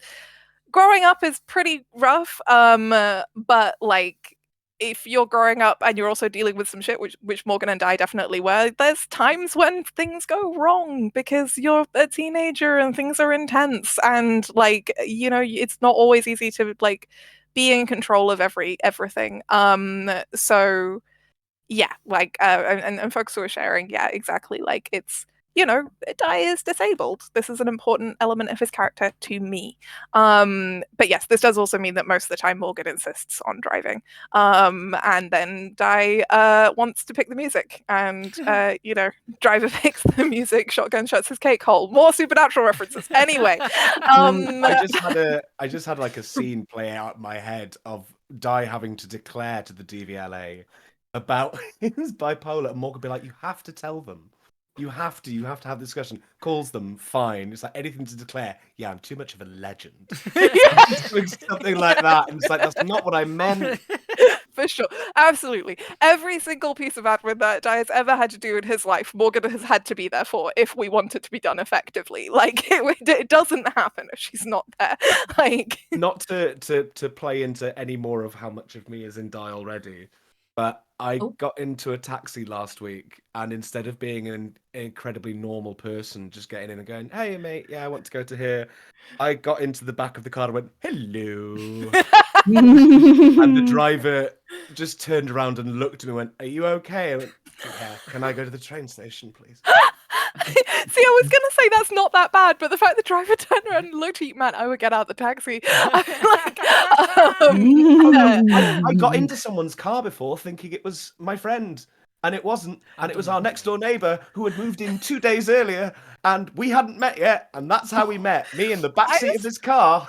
growing up is pretty rough. But like, if you're growing up and you're also dealing with some shit, which Morgan and Di definitely were, there's times when things go wrong because you're a teenager and things are intense, and like, it's not always easy to like be in control of everything. So yeah, like and folks who are sharing, yeah, exactly, like, it's Di is disabled. This is an important element of his character to me. But yes, this does also mean that most of the time Morgan insists on driving. And then Di wants to pick the music, and driver picks the music, shotgun shuts his cake hole. More Supernatural references. Anyway, I just had like a scene play out in my head of Di having to declare to the DVLA about his bipolar, and Morgan be like, "You have to tell them. You have to have the discussion." Calls them, fine. It's like, anything to declare. Yeah, I'm too much of a legend. Something like that. And it's like, that's not what I meant. For sure. Absolutely. Every single piece of admin that Di has ever had to do in his life, Morgan has had to be there for if we want it to be done effectively. Like, it doesn't happen if she's not there. Like, not to play into any more of how much of me is in Di already, but I Oh. got into a taxi last week, and instead of being an incredibly normal person, just getting in and going, "Hey, mate, yeah, I want to go to here," I got into the back of the car and went, "Hello," and the driver just turned around and looked at me and went, "Are you okay?" I went, "Yeah, can I go to the train station, please?" See, I was gonna say that's not that bad, but the fact the driver turned around and looked at you, man, I would get out of the taxi. I got into someone's car before thinking it was my friend, and it wasn't. And it was our next door neighbour who had moved in 2 days earlier, and we hadn't met yet. And that's how we met. Me in the backseat of this car.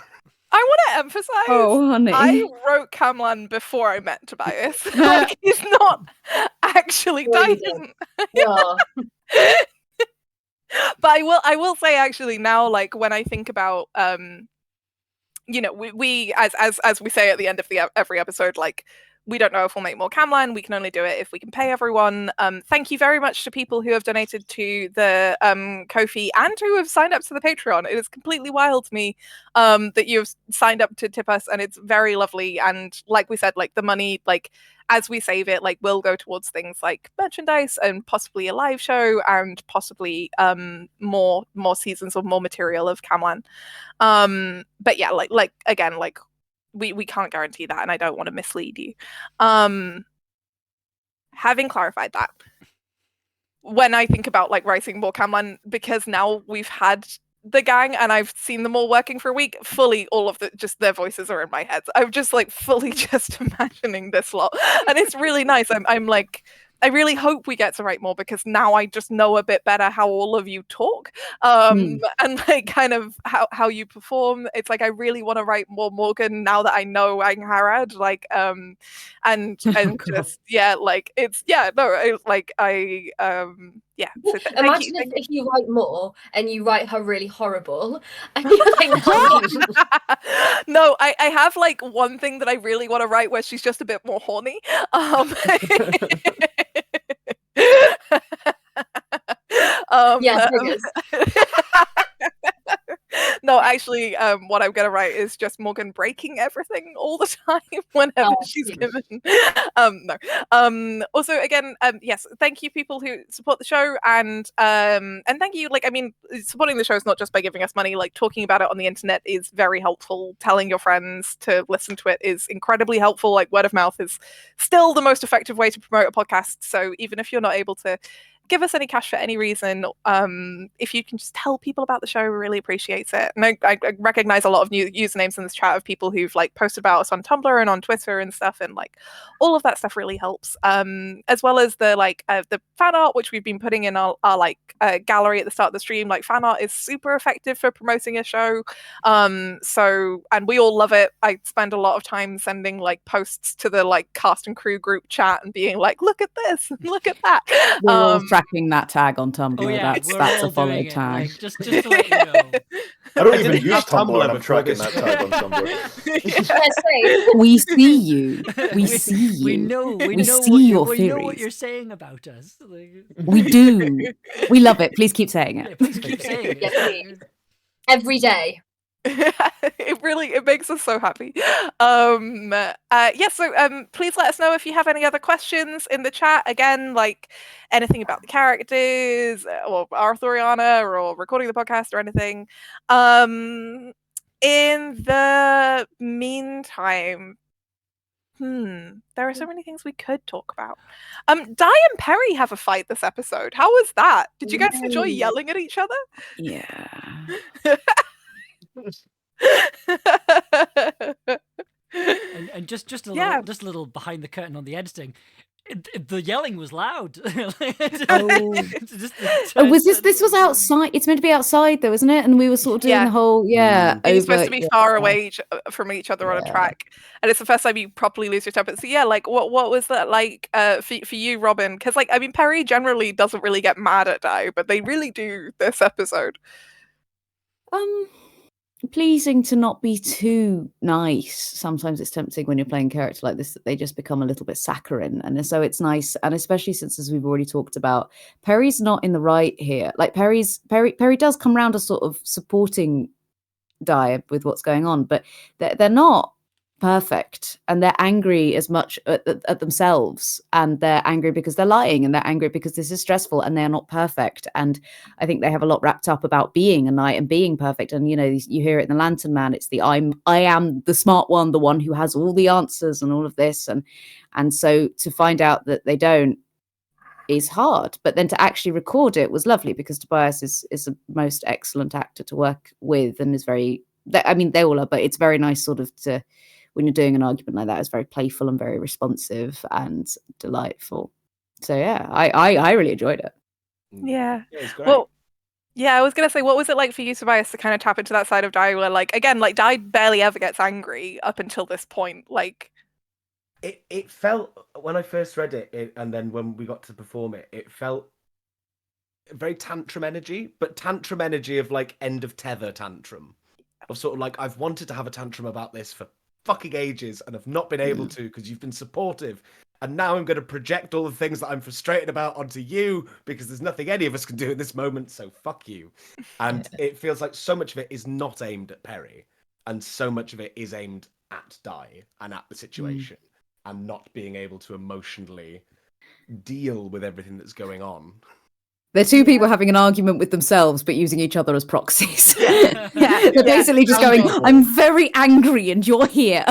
I want to emphasize, Oh, honey. I wrote Camlann before I met Tobias. Like, he's not actually Titan. Yeah. But I will say actually now, like when I think about you know, we as we say at the end of every episode, like we don't know if we'll make more Camlann. We can only do it if we can pay everyone. Thank you very much to people who have donated to the Ko-fi and who have signed up to the Patreon. It is completely wild to me that you have signed up to tip us, and it's very lovely. And like we said, like the money, like as we save it, like will go towards things like merchandise and possibly a live show and possibly more seasons or more material of Camlann. But yeah, like again, like we can't guarantee that, and I don't want to mislead you. Having clarified that, when I think about like writing more Camlann, because now we've had the gang and I've seen them all working for a week, fully all of just their voices are in my head. I'm just like fully just imagining this lot, and it's really nice. I'm like, I really hope we get to write more, because now I just know a bit better how all of you talk, and like kind of how you perform. It's like I really want to write more Morgan now that I know Angharad, like and just yeah, like it's yeah no like I yeah. So Imagine if you write more and you write her really horrible. And you're like, no, I have like one thing that I really want to write where she's just a bit more horny. Yeah, figures. No, actually, what I'm gonna write is just Morgan breaking everything all the time whenever she's given. No. Also, again, yes, thank you people who support the show, and thank you. Like, I mean, supporting the show is not just by giving us money. Like, talking about it on the internet is very helpful. Telling your friends to listen to it is incredibly helpful. Like, word of mouth is still the most effective way to promote a podcast. So even if you're not able to give us any cash for any reason, if you can just tell people about the show, we really appreciate it. And I recognize a lot of new usernames in this chat of people who've like posted about us on Tumblr and on Twitter and stuff, and like all of that stuff really helps, as well as the like the fan art, which we've been putting in our like gallery at the start of the stream. Like, fan art is super effective for promoting a show, so, and we all love it. I spend a lot of time sending like posts to the like cast and crew group chat and being like, look at this, look at that. We're all tracking that tag on Tumblr. Oh, yeah, that's all a follow doing it, tag. like, just to let you know. I don't I even didn't use have Tumblr, Tumblr and I'm before tracking this. that tag on Tumblr. We see you. We see you. We know see what your we know what theories. you're saying about us. Like, We do. We love it. Please keep saying yeah, it. please keep saying it. Yeah, please. Every day. It makes us so happy. So please let us know if you have any other questions in the chat. Again, like anything about the characters or Arthuriana or recording the podcast or anything. In the meantime, there are so many things we could talk about. Di and Perry have a fight this episode. How was that? Did you guys enjoy yelling at each other? Yeah. And just a little behind the curtain on the editing. The yelling was loud. This was outside. It's meant to be outside though, isn't it? And we were sort of doing the whole You're supposed to be far away from each other on a track, and it's the first time you properly lose your temper. So yeah, like what was that like for you, Robin? Because like I mean, Perry generally doesn't really get mad at Di, but they really do this episode. Pleasing to not be too nice. Sometimes it's tempting when you're playing a character like this that they just become a little bit saccharine, and so it's nice. And especially since, as we've already talked about, Perry's not in the right here. Like Perry does come round to sort of supporting Di with what's going on, but they're not perfect, and they're angry as much at themselves, and they're angry because they're lying, and they're angry because this is stressful, and they're not perfect. And I think they have a lot wrapped up about being a knight and being perfect. And you hear it in the Lantern Man. It's the I am the smart one, the one who has all the answers and all of this, and so to find out that they don't is hard, but then to actually record it was lovely, because Tobias is a most excellent actor to work with, and is very, I mean, they all are, but it's very nice sort of to, when you're doing an argument like that, it's very playful and very responsive and delightful. So yeah, I really enjoyed it. Yeah. It's great. Well, yeah, I was gonna say, what was it like for you, Tobias, to kind of tap into that side of Di where, like, again, like, Di barely ever gets angry up until this point. Like, it felt, when I first read it, and then when we got to perform it, it felt very tantrum energy, but tantrum energy of like end of tether tantrum. Of sort of like, I've wanted to have a tantrum about this for fucking ages and have not been able to because you've been supportive. And now I'm going to project all the things that I'm frustrated about onto you because there's nothing any of us can do in this moment, so fuck you. And it feels like so much of it is not aimed at Perry, and so much of it is aimed at Di and at the situation, and not being able to emotionally deal with everything that's going on. They're two people having an argument with themselves, but using each other as proxies. Yeah. They're basically just going, I'm very angry and you're here.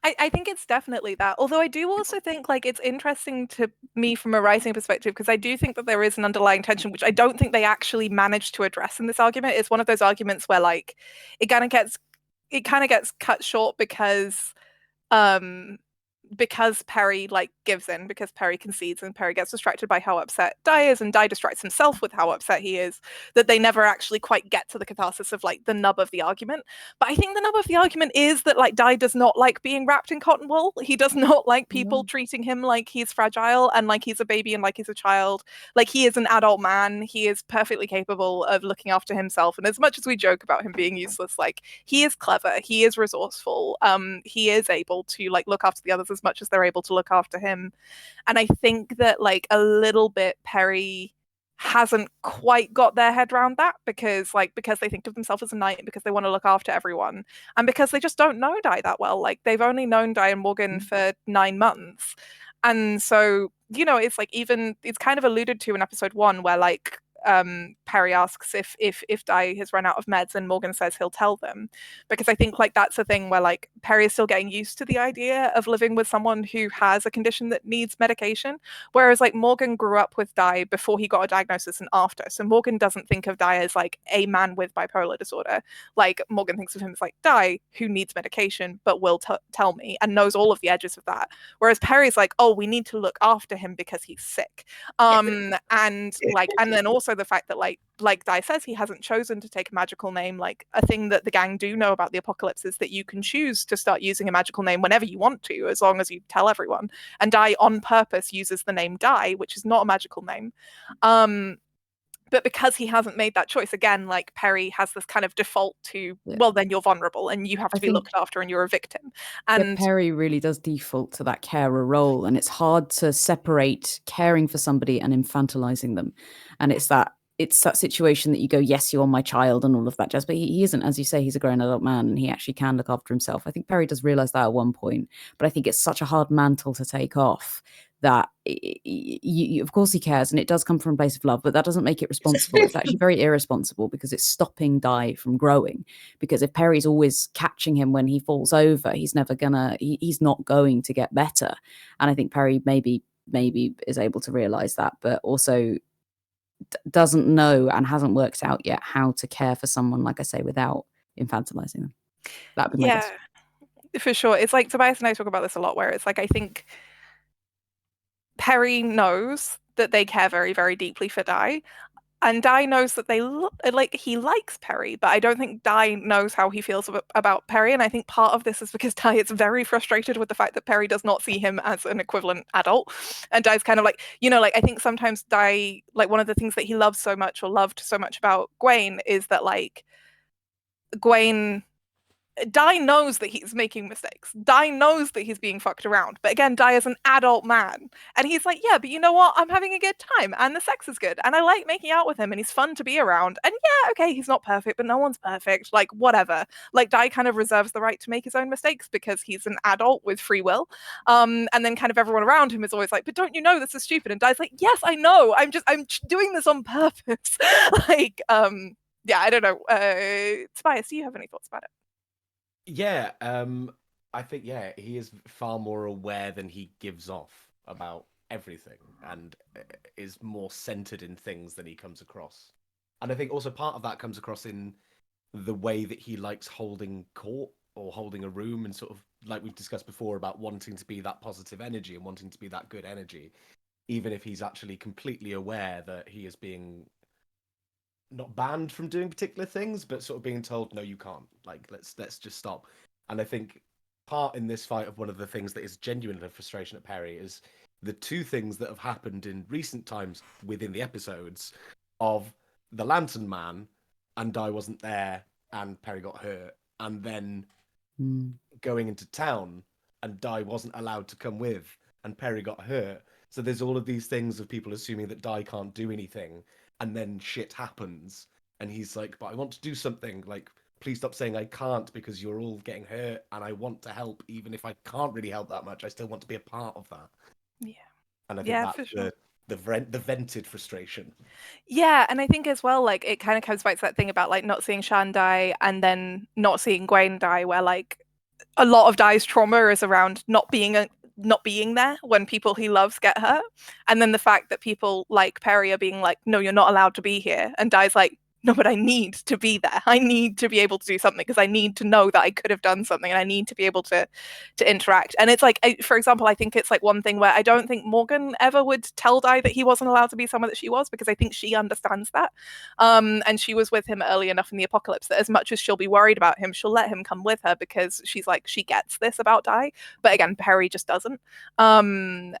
I think it's definitely that. Although I do also think, like, it's interesting to me from a writing perspective, because I do think that there is an underlying tension, which I don't think they actually managed to address in this argument. It's one of those arguments where, like, it kind of gets cut short because Perry, like, gives in, because Perry concedes, and Perry gets distracted by how upset Di is, and Di distracts himself with how upset he is, that they never actually quite get to the catharsis of, like, the nub of the argument. But I think the nub of the argument is that, like, Di does not like being wrapped in cotton wool. He does not like people treating him like he's fragile and like he's a baby and like he's a child. Like, he is an adult man. He is perfectly capable of looking after himself. And as much as we joke about him being useless, like, he is clever. He is resourceful. He is able to, like, look after the others as much as they're able to look after him. And I think that, like, a little bit Perry hasn't quite got their head around that, because they think of themselves as a knight, because they want to look after everyone, and because they just don't know Di that well. Like, they've only known Di and Morgan for 9 months, and so, it's like, even it's kind of alluded to in episode 1 where, like, Perry asks if Di has run out of meds, and Morgan says he'll tell them, because I think, like, that's a thing where, like, Perry is still getting used to the idea of living with someone who has a condition that needs medication, whereas, like, Morgan grew up with Di before he got a diagnosis and after, so Morgan doesn't think of Di as, like, a man with bipolar disorder. Like, Morgan thinks of him as, like, Di who needs medication but will tell me, and knows all of the edges of that, whereas Perry's like, oh, we need to look after him because he's sick. And then also the fact that, like Di says, he hasn't chosen to take a magical name. Like, a thing that the gang do know about the apocalypse is that you can choose to start using a magical name whenever you want to, as long as you tell everyone. And Di on purpose uses the name Di, which is not a magical name. But because he hasn't made that choice, again, like, Perry has this kind of default to, well, then you're vulnerable and you have to be looked after and you're a victim. And Perry really does default to that carer role, and it's hard to separate caring for somebody and infantilizing them. And it's that situation that you go, yes, you're my child and all of that jazz, but he isn't. As you say, he's a grown adult man and he actually can look after himself. I think Perry does realize that at one point, but I think it's such a hard mantle to take off, that of course he cares, and it does come from a place of love, but that doesn't make it responsible. It's actually very irresponsible, because it's stopping Di from growing. Because if Perry's always catching him when he falls over, he's not going to get better. And I think Perry maybe is able to realize that, but also doesn't know and hasn't worked out yet how to care for someone, like I say, without infantilizing them. That'd be my guess. For sure. It's like, Tobias and I talk about this a lot, where it's like, I think Perry knows that they care very, very deeply for Di, and Di knows that he likes Perry, but I don't think Di knows how he feels about Perry. And I think part of this is because Di is very frustrated with the fact that Perry does not see him as an equivalent adult. And Di's kind of like, I think sometimes Di, like, one of the things that he loves so much, or loved so much about Gwen, is that, like, Gwen Dai knows that he's making mistakes. Dai knows that he's being fucked around. But again, Dai is an adult man. And he's like, yeah, but you know what? I'm having a good time and the sex is good. And I like making out with him and he's fun to be around. And yeah, okay, he's not perfect, but no one's perfect. Like, whatever. Like, Dai kind of reserves the right to make his own mistakes because he's an adult with free will. And then kind of everyone around him is always like, but don't you know this is stupid? And Dai's like, yes, I know. I'm doing this on purpose. Like, yeah, I don't know. Tobias, do you have any thoughts about it? Yeah, I think he is far more aware than he gives off about everything, and is more centered in things than he comes across. And I think also part of that comes across in the way that he likes holding court or holding a room, and sort of like we've discussed before about wanting to be that positive energy and wanting to be that good energy, even if he's actually completely aware that he is being not banned from doing particular things, but sort of being told, no, you can't. Like, let's just stop. And I think part in this fight of one of the things that is genuinely frustration at Perry is the two things that have happened in recent times within the episodes of the Lantern Man and Dai wasn't there and Perry got hurt, and then going into town and Dai wasn't allowed to come with and Perry got hurt. So there's all of these things of people assuming that Dai can't do anything. And then shit happens, and he's like, but I want to do something. Like, please stop saying I can't because you're all getting hurt, and I want to help, even if I can't really help that much. I still want to be a part of that. Yeah. And I think Yeah, that's for sure. the vented frustration. Yeah, and I think as well, like, it kind of comes back to that thing about, like, not seeing Shan die and then not seeing Gwen die, where, like, a lot of Dai's trauma is around not being there when people he loves get hurt. And then the fact that people like Perry are being like, no, you're not allowed to be here. And Dai's like, no, but I need to be there. I need to be able to do something because I need to know that I could have done something, and I need to be able to interact. And it's like, for example, I think it's like one thing where I don't think Morgan ever would tell Dai that he wasn't allowed to be somewhere that she was, because I think she understands that. And she was with him early enough in the apocalypse that as much as she'll be worried about him, she'll let him come with her because she's like, she gets this about Dai. But again, Perry just doesn't. And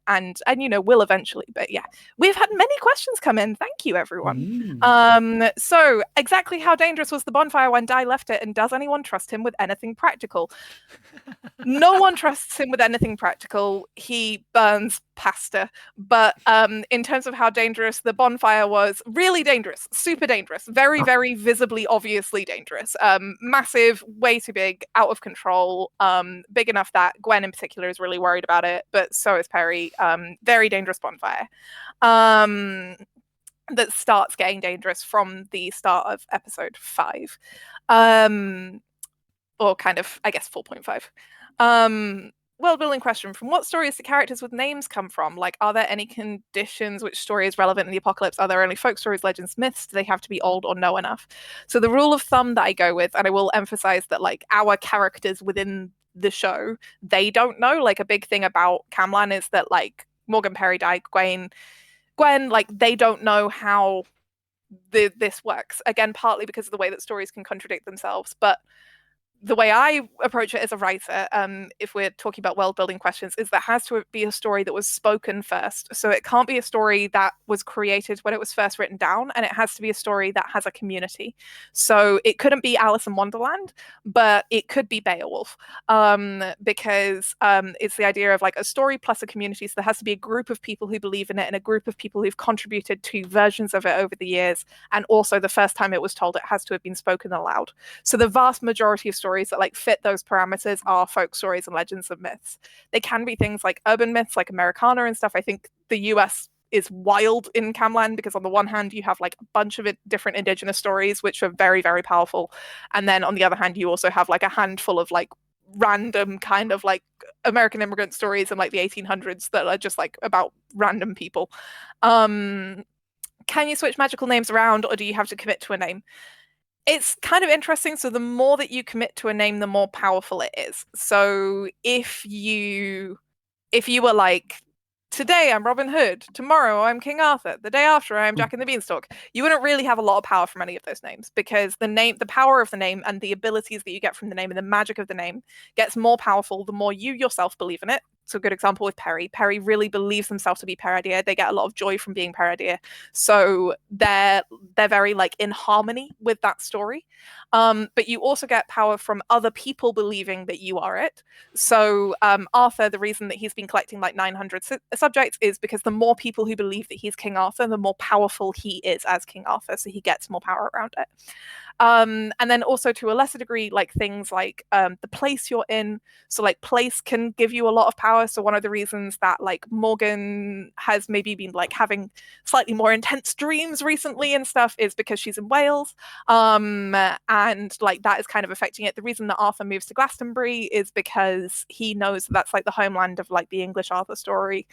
you know, will eventually. But yeah, we've had many questions come in. Thank you, everyone. So exactly how dangerous was the bonfire when Dai left it, and does anyone trust him with anything practical? No one trusts him with anything practical. He burns pasta. But in terms of how dangerous the bonfire was, really dangerous, super dangerous, very, very visibly, obviously dangerous. Massive, way too big, out of control, big enough that Gwen in particular is really worried about it, but so is Perry. Very dangerous bonfire. That starts getting dangerous from the start of episode 5. Or kind of, I guess, 4.5. World building question: from what stories do characters with names come from? Like, are there any conditions? Which story is relevant in the apocalypse? Are there only folk stories, legends, myths? Do they have to be old or know enough? So the rule of thumb that I go with, and I will emphasize that, like, our characters within the show, they don't know. Like, a big thing about Camlann is that, like, Morgan, Perry, Dai, Gwen, like, they don't know how this works. Again, partly because of the way that stories can contradict themselves, but the way I approach it as a writer, if we're talking about world building questions, is that has to be a story that was spoken first. So it can't be a story that was created when it was first written down, and it has to be a story that has a community. So it couldn't be Alice in Wonderland, but it could be Beowulf, because it's the idea of like a story plus a community. So there has to be a group of people who believe in it, and a group of people who've contributed to versions of it over the years. And also the first time it was told, it has to have been spoken aloud. So the vast majority of stories that like fit those parameters are folk stories and legends and myths. They can be things like urban myths, like Americana and stuff. I think the US is wild in Camlann because on the one hand you have like a bunch of different indigenous stories which are very, very powerful, and then on the other hand you also have like a handful of like random kind of like American immigrant stories in like the 1800s that are just like about random people. Can you switch magical names around, or do you have to commit to a name? It's kind of interesting. So the more that you commit to a name, the more powerful it is. So if you were like, today I'm Robin Hood, tomorrow I'm King Arthur, the day after I'm Jack and the Beanstalk, you wouldn't really have a lot of power from any of those names, because the power of the name and the abilities that you get from the name and the magic of the name gets more powerful the more you yourself believe in it, So a good example with Perry. Perry really believes himself to be Paradir. They get a lot of joy from being Paradir. So they're very like in harmony with that story. But you also get power from other people believing that you are it. So Arthur, the reason that he's been collecting like 900 subjects is because the more people who believe that he's King Arthur, the more powerful he is as King Arthur. So he gets more power around it. And then also to a lesser degree, like things like the place you're in. So like place can give you a lot of power. So one of the reasons that like Morgan has maybe been like having slightly more intense dreams recently and stuff is because she's in Wales. And like that is kind of affecting it. The reason that Arthur moves to Glastonbury is because he knows that that's like the homeland of like the English Arthur story.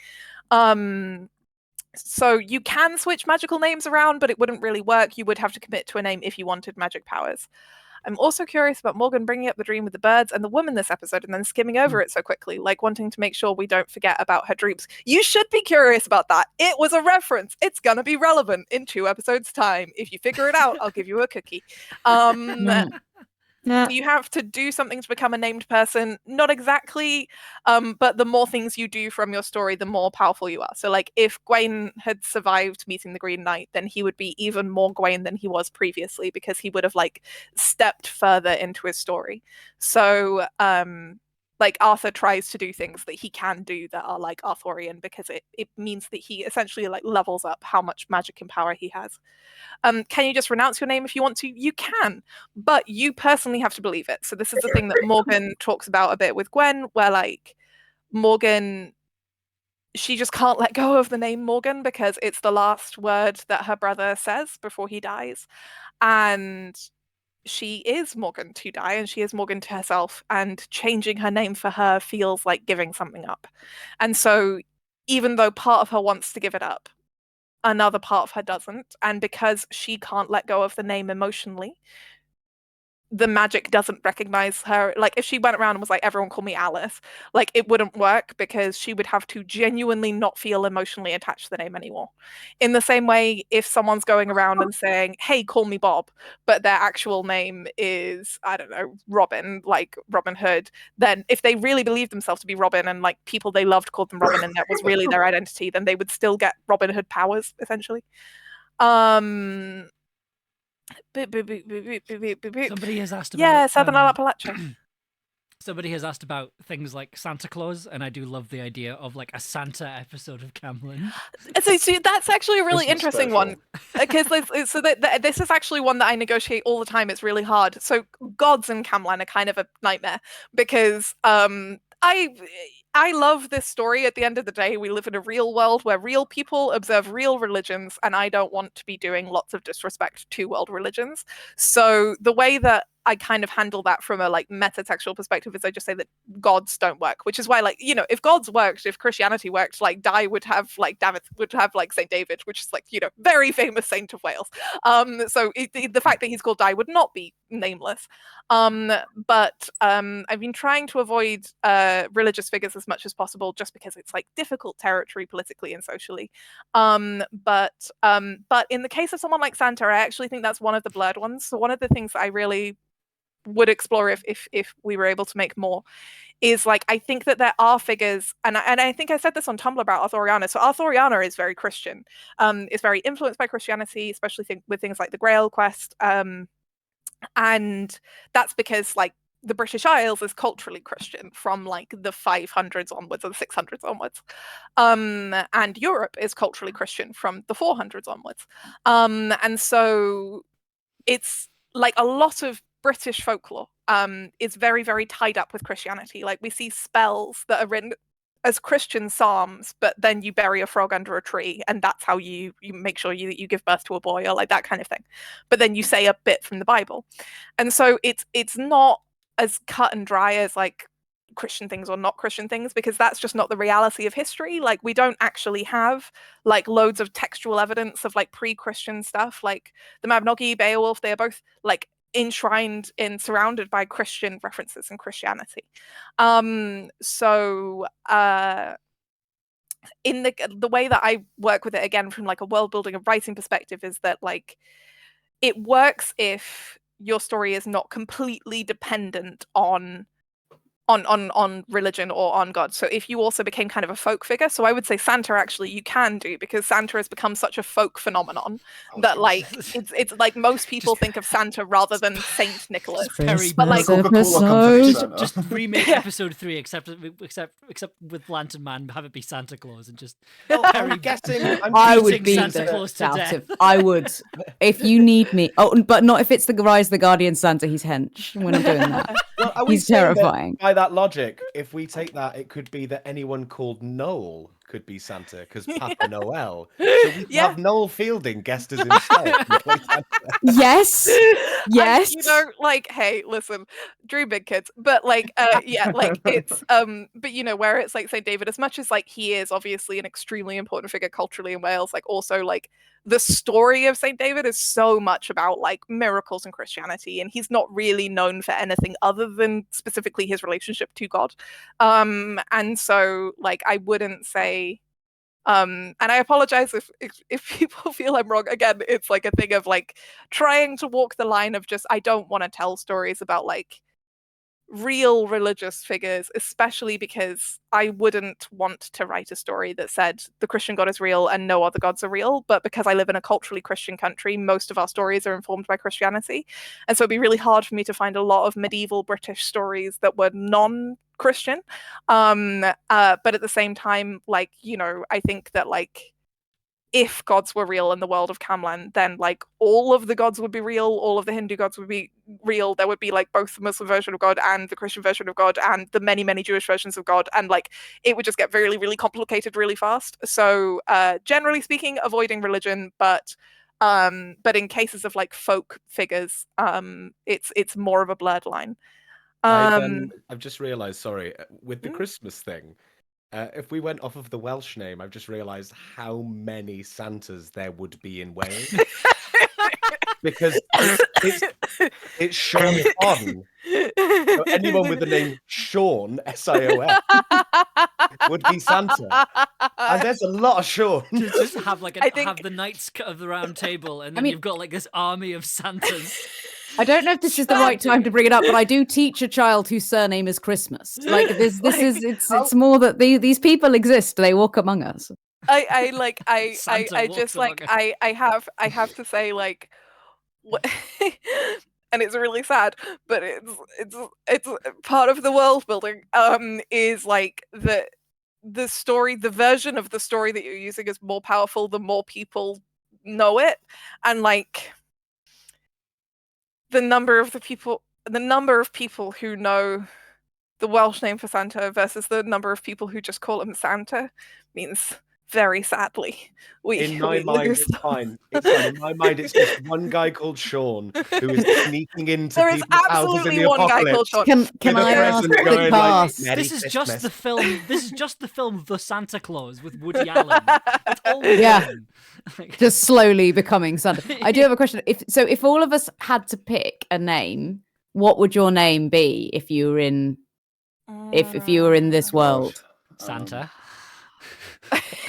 So you can switch magical names around, but it wouldn't really work. You would have to commit to a name if you wanted magic powers. I'm also curious about Morgan bringing up the dream with the birds and the woman this episode and then skimming over it so quickly, like wanting to make sure we don't forget about her dreams. You should be curious about that. It was a reference. It's going to be relevant in 2 episodes' time. If you figure it out, I'll give you a cookie. Do you have to do something to become a named person? Not exactly, but the more things you do from your story, the more powerful you are. So like if Gawain had survived meeting the Green Knight, then he would be even more Gawain than he was previously because he would have like stepped further into his story. So like Arthur tries to do things that he can do that are like Arthurian because it means that he essentially like levels up how much magic and power he has. Can you just renounce your name if you want to? You can, but you personally have to believe it. So this is the thing that Morgan talks about a bit with Gwen, where like Morgan, she just can't let go of the name Morgan because it's the last word that her brother says before he dies. And she is Morgan to die, and she is Morgan to herself, and changing her name for her feels like giving something up. And so even though part of her wants to give it up, another part of her doesn't, and because she can't let go of the name emotionally, the magic doesn't recognize her. Like if she went around and was like, everyone call me Alice, like it wouldn't work because she would have to genuinely not feel emotionally attached to the name anymore. In the same way, if someone's going around and saying, hey, call me Bob, but their actual name is, I don't know, Robin, like Robin Hood, then if they really believed themselves to be Robin and like people they loved called them Robin and that was really their identity, then they would still get Robin Hood powers, essentially. Somebody has asked about Southern Appalachia. Somebody has asked about things like Santa Claus, and I do love the idea of like a Santa episode of Camlann. So that's actually a really Christmas interesting special. one because this is actually one that I negotiate all the time. It's really hard. So gods in Camlann are kind of a nightmare because I love this story. At the end of the day, we live in a real world where real people observe real religions, and I don't want to be doing lots of disrespect to world religions. So the way that I kind of handle that from a like meta-textual perspective is I just say that gods don't work, which is why, like, you know, if gods worked, if Christianity worked, like Di would have like David would have like Saint David, which is like, you know, very famous saint of Wales. So the fact that he's called Di would not be nameless. But I've been trying to avoid religious figures as much as possible just because it's like difficult territory politically and socially. But in the case of someone like Santa, I actually think that's one of the blurred ones. So one of the things that I really would explore if we were able to make more is like I think that there are figures, and I think I said this on Tumblr about Arthuriana. So Arthuriana is very Christian, is very influenced by Christianity, especially with things like the Grail quest, and that's because like the British Isles is culturally Christian from like the 500s onwards or the 600s onwards, and Europe is culturally Christian from the 400s onwards, and so it's like a lot of British folklore is very, very tied up with Christianity. Like we see spells that are written as Christian psalms, but then you bury a frog under a tree, and that's how you make sure you give birth to a boy, or like that kind of thing. But then you say a bit from the Bible, and so it's not as cut and dry as like Christian things or not Christian things, because that's just not the reality of history. Like we don't actually have like loads of textual evidence of like pre-Christian stuff. Like the Mabinogi, Beowulf, they are both like enshrined in surrounded by Christian references and Christianity. So in the way that I work with it again from like a world building and writing perspective is that like it works if your story is not completely dependent on on religion or on God. So if you also became kind of a folk figure, so I would say Santa actually you can do, because Santa has become such a folk phenomenon that like it's like most people think of Santa rather than Saint Nicholas. But like Coca-Cola comes as just Santa. remake episode 3, except with Lantern Man, have it be Santa Claus and just I'm guessing. I would beating be Santa the Claus to doubt death. of- I would, if you need me. Oh, but not if it's the Rise of the Guardian Santa. He's hench. We're not doing that. Well, are we He's saying that terrifying. by that logic, if we take that, it could be that anyone called Noel could be Santa because Papa Noel. So we could have Noel Fielding guest as himself. Yes. Yes. You know, like, hey, listen, dream big, kids. But like, yeah, like it's but you know, where it's like Saint David, as much as like he is obviously an extremely important figure culturally in Wales, like also like the story of Saint David is so much about like miracles and Christianity, and he's not really known for anything other than specifically his relationship to God. And so like I wouldn't say and I apologize if people feel I'm wrong. Again, it's like a thing of like trying to walk the line of just I don't want to tell stories about like real religious figures, especially because I wouldn't want to write a story that said the Christian God is real and no other gods are real. But because I live in a culturally Christian country, most of our stories are informed by Christianity. And so it'd be really hard for me to find a lot of medieval British stories that were non-Christian. But at the same time, like, you know, I think that like if gods were real in the world of Camlann, then like all of the gods would be real, all of the Hindu gods would be real. There would be like both the Muslim version of God and the Christian version of God and the many, many Jewish versions of God. And like it would just get really, really complicated really fast. So generally speaking, avoiding religion, but in cases of like folk figures, it's more of a blurred line. I've just realised, sorry, with the Christmas thing, if we went off of the Welsh name, I've just realised how many Santas there would be in Wales. Because it's Sean Pond. So anyone with the name Sean, S-I-O-N, would be Santa. And there's a lot of Sean. Just have like have the Knights of the Round Table, and then you've got like this army of Santas. I don't know if this is the right time to bring it up, but I do teach a child whose surname is Christmas. Like it's more that these people exist. They walk among us. I have to say like what and it's really sad, but it's part of the world building is like the story, the version of the story that you're using is more powerful the more people know it. And like the number of people who know the Welsh name for Santa versus the number of people who just call him Santa means very sadly in my mind it's fine. In my mind it's just one guy called Sean who is sneaking into there is people's houses in the one guy called apocalypse. Sean. Can I ask the cast? This is just the film. This is just the film The Santa Claus with Woody Allen. That's all just slowly becoming Santa. I do have a question. If all of us had to pick a name, what would your name be if you were in if you were in this world? Santa.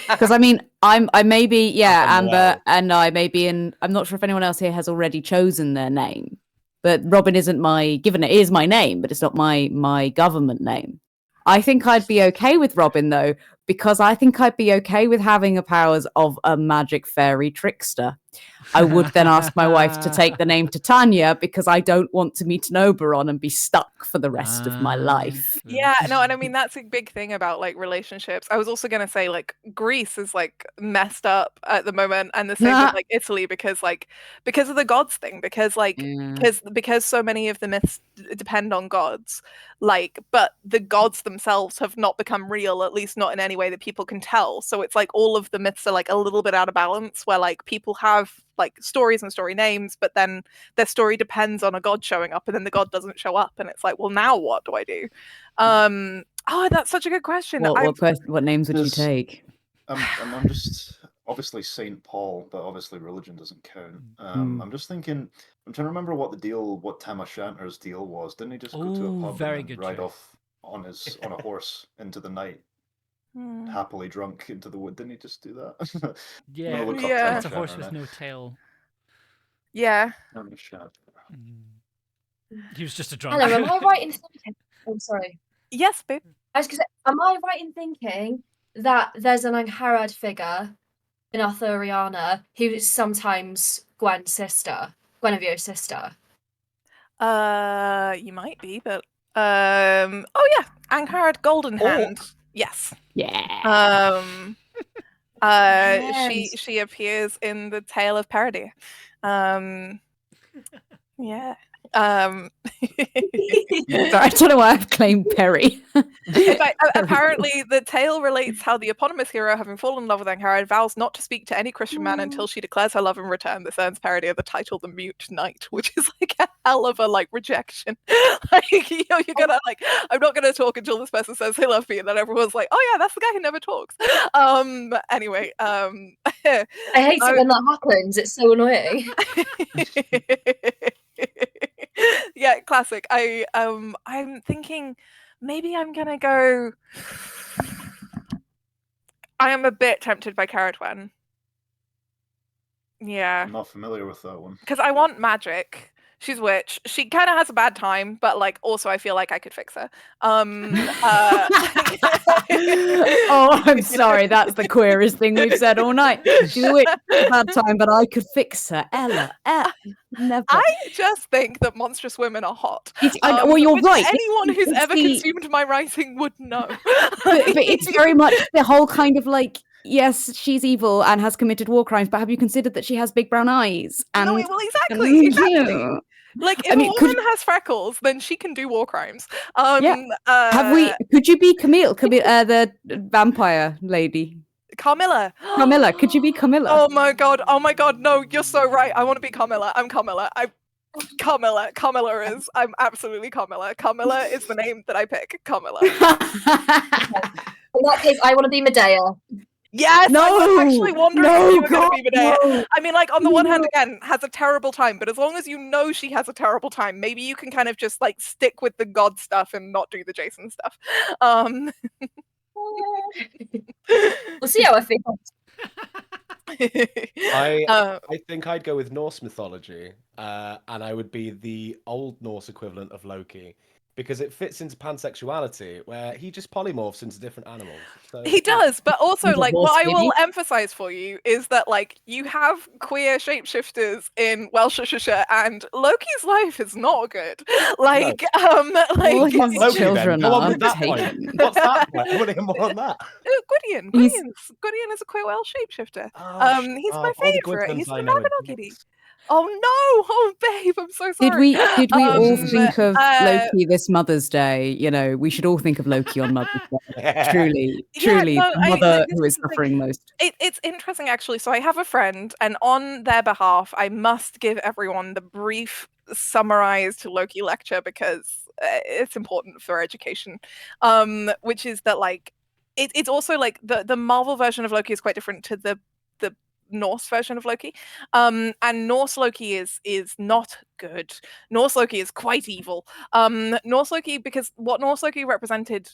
Because I mean, I may be Amber, and I may be in. I'm not sure if anyone else here has already chosen their name, but Robin isn't my given. It is my name, but it's not my government name. I think I'd be okay with Robin though, because I think I'd be okay with having the powers of a magic fairy trickster. I would then ask my wife to take the name Titania because I don't want to meet an Oberon and be stuck for the rest of my life. Yeah, no, and I mean that's a big thing about like relationships. I was also gonna say like Greece is like messed up at the moment, and the same with like Italy because of the gods thing, because because so many of the myths depend on gods, like, but the gods themselves have not become real, at least not in any way that people can tell. So it's like all of the myths are like a little bit out of balance, where like people have like stories and story names, but then their story depends on a god showing up, and then the god doesn't show up, and it's like, well, now what do I do? Oh, that's such a good question. What names would you take? I'm just obviously Saint Paul, but obviously religion doesn't count. I'm just thinking. I'm trying to remember what Tam O'Shanter's deal was. Didn't he just go to a pub and ride off on a horse into the night? Happily drunk into the wood. Didn't he just do that? Yeah. It's a horse with no tail. Yeah. He was just a drunk. Hello, am I right in thinking? Oh, sorry. Yes, babe. I was gonna say, am I right in thinking that there's an Angharad figure in Arthuriana who is sometimes Guinevere's sister? You might be, but oh yeah, Angharad Golden Hand. Yes. Yeah. She appears in the Tale of Paradir. Yeah. Sorry, I don't know why I've claimed Perry. In fact, apparently the tale relates how the eponymous hero, having fallen in love with Angharad, vows not to speak to any Christian man until she declares her love in return. This earns Paradir the title the Mute Knight, which is like a hell of a rejection. You're gonna I'm not gonna talk until this person says they love me, and then everyone's like, oh yeah, that's the guy who never talks. Anyway, I hate it when that happens. It's so annoying. Yeah, classic. I'm thinking maybe I'm gonna go. I am a bit tempted by Caradwen. Yeah. I'm not familiar with that one. Because I want magic. She's a witch. She kind of has a bad time, but also I feel like I could fix her. Oh, I'm sorry. That's the queerest thing we've said all night. She's a witch, bad time, but I could fix her. Ella, never. I just think that monstrous women are hot. Well, you're right. Anyone who's ever consumed my writing would know. but it's very much the whole kind of yes, she's evil and has committed war crimes, but have you considered that she has big brown eyes? And no, well, exactly. If a woman has freckles, then she can do war crimes. Have we? Could you be Camille, the vampire lady? Carmilla. Carmilla, could you be Camilla? Oh my god! No, you're so right. I want to be Carmilla. I'm Carmilla. Carmilla. Carmilla is. I'm absolutely Carmilla. Carmilla is the name that I pick. Carmilla. In that case, I want to be Medea. Yes, no, I was actually wondering if you were going to be Medea. No. I mean, on the one hand, again, has a terrible time, but as long as you know she has a terrible time, maybe you can kind of just stick with the god stuff and not do the Jason stuff. We'll see how I feel. I think I'd go with Norse mythology, and I would be the Old Norse equivalent of Loki, because it fits into pansexuality, where he just polymorphs into different animals. So... He does, but also, what I will emphasize for you is that, you have queer shapeshifters in Welshshire, and Loki's life is not good. All his children are taken. What's that? I want to hear more on that. Gwydion is a queer Welsh shapeshifter. He's my favourite. He's the Mabinogi Giddy. Oh no! Oh babe, I'm so sorry. Did we all think of Loki this Mother's Day? We should all think of Loki on Mother's Day. Truly, the mother who is suffering most. It's interesting actually. So I have a friend, and on their behalf, I must give everyone the brief summarized Loki lecture because it's important for education. Which is that it's also the Marvel version of Loki is quite different to the Norse version of Loki, and Norse Loki is not good. Norse Loki is quite evil. Norse Loki, because what Norse Loki represented,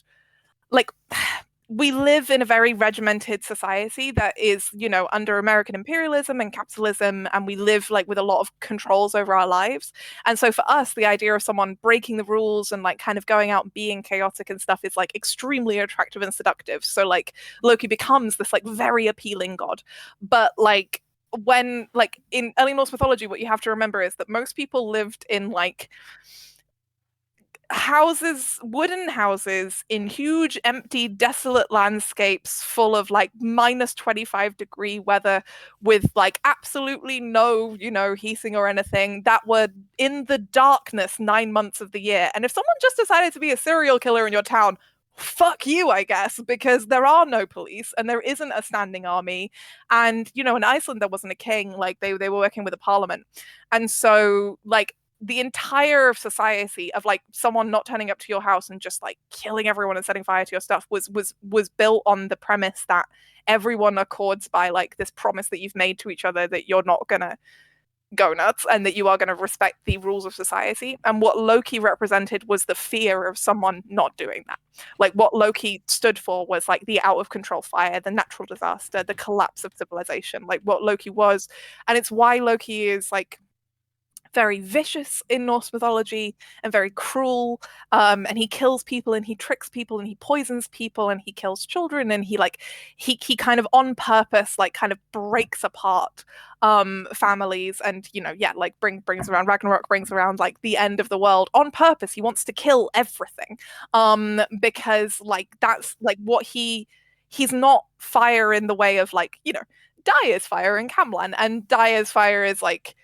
we live in a very regimented society that is, under American imperialism and capitalism, and we live with a lot of controls over our lives. And so for us, the idea of someone breaking the rules and kind of going out and being chaotic and stuff is extremely attractive and seductive. So Loki becomes this very appealing god. But when in early Norse mythology, what you have to remember is that most people lived in wooden houses in huge, empty, desolate landscapes full of minus 25-degree weather with absolutely no, heating or anything, that were in the darkness 9 months of the year. And if someone just decided to be a serial killer in your town, fuck you, I guess, because there are no police and there isn't a standing army. And, in Iceland, there wasn't a king. They were working with a parliament. And so, the entire society of someone not turning up to your house and just killing everyone and setting fire to your stuff was built on the premise that everyone accords by this promise that you've made to each other that you're not gonna go nuts and that you are going to respect the rules of society. And what Loki represented was the fear of someone not doing that. What Loki stood for was the out of control fire, the natural disaster, the collapse of civilization, what Loki was. And it's why Loki is very vicious in Norse mythology and very cruel, and he kills people and he tricks people and he poisons people and he kills children, and he kind of on purpose like kind of breaks apart families, and like brings around Ragnarok, brings around like the end of the world on purpose. He wants to kill everything because like that's like what he's not fire in the way of like Dire's fire in Camlann, and Dire's fire is like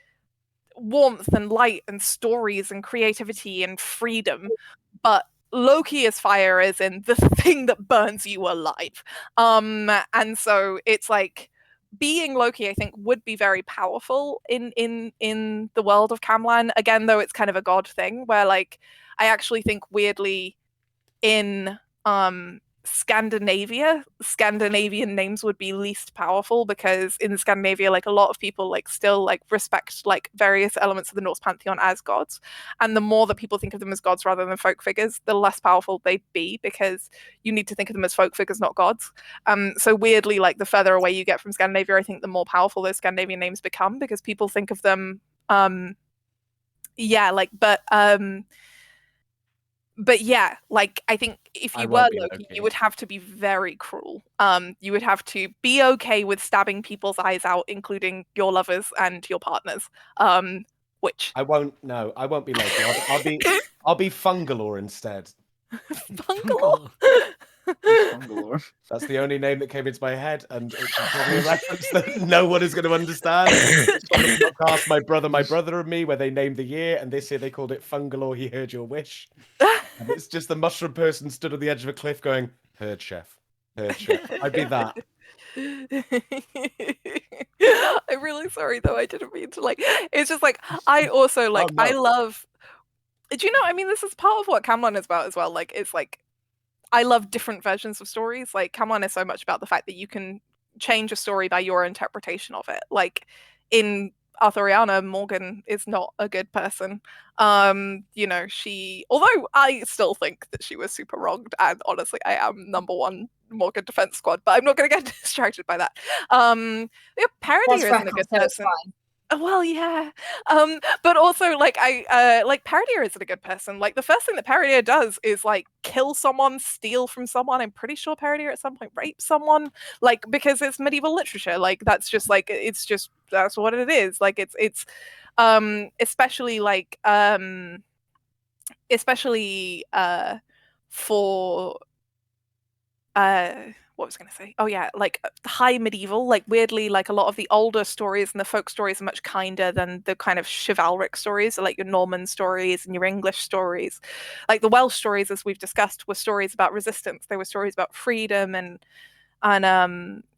warmth and light and stories and creativity and freedom, but Loki's fire is in the thing that burns you alive. And so it's like being Loki, I think, would be very powerful in the world of Camlann. Again, though, it's kind of a god thing where like I actually think weirdly in Scandinavian names would be least powerful, because in Scandinavia, like a lot of people like still like respect like various elements of the Norse pantheon as gods, and the more that people think of them as gods rather than folk figures, the less powerful they'd be, because you need to think of them as folk figures, not gods. So weirdly, like the further away you get from Scandinavia, I think the more powerful those Scandinavian names become, because people think of them but yeah, like I think if you were Loki, you would have to be very cruel. You would have to be okay with stabbing people's eyes out, including your lovers and your partners. Which I won't be Loki. I'll be Fungalore instead. Fungalore? Fungalore. That's the only name that came into my head, and it's probably a reference that no one is going to understand. It's on the podcast My Brother and Me, where they named the year, and this year they called it Fungalore, He Heard Your Wish. And it's just the mushroom person stood on the edge of a cliff going, heard chef. I'd be that. I'm really sorry though, I didn't mean to like, it's just like I also like I love, do you know, I mean this is part of what Camlann is about as well. Like it's like I love different versions of stories. Like Camlann is so much about the fact that you can change a story by your interpretation of it. Like in Arthuriana, Morgan is not a good person. She, although I still think that she was super wronged, and honestly I am #1 Morgan defense squad, but I'm not going to get distracted by that. Parody isn't a good person. Well, yeah. But also like Paradia isn't a good person. Like the first thing that Paradia does is like kill someone, steal from someone. I'm pretty sure Paradia at some point rapes someone, like because it's medieval literature. Like that's just like that's what it is. Like it's especially like for what was I going to say? Oh yeah, like high medieval, like weirdly, like a lot of the older stories and the folk stories are much kinder than the kind of chivalric stories, like your Norman stories and your English stories. Like the Welsh stories, as we've discussed, were stories about resistance. They were stories about freedom and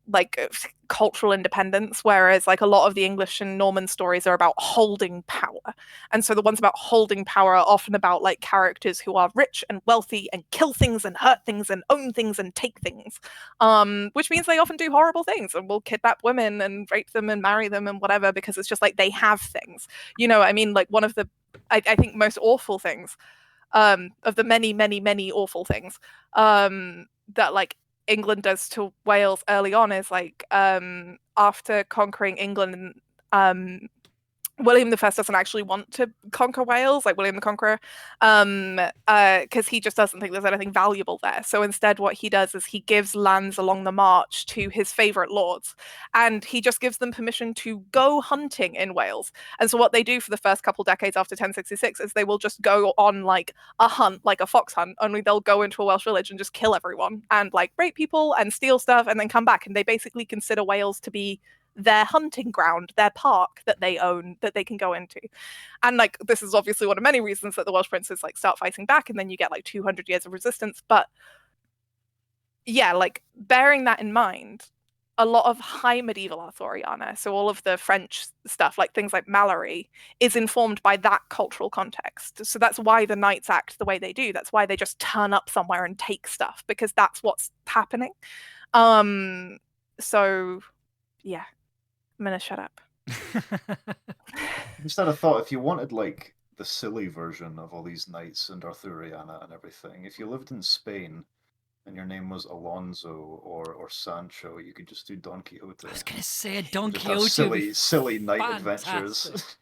like cultural independence, whereas like a lot of the English and Norman stories are about holding power. And so the ones about holding power are often about like characters who are rich and wealthy and kill things and hurt things and own things and take things, which means they often do horrible things and will kidnap women and rape them and marry them and whatever, because it's just like they have things. I mean, like one of the I think most awful things of the many awful things that like England does to Wales early on is like after conquering England, William I doesn't actually want to conquer Wales, like William the Conqueror, because he just doesn't think there's anything valuable there. So instead what he does is he gives lands along the march to his favourite lords, and he just gives them permission to go hunting in Wales. And so what they do for the first couple decades after 1066 is they will just go on like a hunt, like a fox hunt, only they'll go into a Welsh village and just kill everyone and like rape people and steal stuff and then come back, and they basically consider Wales to be their hunting ground, their park that they own, that they can go into. And like this is obviously one of many reasons that the Welsh princes like start fighting back, and then you get like 200 years of resistance. But yeah, like bearing that in mind, a lot of high medieval Arthuriana, so all of the French stuff, like things like Mallory, is informed by that cultural context. So that's why the knights act the way they do. That's why they just turn up somewhere and take stuff, because that's what's happening. So yeah, I'm gonna shut up. Just had a thought, if you wanted like the silly version of all these knights and Arthuriana and everything, if you lived in Spain and your name was Alonso or Sancho, you could just do Don Quixote. I was gonna say Don Quixote. Silly knight adventures.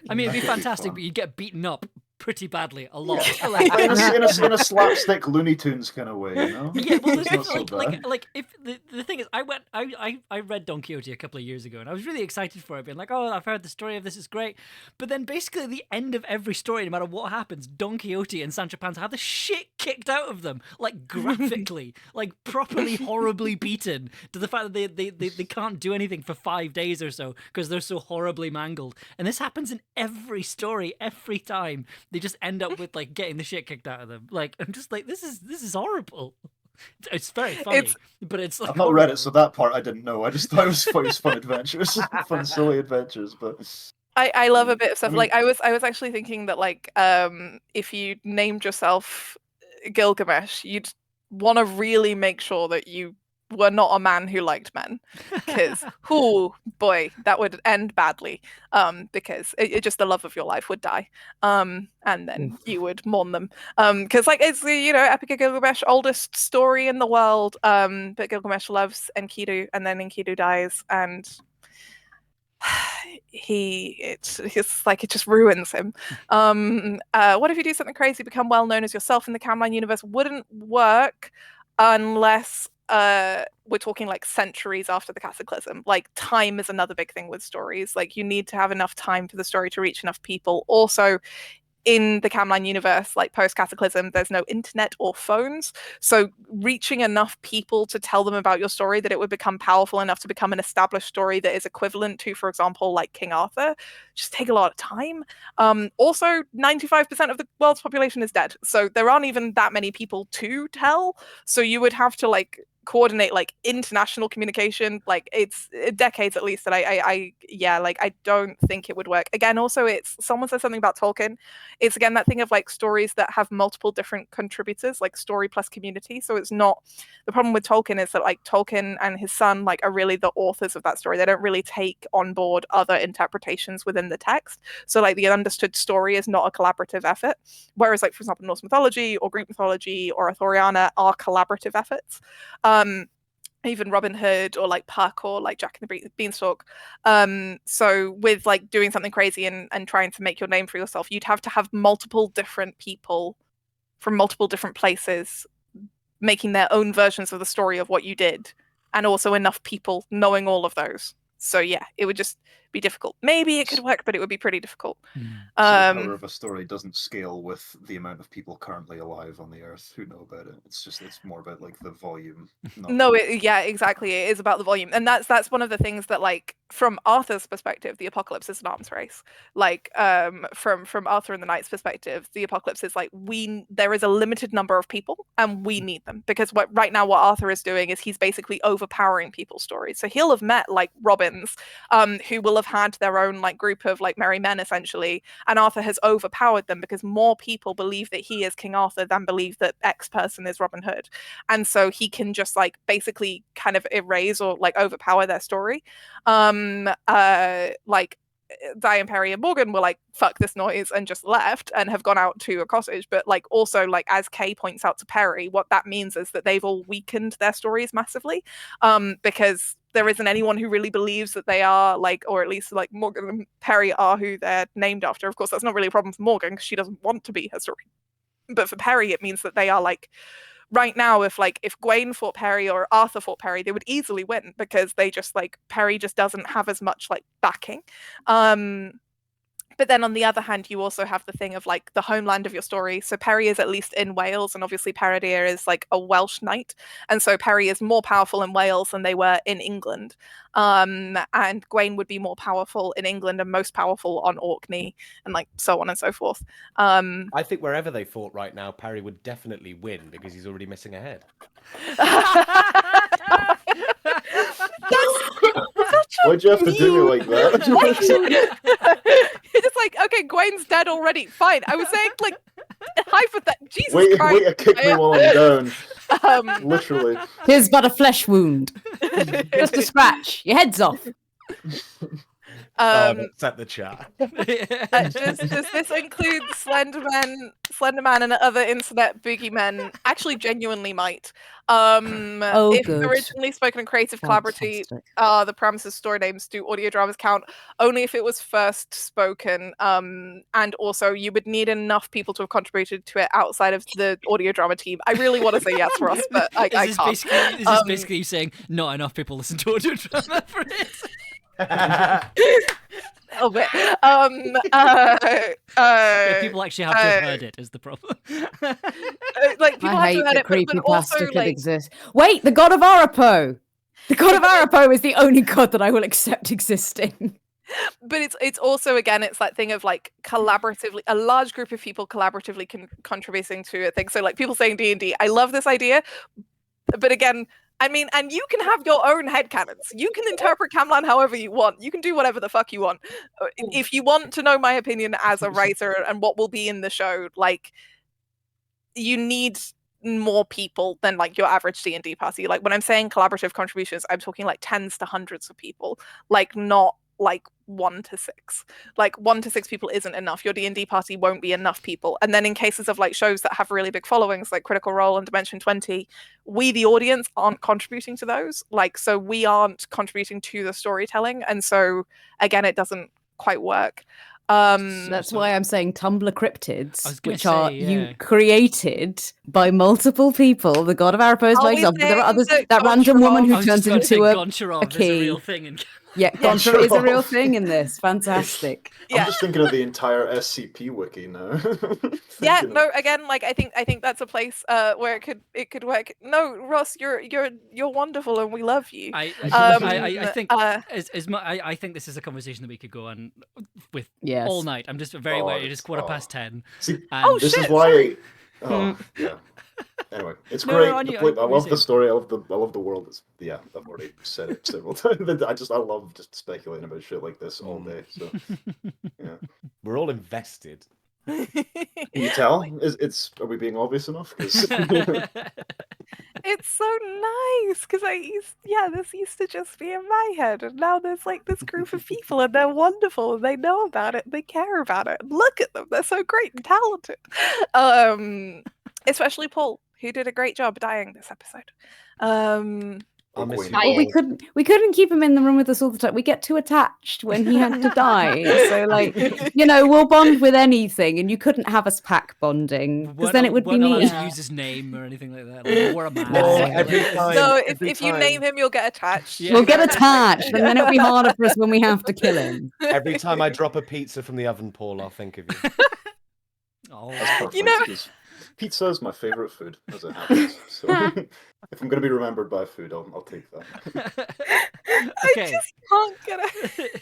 I mean, it'd be fantastic, but you'd get beaten up pretty badly a lot. in a slapstick Looney Tunes kind of way, you know? Yeah, well, It's not so bad. like if the thing is, I read Don Quixote a couple of years ago, and I was really excited for it, being like, oh, I've heard the story of this, is great. But then basically at the end of every story, no matter what happens, Don Quixote and Sancho Panza have the shit kicked out of them, like graphically, like properly horribly beaten, to the fact that they can't do anything for 5 days or so because they're so horribly mangled. And this happens in every story, every time. They just end up with like getting the shit kicked out of them. Like, I'm just like, this is horrible. It's very funny, but it's like I've not read it, so that part I didn't know. I just thought it was fun adventures, fun silly adventures. But I love a bit of stuff. Like I was actually thinking that like if you named yourself Gilgamesh, you'd want to really make sure that you were not a man who liked men, because oh boy, that would end badly. Because it just the love of your life would die, and then you would mourn them. Because like it's the Epic of Gilgamesh, oldest story in the world. But Gilgamesh loves Enkidu, and then Enkidu dies, and it's like it just ruins him. What if you do something crazy, become well known as yourself in the Camlann universe? Wouldn't work unless we're talking like centuries after the cataclysm. Like time is another big thing with stories. Like you need to have enough time for the story to reach enough people. Also, in the Camlann universe, like post-cataclysm, there's no internet or phones. So reaching enough people to tell them about your story that it would become powerful enough to become an established story that is equivalent to, for example, like King Arthur, just take a lot of time. Also, 95% of the world's population is dead. So there aren't even that many people to tell. So you would have to like coordinate like international communication. Like it's decades at least that I don't think it would work. Again, also it's someone said something about Tolkien. It's again that thing of like stories that have multiple different contributors, like story plus community. So it's not, the problem with Tolkien is that like Tolkien and his son like are really the authors of that story. They don't really take on board other interpretations within the text. So like the understood story is not a collaborative effort. Whereas like, for example, Norse mythology or Greek mythology or Arthuriana are collaborative efforts. Even Robin Hood or like Puck or like Jack and the Beanstalk. So with like doing something crazy and trying to make your name for yourself, you'd have to have multiple different people from multiple different places making their own versions of the story of what you did, and also enough people knowing all of those. So yeah, it would just be difficult. Maybe it could work, but it would be pretty difficult. So the power of a story doesn't scale with the amount of people currently alive on the earth who know about it. It's more about like the volume. Yeah, exactly. It is about the volume, and that's one of the things that, like, from Arthur's perspective, the apocalypse is an arms race. Like, from Arthur and the Knights' perspective, the apocalypse is like there is a limited number of people, and we need them, because right now what Arthur is doing is he's basically overpowering people's stories. So he'll have met like Robins, who will have had their own like group of like merry men essentially, and Arthur has overpowered them because more people believe that he is King Arthur than believe that X person is Robin Hood, and so he can just like basically kind of erase or like overpower their story. Like Diane, Perry, and Morgan were like, fuck this noise, and just left and have gone out to a cottage. But like also, like, as Kay points out to Perry, what that means is that they've all weakened their stories massively, because there isn't anyone who really believes that they are like, or at least like Morgan and Perry are who they're named after. Of course, that's not really a problem for Morgan because she doesn't want to be her story. But for Perry, it means that they are like, right now, if Gawain fought Perry or Arthur fought Perry, they would easily win because they just like, Perry just doesn't have as much like backing. But then on the other hand, you also have the thing of like the homeland of your story. So Perry is at least in Wales, and obviously Peredur is like a Welsh knight. And so Perry is more powerful in Wales than they were in England. And Gawain would be more powerful in England and most powerful on Orkney, and like so on and so forth. I think wherever they fought right now, Perry would definitely win because he's already missing a head. Why'd you have to do me like that? You're just like, okay, Gawain's dead already. Fine. I was saying, like, Jesus Christ. Wait to kick me while I'm down. Literally. Here's but a flesh wound. Just a scratch. Your head's off. Set the chat. Does this include Slenderman and other internet boogeymen? Actually, genuinely might. If good. originally spoken in creative collaborative, Fantastic. the parameters story names do audio dramas count? Only if it was first spoken. And also you would need enough people to have contributed to it outside of the audio drama team. I really want to say yes, Ross, but I can't. Is this basically you saying not enough people listen to audio drama for it? A bit. People actually have to have heard it is the problem. Like people I have hate to have heard that it, but also creepypasta could like exist. Wait, the god of Arapo! The god of Arapo is the only god that I will accept existing. but it's also again it's that thing of like collaboratively a large group of people collaboratively contributing to a thing. So like people saying D&D, I love this idea, but again, I mean, and you can have your own headcanons. You can interpret Camlann however you want. You can do whatever the fuck you want. If you want to know my opinion as a writer and what will be in the show, like, you need more people than like your average D&D party. Like when I'm saying collaborative contributions, I'm talking like tens to hundreds of people, like not like 1 to 6. Like 1 to 6 people isn't enough. Your D&D party won't be enough people. And then in cases of like shows that have really big followings like Critical Role and Dimension 20, we the audience aren't contributing to those. Like, so we aren't contributing to the storytelling, and so again it doesn't quite work. That's why I'm saying Tumblr cryptids, which are yeah. you created by multiple people. The god of Arapo is Are my we example. There are saying others. that That random woman I who was turns just about to say into a Goncharov is a key. real thing in Yeah, Goncharov is a real thing in this. Fantastic. I'm just thinking of the entire SCP wiki now. Yeah, Thinking no, again, like I think that's a place where it could work. No, Ross, you're wonderful and we love you. I think I think this is a conversation that we could go on with Yes. all night. I'm just very aware it is 10:15. See, and this is shit, why. sorry. Oh, yeah. Anyway, it's No, great. on The you- play- on I you love say. the story. I love the world. Yeah, I've already said it several times. I love just speculating about shit like this all day. So yeah, We're all invested. can you tell? Are we being obvious enough? 'Cause- It's so nice because this used to just be in my head, and now there's like this group of people, and they're wonderful, and they know about it, and they care about it. Look at them; they're so great and talented. Especially Paul, who did a great job dying this episode. I'll miss you, Well, we Paul. couldn't keep him in the room with us all the time. We get too attached when he had to die. So like, we'll bond with anything, and you couldn't have us pack bonding because then it would be weren't allowed me. to use his name or anything like that. Like, or a man. every time, No, every if you time- name him, you'll get attached. Yeah. We'll get attached, and then it'll be harder for us when we have to kill him. Every time I drop a pizza from the oven, Paul, I'll think of you. Oh, That's perfect. You know- because pizza is my favorite food, as it happens. So if I'm going to be remembered by food, I'll take that. I Okay. just can't get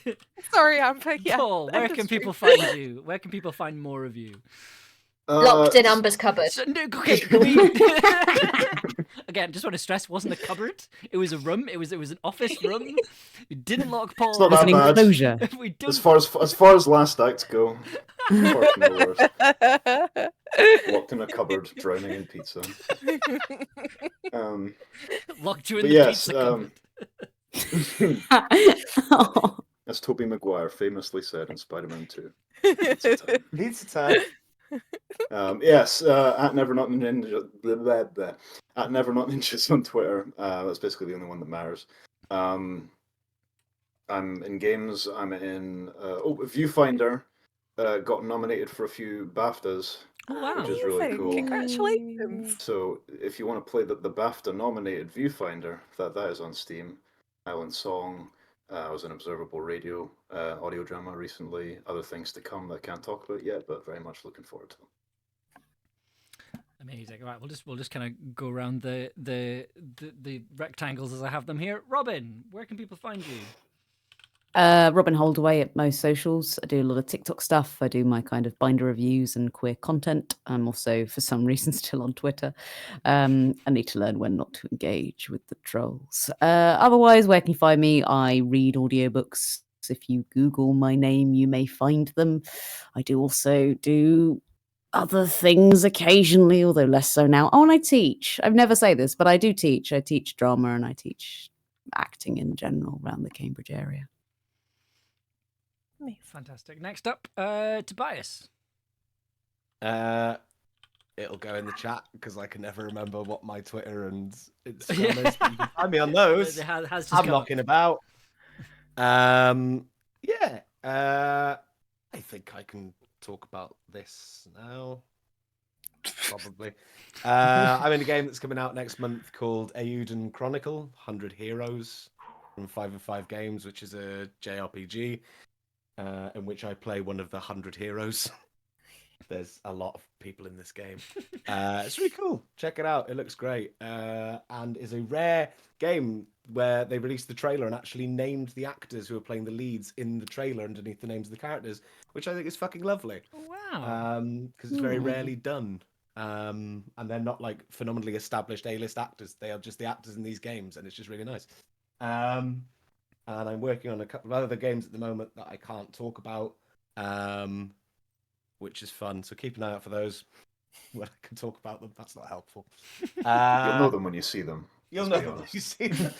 it. Sorry, Amber. Yeah. Paul, where end of can stream. people find you? Where can people find more of you? Locked in Amber's cupboard. So, no, okay, can we... Again, just want to stress, wasn't a cupboard. It was a room. It was an office room. We didn't lock Paul. It's not It's that an bad. enclosure. We don't... As far as last acts go, far from the worst. Locked in a cupboard, drowning in pizza. Locked you in But the yes, pizza cupboard. Oh. as Tobey Maguire famously said in Spider-Man 2. Pizza time. Yes, at Never Not Ninja, blah, blah, blah. At Never Not Ninjas on Twitter. That's basically the only one that matters. I'm in games. I'm in Viewfinder. Got nominated for a few BAFTAs, Oh, wow. which is really Amazing. cool. Congratulations. So if you want to play the BAFTA nominated Viewfinder, that is on Steam. Island Song. I was in Observable Radio audio drama recently. Other things to come that I can't talk about yet, but very much looking forward to them. Amazing. All right, we'll just kind of go around the rectangles as I have them here. Robin, where can people find you? Robin Holdaway at most socials. I do a lot of TikTok stuff. I do my kind of binder reviews and queer content. I'm also, for some reason, still on Twitter. I need to learn when not to engage with the trolls. Otherwise, where can you find me? I read audiobooks. If you Google my name, you may find them. I do also do other things occasionally, although less so now. Oh, and I teach. I never say this, but I do teach. I teach drama and I teach acting in general around the Cambridge area. Fantastic. Next up, Tobias. It'll go in the chat because I can never remember what my Twitter and Instagram is. But you can find me on those. It has just I'm come knocking up. about. Yeah. I think I can talk about this now. Probably. I'm in a game that's coming out next month called Euden Chronicle, 100 Heroes from 505 Games, which is a JRPG in which I play one of the 100 heroes. There's a lot of people in this game. It's really cool. Check it out. It looks great. And is a rare game where they released the trailer and actually named the actors who are playing the leads in the trailer underneath the names of the characters, which I think is fucking lovely. Wow. Because it's very rarely done. And they're not like phenomenally established A-list actors. They are just the actors in these games, and it's just really nice. And I'm working on a couple of other games at the moment that I can't talk about, which is fun. So keep an eye out for those when I can talk about them. That's not helpful. You'll know them when you see them. You'll know them when you see them.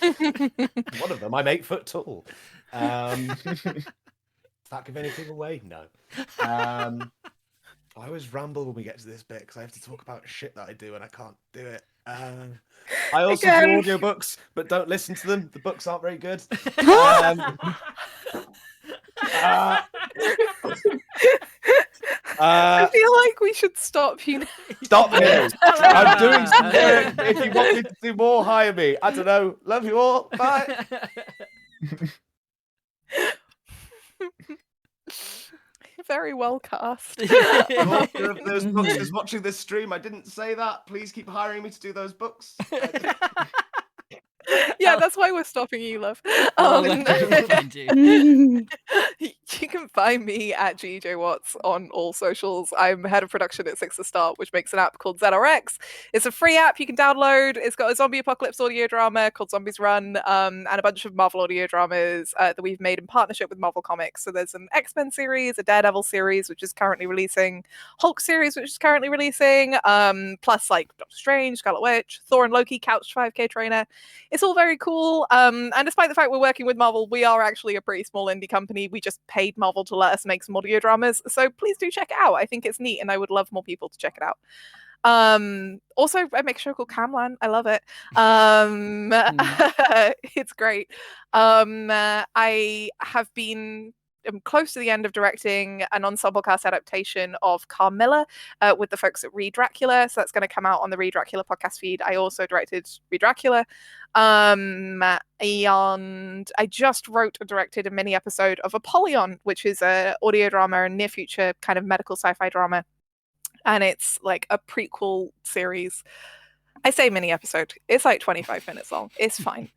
One of them, I'm 8 foot tall. Does that give anything away? No. I always ramble when we get to this bit because I have to talk about shit that I do and I can't do it. I also do audiobooks, but don't listen to them. The books aren't very good. I feel like we should stop you now. Stop it! I'm doing some work. If you want me to do more, hire me. I don't know. Love you all. Bye. Very well cast. The author of those books is watching this stream. I didn't say that. Please keep hiring me to do those books. Yeah, that's why we're stopping you, love. You can find me at GJ Watts on all socials. I'm head of production at Six to Start, which makes an app called ZRX. It's a free app you can download. It's got a zombie apocalypse audio drama called Zombies Run, and a bunch of Marvel audio dramas that we've made in partnership with Marvel Comics. So there's an X-Men series, a Daredevil series, which is currently releasing, Hulk series, which is currently releasing, plus like Doctor Strange, Scarlet Witch, Thor and Loki, Couch 5K Trainer. It's all very cool. And despite the fact we're working with Marvel, we are actually a pretty small indie company. We just paid Marvel to let us make some audio dramas. So please do check it out. I think it's neat and I would love more people to check it out. Also, I make a show called Camlann. I love it. It's great. I have been close to the end of directing an ensemble cast adaptation of Carmilla with the folks at Read Dracula. So that's going to come out on the Read Dracula podcast feed. I also directed Read Dracula. And I just wrote and directed a mini episode of Apollyon, which is a audio drama and near future kind of medical sci-fi drama. And it's like a prequel series. I say mini episode. It's like 25 minutes long. It's fine.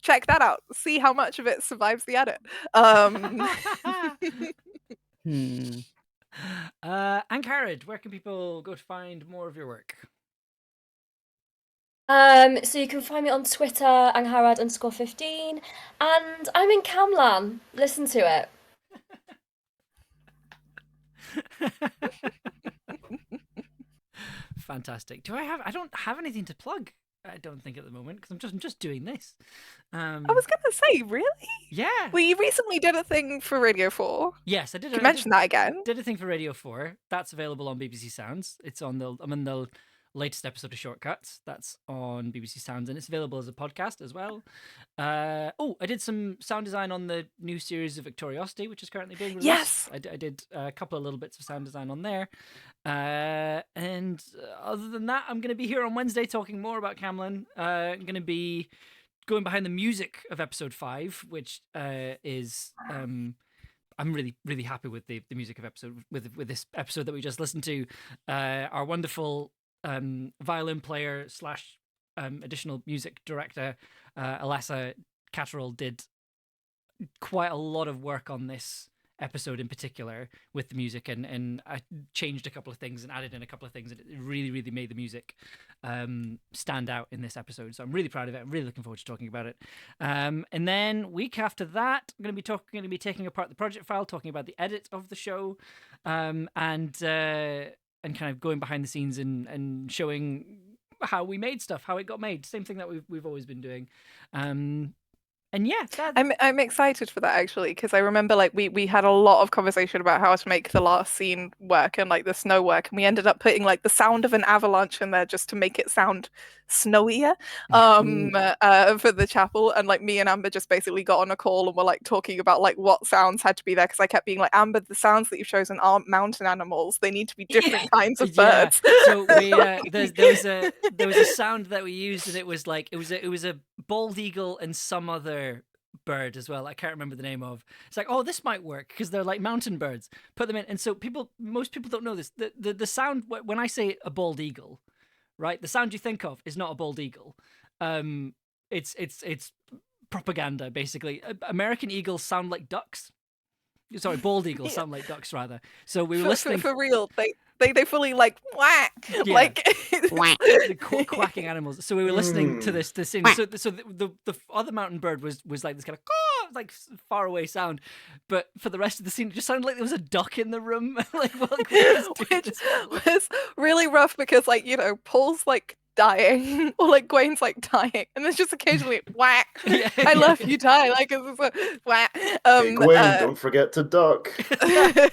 Check that out. See how much of it survives the edit. Ankarad, where can people go to find more of your work? So you can find me on Twitter, angharad_15, and I'm in Camlann. Listen to it. Fantastic. I don't have anything to plug. I don't think at the moment because I'm just doing this. I was gonna say, really? Yeah. Well, you recently did a thing for Radio 4. Yes, I did. You mention that again. Did a thing for Radio 4. That's available on BBC Sounds. I'm in the latest episode of Shortcuts. That's on BBC Sounds, and it's available as a podcast as well. I did some sound design on the new series of Victoriosity, which is currently being released. Yes, I did a couple of little bits of sound design on there. And other than that, I'm going to be here on Wednesday talking more about Camlann. I'm going to be going behind the music of episode 5, which is I'm really, really happy with the music of episode with this episode that we just listened to. Our wonderful violin player / additional music director Alessa Catterall did quite a lot of work on this episode in particular with the music, and I changed a couple of things and added in a couple of things, and it really, really made the music stand out in this episode. So I'm really proud of it. I'm really looking forward to talking about it. And then week after that, I'm going to be taking apart the project file, talking about the edit of the show, and kind of going behind the scenes and showing how we made stuff, how it got made. Same thing that we've always been doing. yeah, that... I'm excited for that actually, because I remember like we had a lot of conversation about how to make the last scene work and like the snow work, and we ended up putting like the sound of an avalanche in there just to make it sound snowier for the chapel. And like me and Amber just basically got on a call and were like talking about like what sounds had to be there, because I kept being like, Amber, the sounds that you've chosen aren't mountain animals, they need to be different kinds of birds. So we there was a sound that we used, and it was like it was a bald eagle and some other bird as well. I can't remember the name of. It's like, oh, this might work because they're like mountain birds. Put them in, and so most people don't know this. The sound when I say a bald eagle, right? The sound you think of is not a bald eagle. It's propaganda basically. American eagles sound like ducks. Sorry, bald eagles sound like ducks rather. So we were listening for real. They fully like whack, yeah. like the quacking animals. So we were listening to this scene. So the other mountain bird was like this kind of like far away sound, but for the rest of the scene, it just sounded like there was a duck in the room. Like, which was really rough because like, you know, Paul's like dying or like Gwen's like dying, and there's just occasionally whack. I love you, die, like it's a whack. Hey, Gwen, don't forget to duck.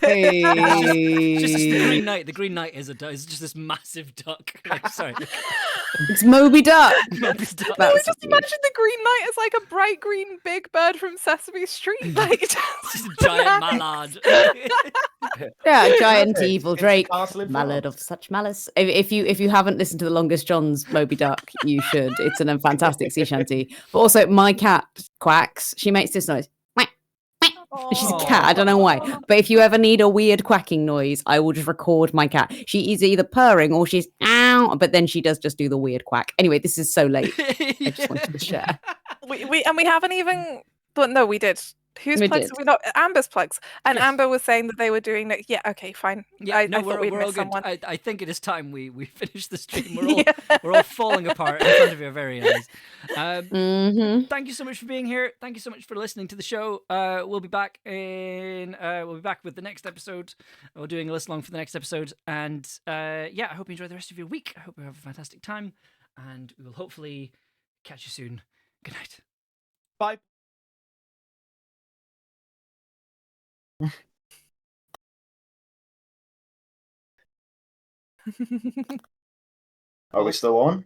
Hey. It's just the Green Knight. The Green Knight is just this massive duck. Like, sorry, It's Moby Duck. Moby Duck. No, just imagine the Green Knight as like a bright green big bird from Sesame Street, like just a giant mallard. Yeah, a giant Okay, evil it's Drake, Castle in mallard France. of such malice. If you haven't listened to the Longest John's Moby Duck, you should. It's a fantastic sea shanty. But also, my cat quacks. She makes this noise. Quack, quack. She's a cat. I don't know why. But if you ever need a weird quacking noise, I will just record my cat. She is either purring or she's ow, but then she does just do the weird quack. Anyway, this is so late. I just wanted to share. we haven't even. But no, we did. Whose We plugs did. have we not? Amber's plugs. And Yes. Amber was saying that they were doing that. Yeah, okay, fine. Yeah, I no, thought we'd we're all missed good. someone. I think it is time we finish the stream. We're all falling apart in front of your very eyes. Thank you so much for being here. Thank you so much for listening to the show. We'll be back with the next episode. We're doing a list along for the next episode. And yeah, I hope you enjoy the rest of your week. I hope you have a fantastic time, and we will hopefully catch you soon. Good night. Bye. Are we still on?